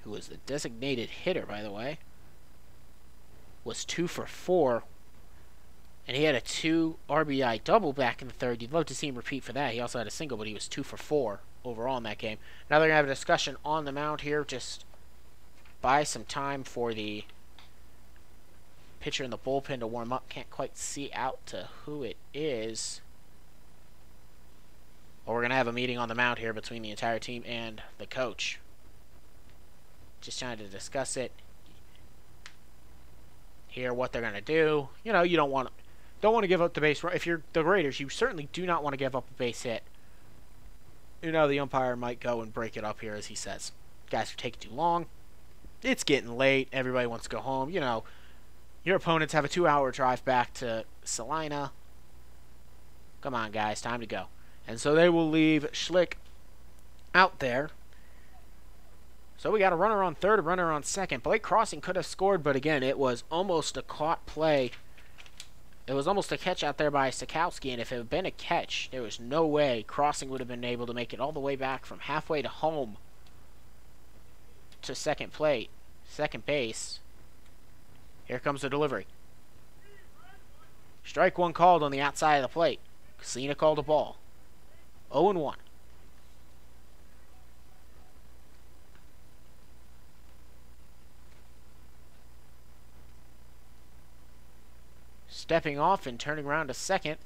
who was the designated hitter, by the way, was 2 for 4, and he had a 2 RBI double back in the third. You'd love to see him repeat for that. He also had a single, but he was 2 for 4 overall in that game. Now they're going to have a discussion on the mound here. Just buy some time for the pitcher in the bullpen to warm up. Can't quite see out to who it is. But we're going to have a meeting on the mound here between the entire team and the coach. Just trying to discuss it. Hear what they're going to do. You know, you don't want to give up the base run. If you're the Raiders, you certainly do not want to give up a base hit. You know, the umpire might go and break it up here, as he says. Guys are taking too long. It's getting late. Everybody wants to go home. You know, your opponents have a 2-hour drive back to Salina. Come on, guys. Time to go. And so they will leave Schlick out there. So we got a runner on third, a runner on second. Blake Crossing could have scored, but again, it was almost a caught play. It was almost a catch out there by Sikowski, and if it had been a catch, there was no way Crossing would have been able to make it all the way back from halfway to home to second base. Here comes the delivery. Strike one called on the outside of the plate. Cena called a ball. 0-1. Stepping off and turning around to second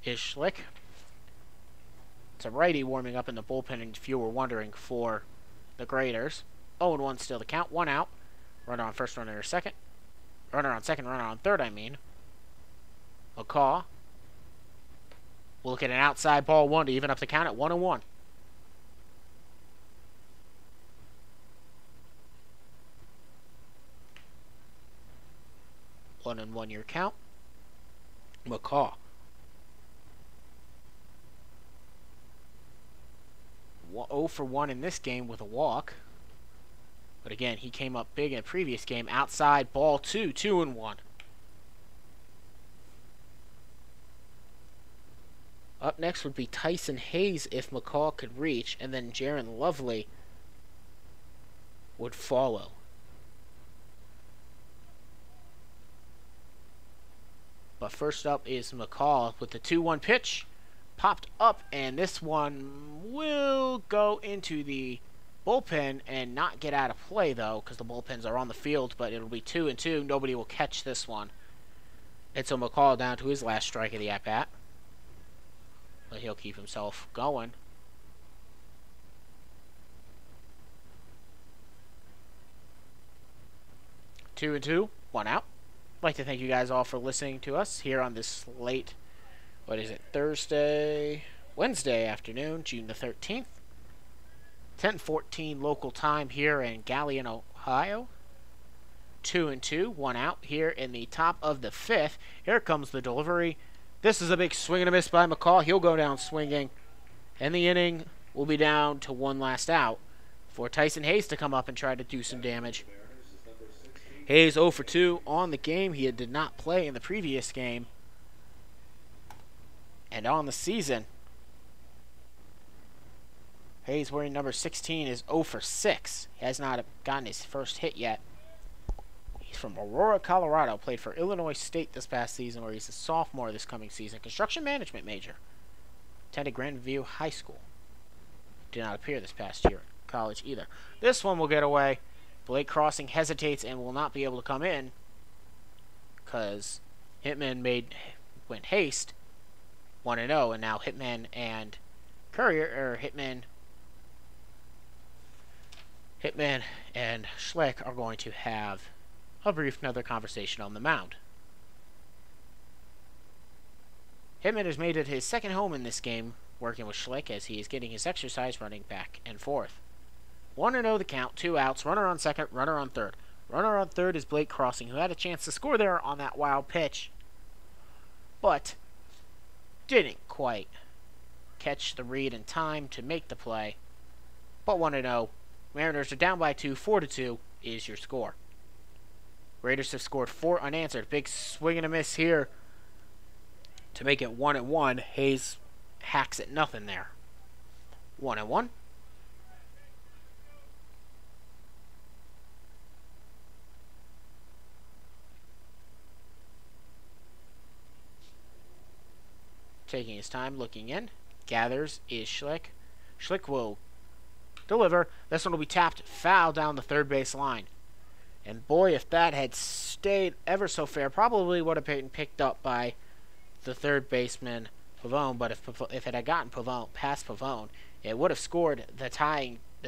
is Schlick. It's a righty warming up in the bullpen, and if you were wondering, for the Graders. 0-1 still the count. One out. Runner on first, runner on second. Runner on second, runner on third, I mean. McCaw will look at an outside ball one to even up the count at 1-1. 1-1 your count. McCaw. 0 for 1 in this game with a walk. But again, he came up big in a previous game. Outside ball 2, 2-1. Up next would be Tyson Hayes if McCaw could reach, and then Jaron Lovely would follow. But first up is McCaw with the 2-1 pitch. Popped up, and this one will go into the bullpen and not get out of play, though, because the bullpens are on the field, but it'll be 2-2. Nobody will catch this one. And so McCaw down to his last strike of the at-bat. But he'll keep himself going. 2-2, 1 out. I'd like to thank you guys all for listening to us here on this late, Wednesday afternoon, June the 13th. 10:14 local time here in Galion, Ohio. 2-2, 1 out here in the top of the 5th. Here comes the delivery. This is a big swing and a miss by McCaw. He'll go down swinging. And the inning will be down to one last out for Tyson Hayes to come up and try to do some damage. Hayes 0 for 2 on the game. He did not play in the previous game. And on the season, Hayes, wearing number 16, is 0 for 6. He has not gotten his first hit yet. He's from Aurora, Colorado. Played for Illinois State this past season, where he's a sophomore this coming season. Construction management major. Attended Grandview High School. Did not appear this past year at college either. This one will get away. Blake Crossing hesitates and will not be able to come in because Hitman went haste 1-0, and now Hitman and Hitman and Schlick are going to have a brief another conversation on the mound. Hitman has made it his second home in this game, working with Schlick as he is getting his exercise running back and forth. 1-0 the count, 2 outs, runner on second, runner on third. Runner on third is Blake Crossing, who had a chance to score there on that wild pitch, but didn't quite catch the read in time to make the play. But 1-0. Mariners are down by 2, 4-2 is your score. Raiders have scored 4 unanswered. Big swing and a miss here to make it 1-1. Hayes hacks at nothing there. 1-1. Taking his time, looking in. Gathers is Schlick. Schlick will deliver. This one will be tapped foul down the third base line. And boy, if that had stayed ever so fair, probably would have been picked up by the third baseman, Pavone. But if it had gotten past Pavone, it would have scored the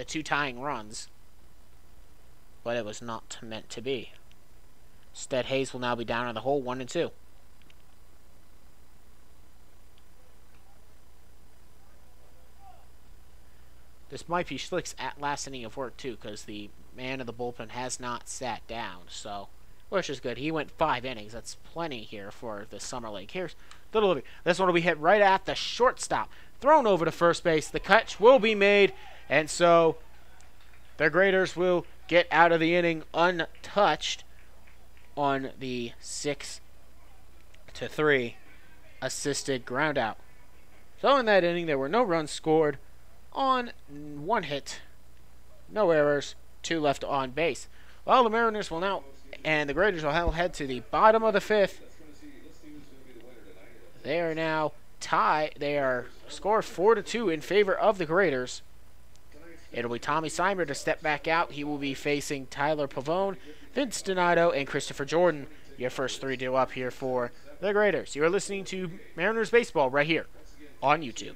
2 tying runs. But it was not meant to be. Instead, Hayes will now be down in the hole, 1-2. This might be Schlick's last inning of work, too, because the man of the bullpen has not sat down, so, which is good. He went 5 innings. That's plenty here for the summer league. Here's the delivery. This one will be hit right at the shortstop. Thrown over to first base. The catch will be made, and so the Graders will get out of the inning untouched on the 6-3 assisted ground out. So in that inning, there were no runs scored on 1 hit, no errors, 2 left on base. Well, the Mariners will now, and the Graders will head to the bottom of the 5th. They are now tied. They are scored 4-2 in favor of the Graders. It'll be Tommy Seimer to step back out. He will be facing Tyler Pavone, Vince Donato, and Christopher Jordan. Your first 3 due up here for the Graders. You're listening to Mariners Baseball right here on YouTube.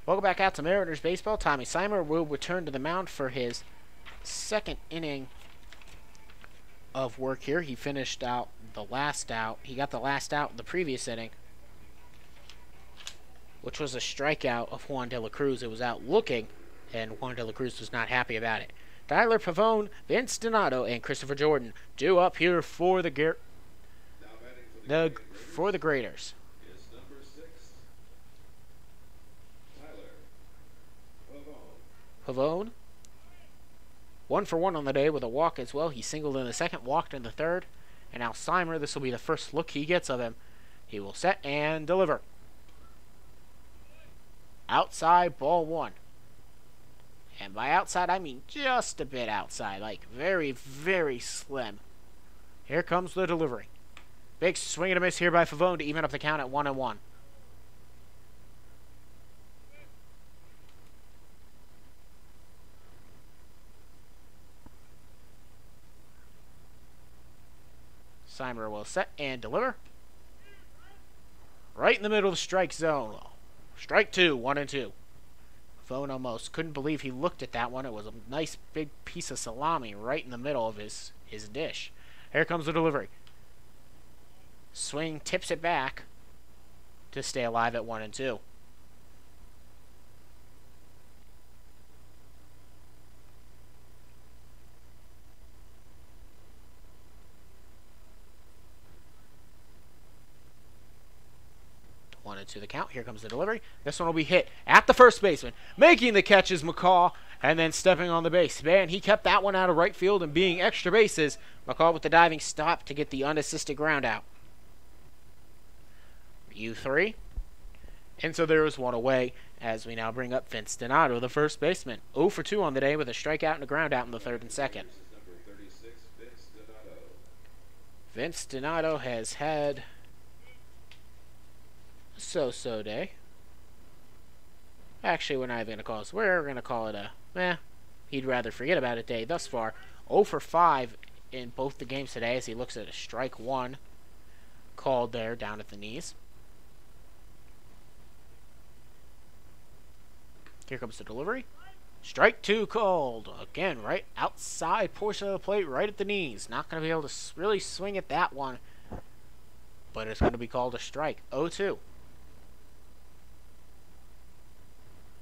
Welcome back out to Mariners Baseball. Tommy Seimer will return to the mound for his 2nd inning of work here. He finished out the last out. He got the last out in the previous inning, which was a strikeout of Juan De La Cruz. It was out looking, and Juan De La Cruz was not happy about it. Tyler Pavone, Vince Donato, and Christopher Jordan due up here for the Graders. Pavone, 1 for 1 on the day with a walk as well. He singled in the 2nd, walked in the 3rd. And now Seimer, this will be the first look he gets of him. He will set and deliver. Outside, ball 1. And by outside, I mean just a bit outside. Like very, very slim. Here comes the delivery. Big swing and a miss here by Pavone to even up the count at 1-1. Seimer will set and deliver. Right in the middle of the strike zone. Strike 2, 1-2. Pavone almost couldn't believe he looked at that one. It was a nice big piece of salami right in the middle of his dish. Here comes the delivery. Swing tips it back to stay alive at 1-2. To the count. Here comes the delivery. This one will be hit at the first baseman. Making the catch is McCall, and then stepping on the base. Man, he kept that one out of right field and being extra bases. McCall with the diving stop to get the unassisted ground out. U3. And so there is one away as we now bring up Vince Donato, the first baseman. 0 for 2 on the day with a strikeout and a ground out in the 3rd and 2nd. Vince Donato has had so-so day. Actually, we're not even going to call this. We're going to call it a, he'd rather forget about it day thus far. 0 for 5 in both the games today as he looks at a strike 1 called there down at the knees. Here comes the delivery. Strike 2 called. Again, right outside portion of the plate, right at the knees. Not going to be able to really swing at that one, but it's going to be called a strike. 0-2.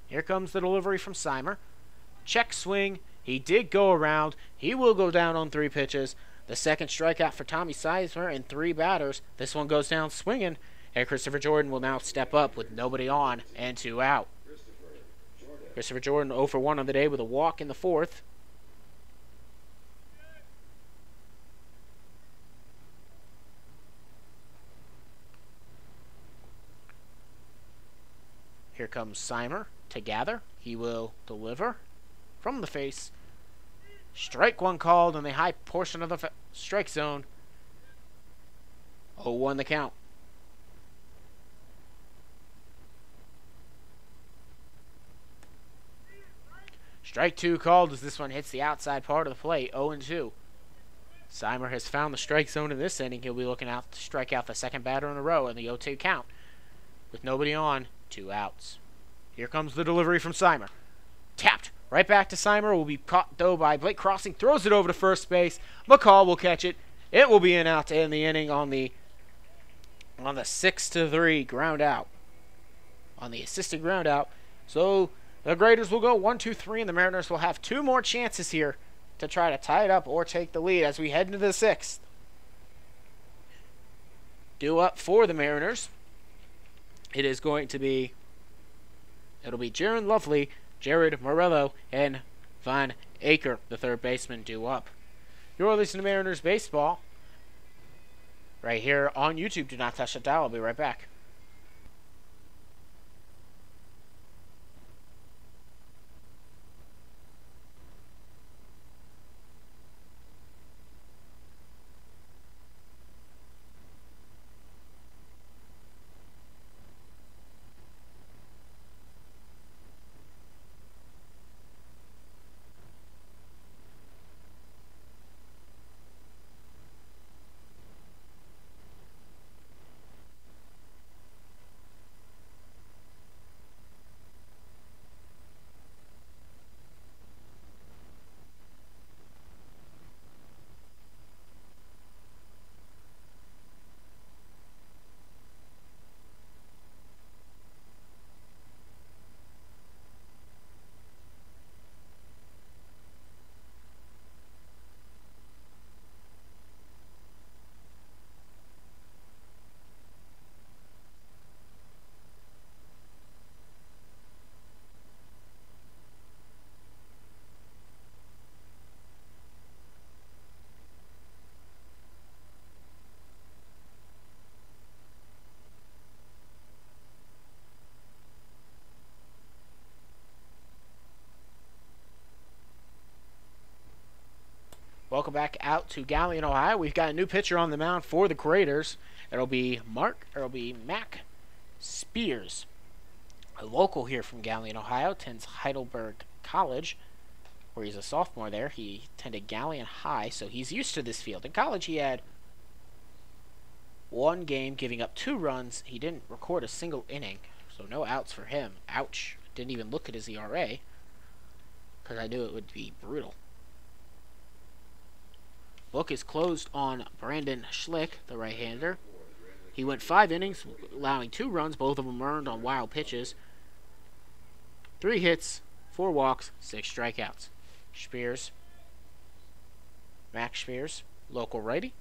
Here comes the delivery from Seimer. Check swing. He did go around. He will go down on 3 pitches. The 2nd strikeout for Tommy Seimer and 3 batters. This one goes down swinging. And Christopher Jordan will now step up with nobody on and 2 out. Christopher Jordan 0 for 1 on the day with a walk in the 4th. Here comes Seimer to gather. He will deliver from the face. Strike 1 called in the high portion of the strike zone. 0-1 the count. Strike 2 called as this one hits the outside part of the plate. 0-2. Seimer has found the strike zone in this inning. He'll be looking out to strike out the 2nd batter in a row in the 0-2 count. With nobody on, 2 outs. Here comes the delivery from Seimer. Tapped Right back to Seimer. Will be caught, though, by Blake Crossing. Throws it over to first base. McCall will catch it. It will be an out to end the inning on the 6-3 ground out. On the assisted ground out. So the Graders will go 1-2-3, and the Mariners will have 2 more chances here to try to tie it up or take the lead as we head into the 6th. Due up for the Mariners. It is going to be, it'll be Jaron Lovely, Jared Morello, and Von Aker, the third baseman, due up. You're listening to Mariners Baseball right here on YouTube. Do not touch that dial. I'll be right back. Welcome back out to Galion, Ohio. We've got a new pitcher on the mound for the Graders. It'll be Mac Spears, a local here from Galion, Ohio. Attends Heidelberg College, where he's a sophomore there. He attended Galion High, so he's used to this field. In college, he had 1 game, giving up 2 runs. He didn't record a single inning, so no outs for him. Ouch. Didn't even look at his ERA, because I knew it would be brutal. Book is closed on Brandon Schlick, the right-hander. He went 5 innings, allowing 2 runs, both of them earned on wild pitches. 3 hits, 4 walks, 6 strikeouts. Spears, Max Spears, local righty.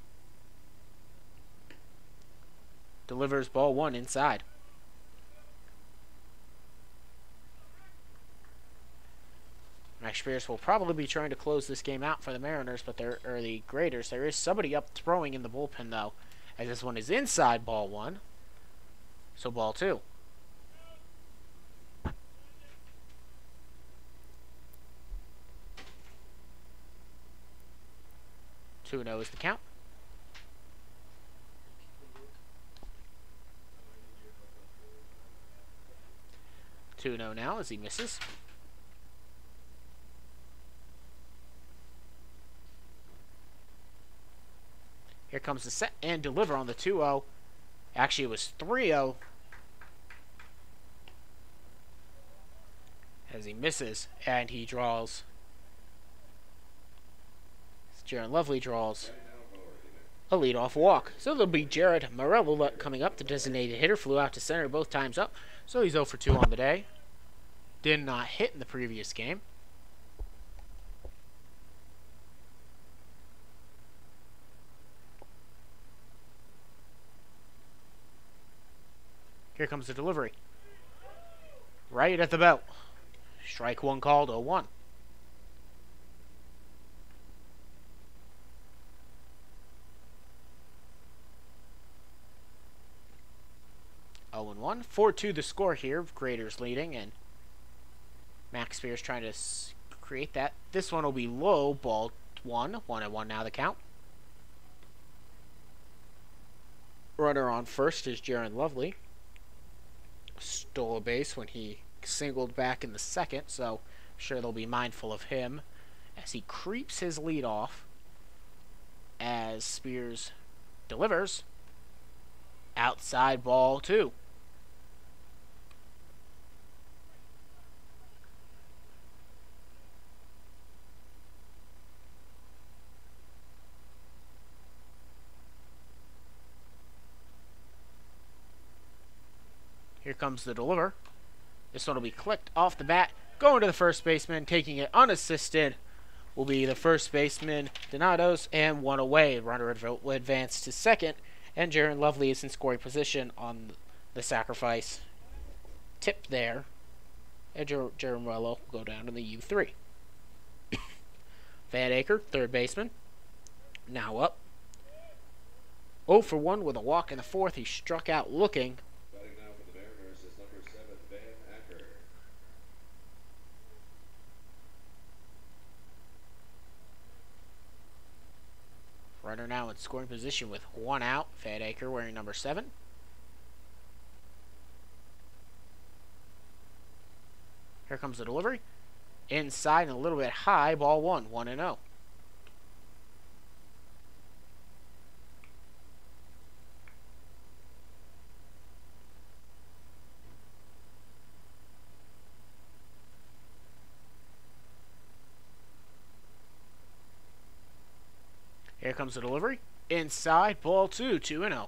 Delivers ball 1 inside. Max Spears will probably be trying to close this game out for the Mariners, but the Graders. There is somebody up throwing in the bullpen, though, as this one is inside ball 1. So ball 2. 2-0 is the count. Two 2-0 now as he misses. Here comes the set and deliver on the 2-0. Actually, it was 3-0. As he misses, and he draws. Jaron Lovely draws a leadoff walk. So there'll be Jared Morello coming up. The designated hitter flew out to center both times up. So he's 0 for 2 on the day. Did not hit in the previous game. Here comes the delivery. Right at the belt. Strike 1 called, 0-1. Oh and 1. 4-2 the score here. Graders leading, and Max Spears trying to create that. This one will be low, ball 1. 1-1 now the count. Runner on first is Jaron Lovely. Stole a base when he singled back in the second, so I'm sure they'll be mindful of him as he creeps his lead off as Spears delivers. Outside ball 2. comes the deliver. This one will be clicked off the bat. Going to the first baseman, taking it unassisted, will be the first baseman, Donatos, and one away. Runner will advance to second, and Jaron Lovely is in scoring position on the sacrifice tip there. And Jaron will go down to the U3. Van Aker, third baseman, now up. 0 for 1 with a walk in the fourth. He struck out looking. Batting now for the Mariners is number 7, Van Acker. Runner now in scoring position with 1 out. Van Aker wearing number 7. Here comes the delivery. Inside and a little bit high. Ball 1, 1-0. Here comes the delivery. Inside, ball 2, 2-0.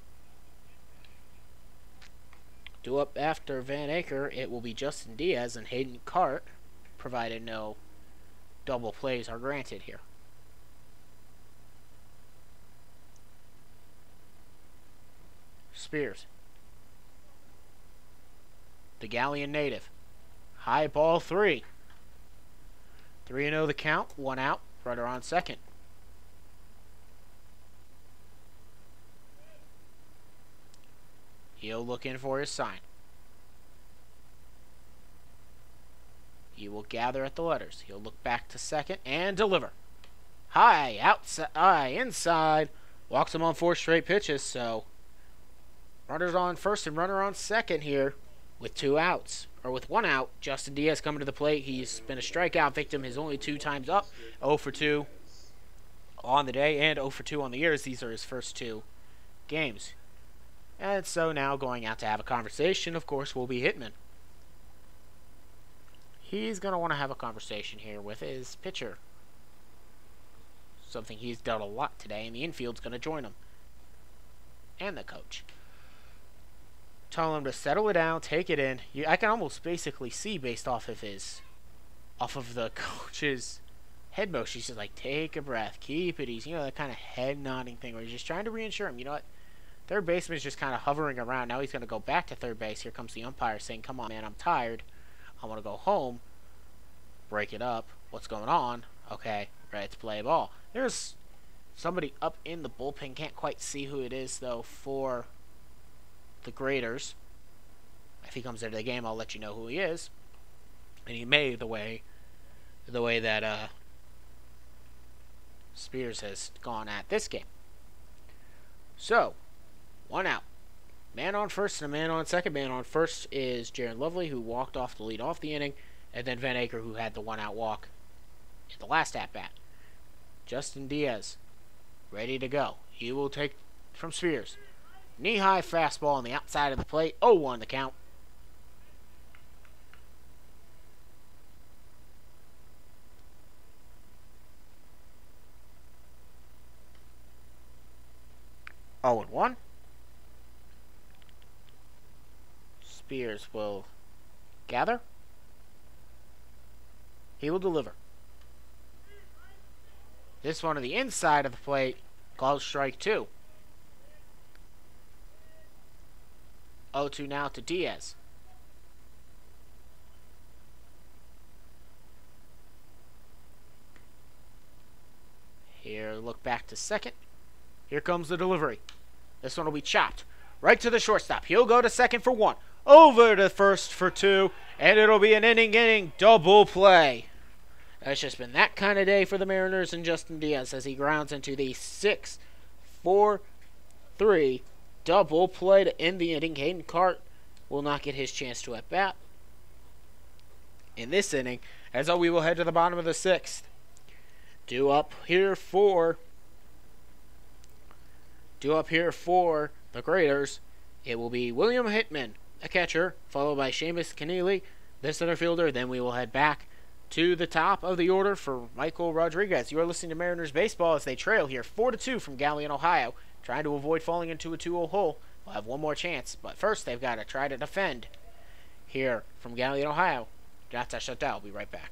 Due up after Van Aker, it will be Justin Diaz and Hayden Cart, provided no double plays are granted here. Spears. The Galion native. High ball 3. 3-0 the count, 1 out, runner on second. He'll look in for his sign. He will gather at the letters. He'll look back to second and deliver. High, outside, inside. Walks him on 4 straight pitches, so runner's on first and runner on second here with 2 outs. Or with 1 out, Justin Diaz coming to the plate. He's been a strikeout victim his only 2 times up. 0 for 2 on the day and 0 for 2 on the year, as these are his first 2 games. And so now going out to have a conversation, of course, will be Hitman. He's going to want to have a conversation here with his pitcher. Something he's done a lot today, and the infield's going to join him. And the coach. Tell him to settle it down, take it in. I can almost basically see based off of the coach's head motion. He's just like, take a breath, keep it easy. You know, that kind of head nodding thing where he's just trying to reassure him, you know what? Third baseman is just kind of hovering around. Now he's going to go back to third base. Here comes the umpire saying, come on, man, I'm tired. I want to go home. Break it up. What's going on? Okay, ready to play ball. There's somebody up in the bullpen. Can't quite see who it is, though, for the Graders. If he comes into the game, I'll let you know who he is. And he may, the way that Spears has gone at this game. So, 1 out. Man on first and a man on second. Man on first is Jaron Lovely, who walked off to lead off the inning. And then Van Aker, who had the 1 out walk in the last at-bat. Justin Diaz, ready to go. He will take from Spears. Knee-high fastball on the outside of the plate. 0-1 the count. Oh, and 1. Spears will gather. He will deliver. This one on the inside of the plate. Called strike 2. 0-2 now to Diaz. Here, look back to second. Here comes the delivery. This one will be chopped right to the shortstop. He'll go to second for 1. Over to first for 2. And it'll be an inning double play. It's just been that kind of day for the Mariners and Justin Diaz as he grounds into the 6-4-3 double play to end the inning. Hayden Cart will not get his chance to at bat in this inning, as we will head to the bottom of the 6th. Due up here for the Graders, it will be William Hitman, a catcher, followed by Seamus Keneally, the center fielder. Then we will head back to the top of the order for Michael Rodriguez. You are listening to Mariners Baseball as they trail here 4-2 from Galion, Ohio, trying to avoid falling into a 2-0 hole. We'll have one more chance, but first they've got to try to defend here from Galion, Ohio. Do not touch that dial. I'll be right back.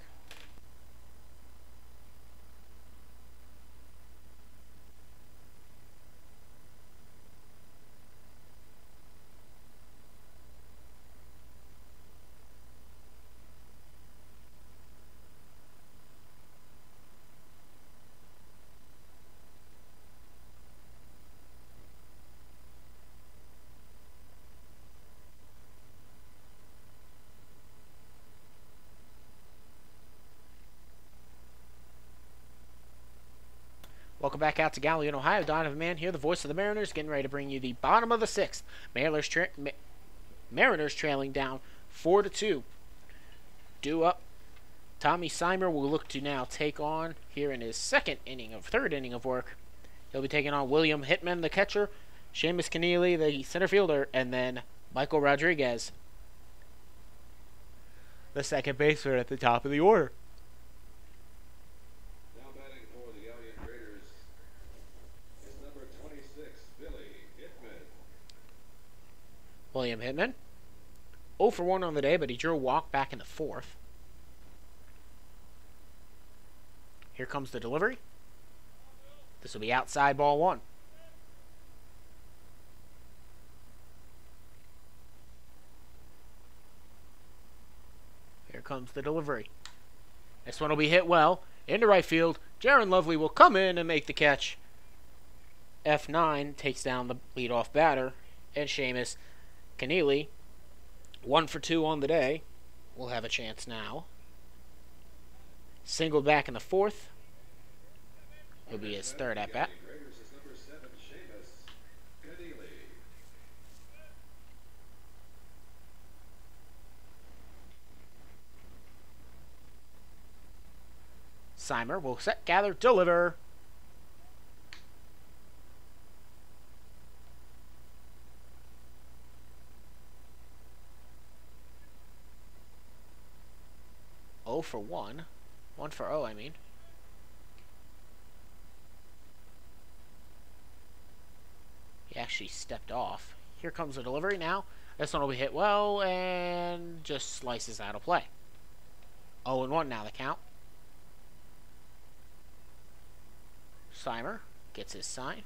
Welcome back out to Galion, Ohio. Donovan Mann here, the voice of the Mariners, getting ready to bring you the bottom of the sixth. Mariners trailing down 4-2. Due up. Tommy Simer will look to now take on here in his third inning of work. He'll be taking on William Hitman, the catcher, Seamus Keneally, the center fielder, and then Michael Rodriguez, the second baseman at the top of the order. Now batting for the Galion Raiders is number 26, Billy Hitman. William Hitman, 0 for 1 on the day, but he drew a walk back in the fourth. Here comes the delivery. This will be outside, ball one. Here comes the delivery. This one will be hit well into right field. Jaron Lovely will come in and make the catch. F9 takes down the leadoff batter, and Seamus Keneally, 1 for 2 on the day, will have a chance now. Singled back in the fourth. Will be his third at bat. Raiders is number 7, Seamus Keneally. Simer will set, gather, deliver. Oh for 1. 1 for 0, I mean. He actually stepped off. Here comes the delivery now. This one will be hit well and just slices out of play. 0-1 now the count. Simer gets his sign.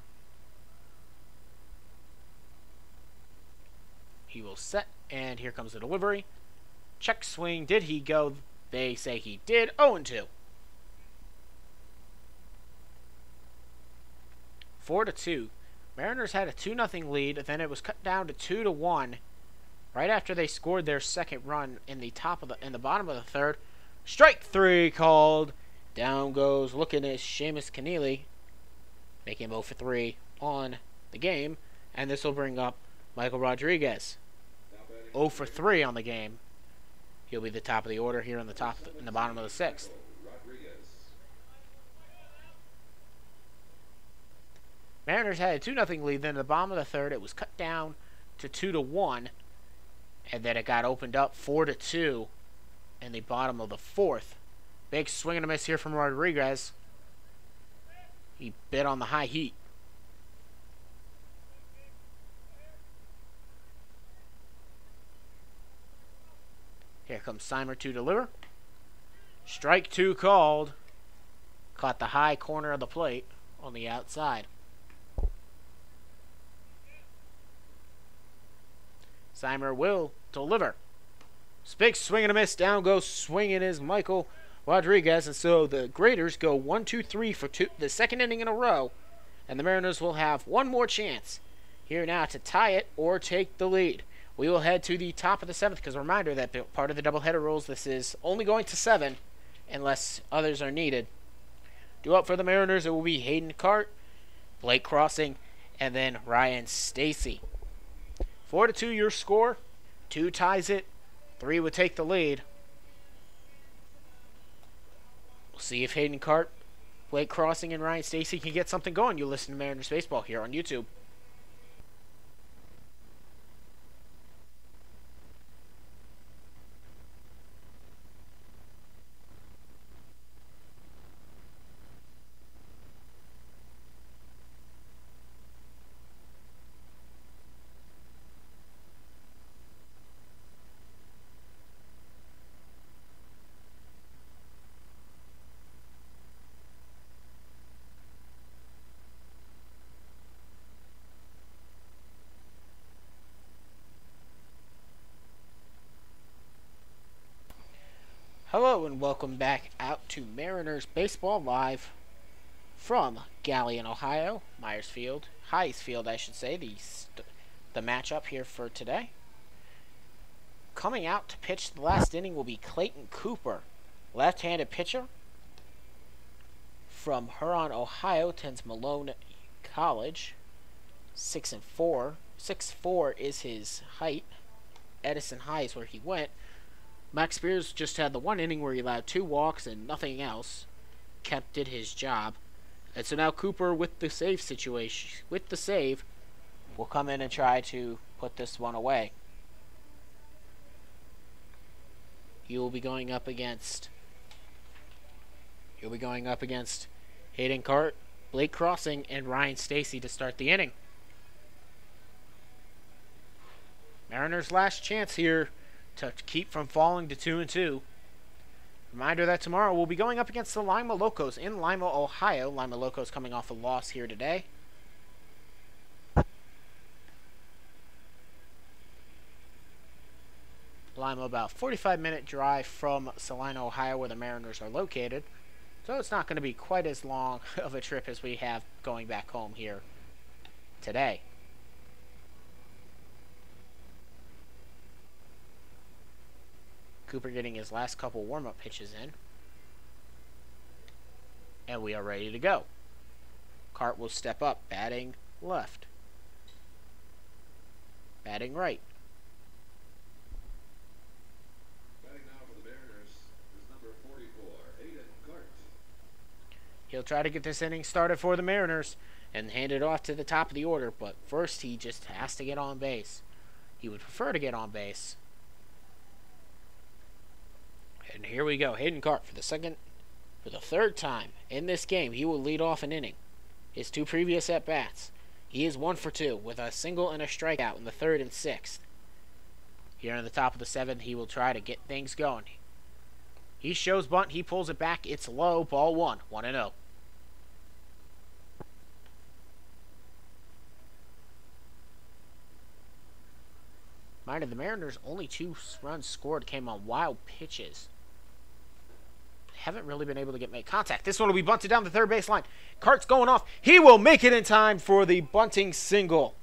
He will set, and here comes the delivery. Check swing. Did he go? They say he did. 0-2. 4-2. Mariners had a 2-0 lead, then it was cut down to 2-1 right after they scored their second run in the bottom of the third. Strike 3 called. Down goes looking at Seamus Keneally, making him 0 for 3 on the game, and this will bring up Michael Rodriguez, 0 for 3 on the game. He'll be the top of the order here in the bottom of the sixth. Mariners had a 2-0 lead. Then in the bottom of the third, it was cut down to 2-1, and then it got opened up 4-2 in the bottom of the fourth. Big swing and a miss here from Rodriguez. He bit on the high heat. Here comes Simer to deliver. Strike 2 called. Caught the high corner of the plate on the outside. Simer will deliver. Big swing and a miss. Down goes swinging is Michael Rodriguez. And so the Graders go 1-2-3 for the second inning in a row. And the Mariners will have one more chance here now to tie it or take the lead. We will head to the top of the seventh, because a reminder that part of the doubleheader rules, this is only going to 7 unless others are needed. Due up for the Mariners, it will be Hayden Cart, Blake Crossing, and then Ryan Stacy. 4-2 your score. 2 ties it. 3 would take the lead. We'll see if Hayden Cart, Blake Crossing, and Ryan Stacy can get something going. You listen to Mariners Baseball here on YouTube. Hello and welcome back out to Mariners Baseball Live from Galion, Ohio, Myers Field, Hayes Field, I should say, the matchup here for today. Coming out to pitch the last inning will be Clayton Cooper, left-handed pitcher from Huron, Ohio, attends Malone College, 6'4". 6'4" is his height. Edison High is where he went. Max Spears just had the one inning where he allowed 2 walks and nothing else. Did his job. And so now Cooper, with the save situation, will come in and try to put this one away. He will be going up against Hayden Cart, Blake Crossing, and Ryan Stacy to start the inning. Mariners' last chance here to keep from falling to 2-2. Reminder that tomorrow we'll be going up against the Lima Locos in Lima, Ohio. Lima Locos coming off a loss here today. Lima, about 45-minute drive from Salina, Ohio, where the Mariners are located. So it's not going to be quite as long of a trip as we have going back home here today. Cooper getting his last couple warm-up pitches in. And we are ready to go. Cart will step up, batting left. Batting right. Batting now for the Mariners is number 44, Hayden Cart. He'll try to get this inning started for the Mariners and hand it off to the top of the order, but first he just has to get on base. He would prefer to get on base. And here we go. Hayden Cart for the third time in this game. He will lead off an inning. His 2 previous at-bats. He is 1 for 2 with a single and a strikeout in the 3rd and 6th. Here in the top of the 7th, he will try to get things going. He shows bunt. He pulls it back. It's low. Ball 1. 1-0. Mind you, the Mariners' only 2 runs scored came on wild pitches. Haven't really been able to make contact. This one will be bunted down the third base line. Cart's going off. He will make it in time for the bunting single.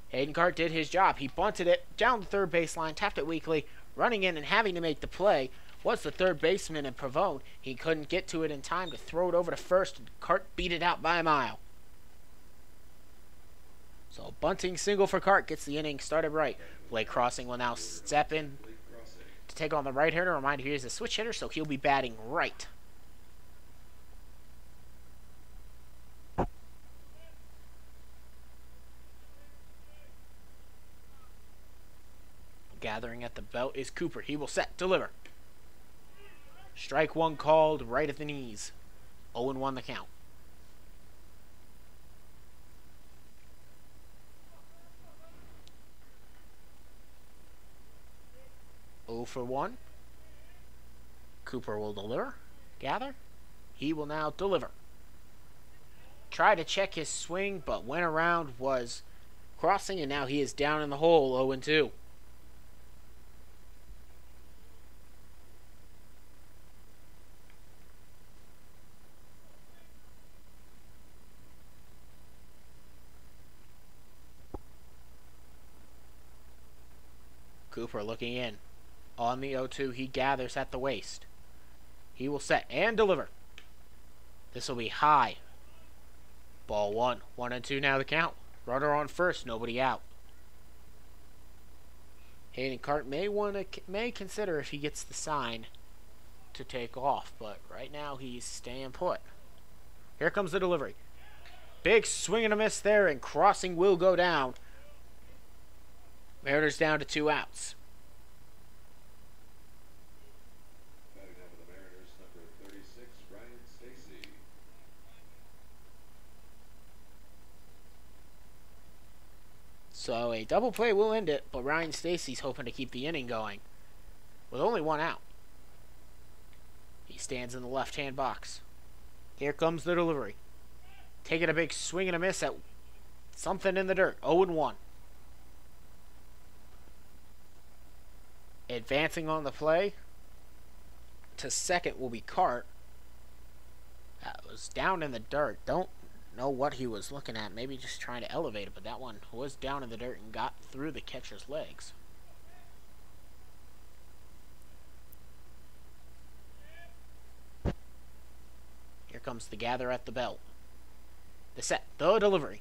Hayden Cart did his job. He bunted it down the third base line, tapped it weakly, running in and having to make the play was the third baseman in Pavone. He couldn't get to it in time to throw it over to first. Cart beat it out by a mile. So bunting single for Cart gets the inning started right. Blake Crossing will now step in to take on the right-hander. Reminder, he is a switch hitter, so he'll be batting right. Gathering at the belt is Cooper. He will set, deliver. Strike 1 called right at the knees. 0-1 the count. For 1. Cooper will deliver. Gather. He will now deliver. Try to check his swing, but went around, was Crossing, and now he is down in the hole, 0-2. Cooper looking in. On the 0-2, he gathers at the waist. He will set and deliver. This will be high. Ball 1. 1-2 now the count. Runner on first, nobody out. Hayden Cart may consider if he gets the sign to take off, but right now he's staying put. Here comes the delivery. Big swing and a miss there, and Crossing will go down. Mariners down to 2 outs. So a double play will end it, but Ryan Stacy's hoping to keep the inning going with only 1 out. He stands in the left-hand box. Here comes the delivery. Taking a big swing and a miss at something in the dirt. 0-1. Advancing on the play to second will be Cart. That was down in the dirt. Don't know what he was looking at. Maybe just trying to elevate it, but that one was down in the dirt and got through the catcher's legs. Here comes the gather at the belt. The set, the delivery.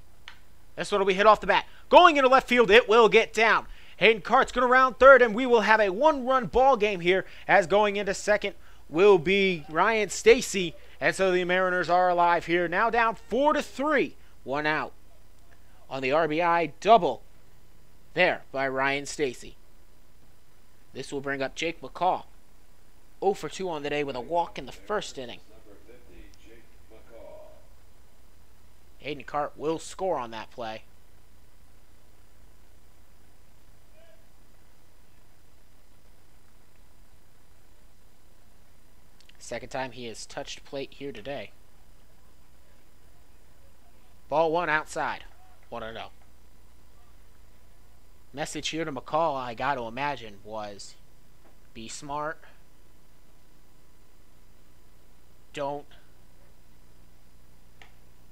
This one will be hit off the bat. Going into left field, it will get down. Hayden Cart's going to round third, and we will have a one-run ball game here, as going into second will be Ryan Stacy. And so the Mariners are alive here. Now down 4-3. One out. On the RBI double there by Ryan Stacy. This will bring up Jake McCall. 0 for 2 on the day with a walk in the first inning. Hayden Cart will score on that play. Second time he has touched plate here today. Ball one outside. 1-0. Message here to McCall, I got to imagine, was be smart. Don't.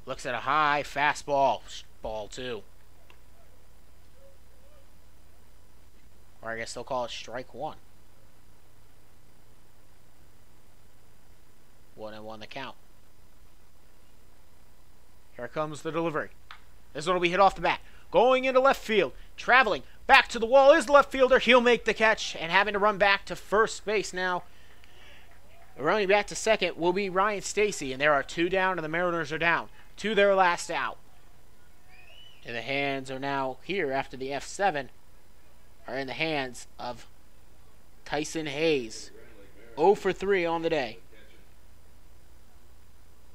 Looks at a high fastball. Ball two. Or I guess they'll call it strike one. 1-1 the count. Here comes the delivery. This one will be hit off the bat. Going into left field. Traveling back to the wall is the left fielder. He'll make the catch, and having to run back to first base now. Running back to second will be Ryan Stacy, and there are two down, and the Mariners are down to their last out. And the hands are now here after the F7 are in the hands of Tyson Hayes. 0 for 3 on the day.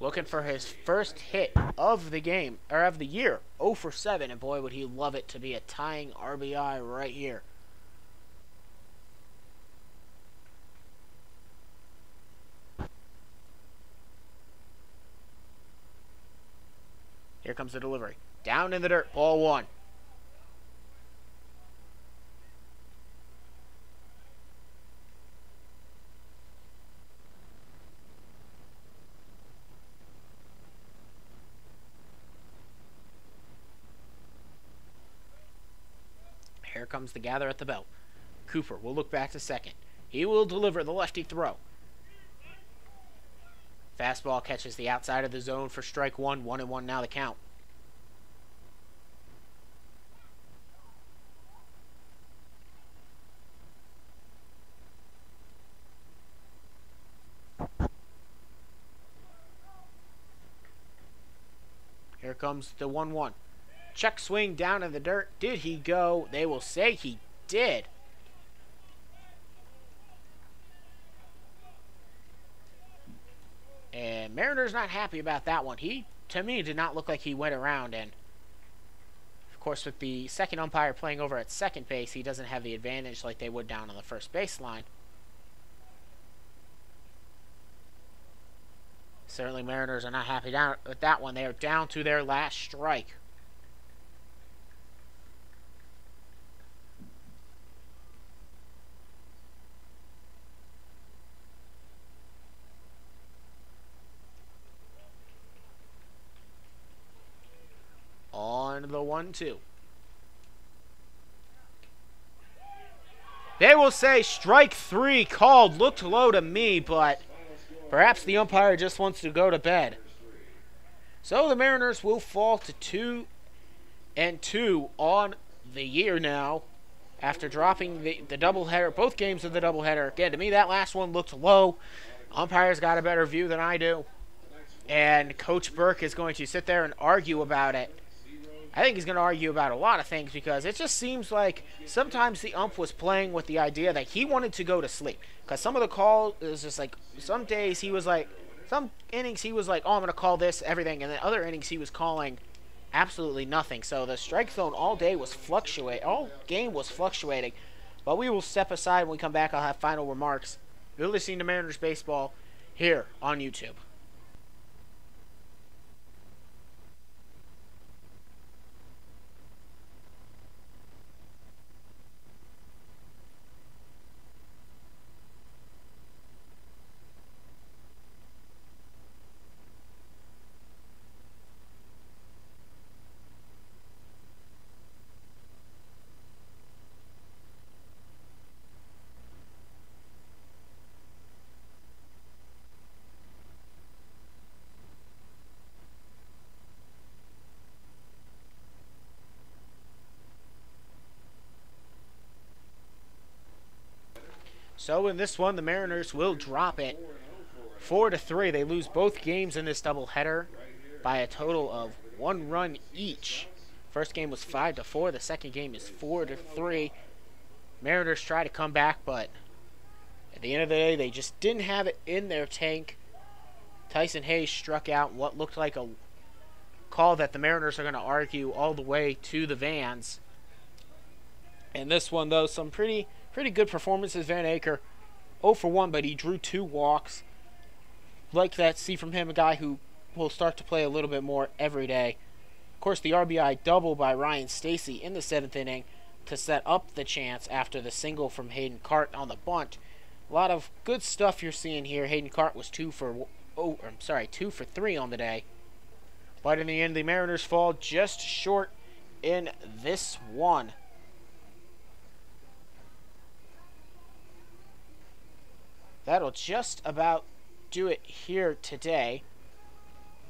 Looking for his first hit of the game, or of the year. 0 for 7, and boy would he love it to be a tying RBI right here. Here comes the delivery. Down in the dirt. Ball one. Here comes the gather at the belt. Cooper will look back to second. He will deliver the lefty throw. Fastball catches the outside of the zone for strike one. 1-1 now the count. Here comes the 1-1. Check swing down in the dirt. Did he go? They will say he did. And Mariner's not happy about that one. He, to me, did not look like he went around. And, of course, with the second umpire playing over at second base, he doesn't have the advantage like they would down on the first baseline. Certainly, Mariners are not happy down with that one. They are down to their last strike. On the 1-2. They will say strike three called. Looked low to me, but perhaps the umpire just wants to go to bed. So the Mariners will fall to 2-2 on the year now after dropping the doubleheader, both games of the doubleheader. Again, to me, that last one looked low. Umpires got a better view than I do. And Coach Burke is going to sit there and argue about it. I think he's going to argue about a lot of things because it just seems like sometimes the ump was playing with the idea that he wanted to go to sleep. Because some of the call is just like, some days he was like, some innings he was like, oh, I'm going to call this, everything. And then other innings he was calling absolutely nothing. So the strike zone all day was all game was fluctuating. But we will step aside when we come back. I'll have final remarks. You're listening to Mariners Baseball here on YouTube. So in this one, the Mariners will drop it 4-3. They lose both games in this doubleheader by a total of 1 run each. First game was 5-4. The second game is 4-3. Mariners try to come back, but at the end of the day, they just didn't have it in their tank. Tyson Hayes struck out what looked like a call that the Mariners are going to argue all the way to the Vans. And this one, though, some pretty good performances. Van Aker 0 for 1, but he drew 2 walks. Like that, see from him, a guy who will start to play a little bit more every day. Of course, the RBI double by Ryan Stacy in the 7th inning to set up the chance after the single from Hayden Cart on the bunt. A lot of good stuff you're seeing here. Hayden Cart was 2 for 3 on the day. But in the end, the Mariners fall just short in this one. That'll just about do it here today.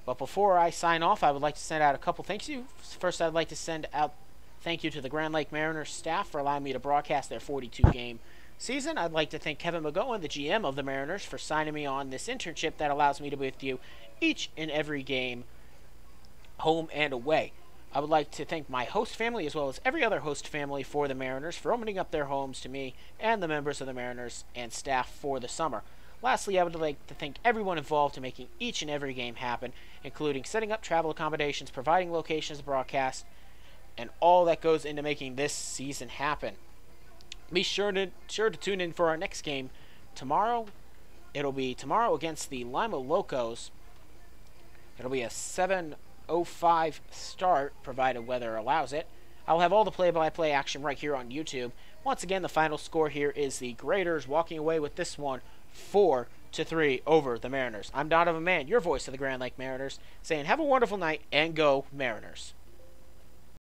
But before I sign off, I would like to send out a couple thank yous. First, I'd like to send out thank you to the Grand Lake Mariners staff for allowing me to broadcast their 42-game season. I'd like to thank Kevin McGowan, the GM of the Mariners, for signing me on this internship that allows me to be with you each and every game, home and away. I would like to thank my host family as well as every other host family for the Mariners for opening up their homes to me and the members of the Mariners and staff for the summer. Lastly, I would like to thank everyone involved in making each and every game happen, including setting up travel accommodations, providing locations to broadcast, and all that goes into making this season happen. Be sure to tune in for our next game tomorrow. It'll be tomorrow against the Lima Locos. It'll be a 7:05 start, provided weather allows it. I'll have all the play-by-play action right here on YouTube. Once again, the final score here is the Graders walking away with this one 4-3 over the Mariners. I'm Donovan Mann, your voice of the Grand Lake Mariners, saying have a wonderful night and go Mariners.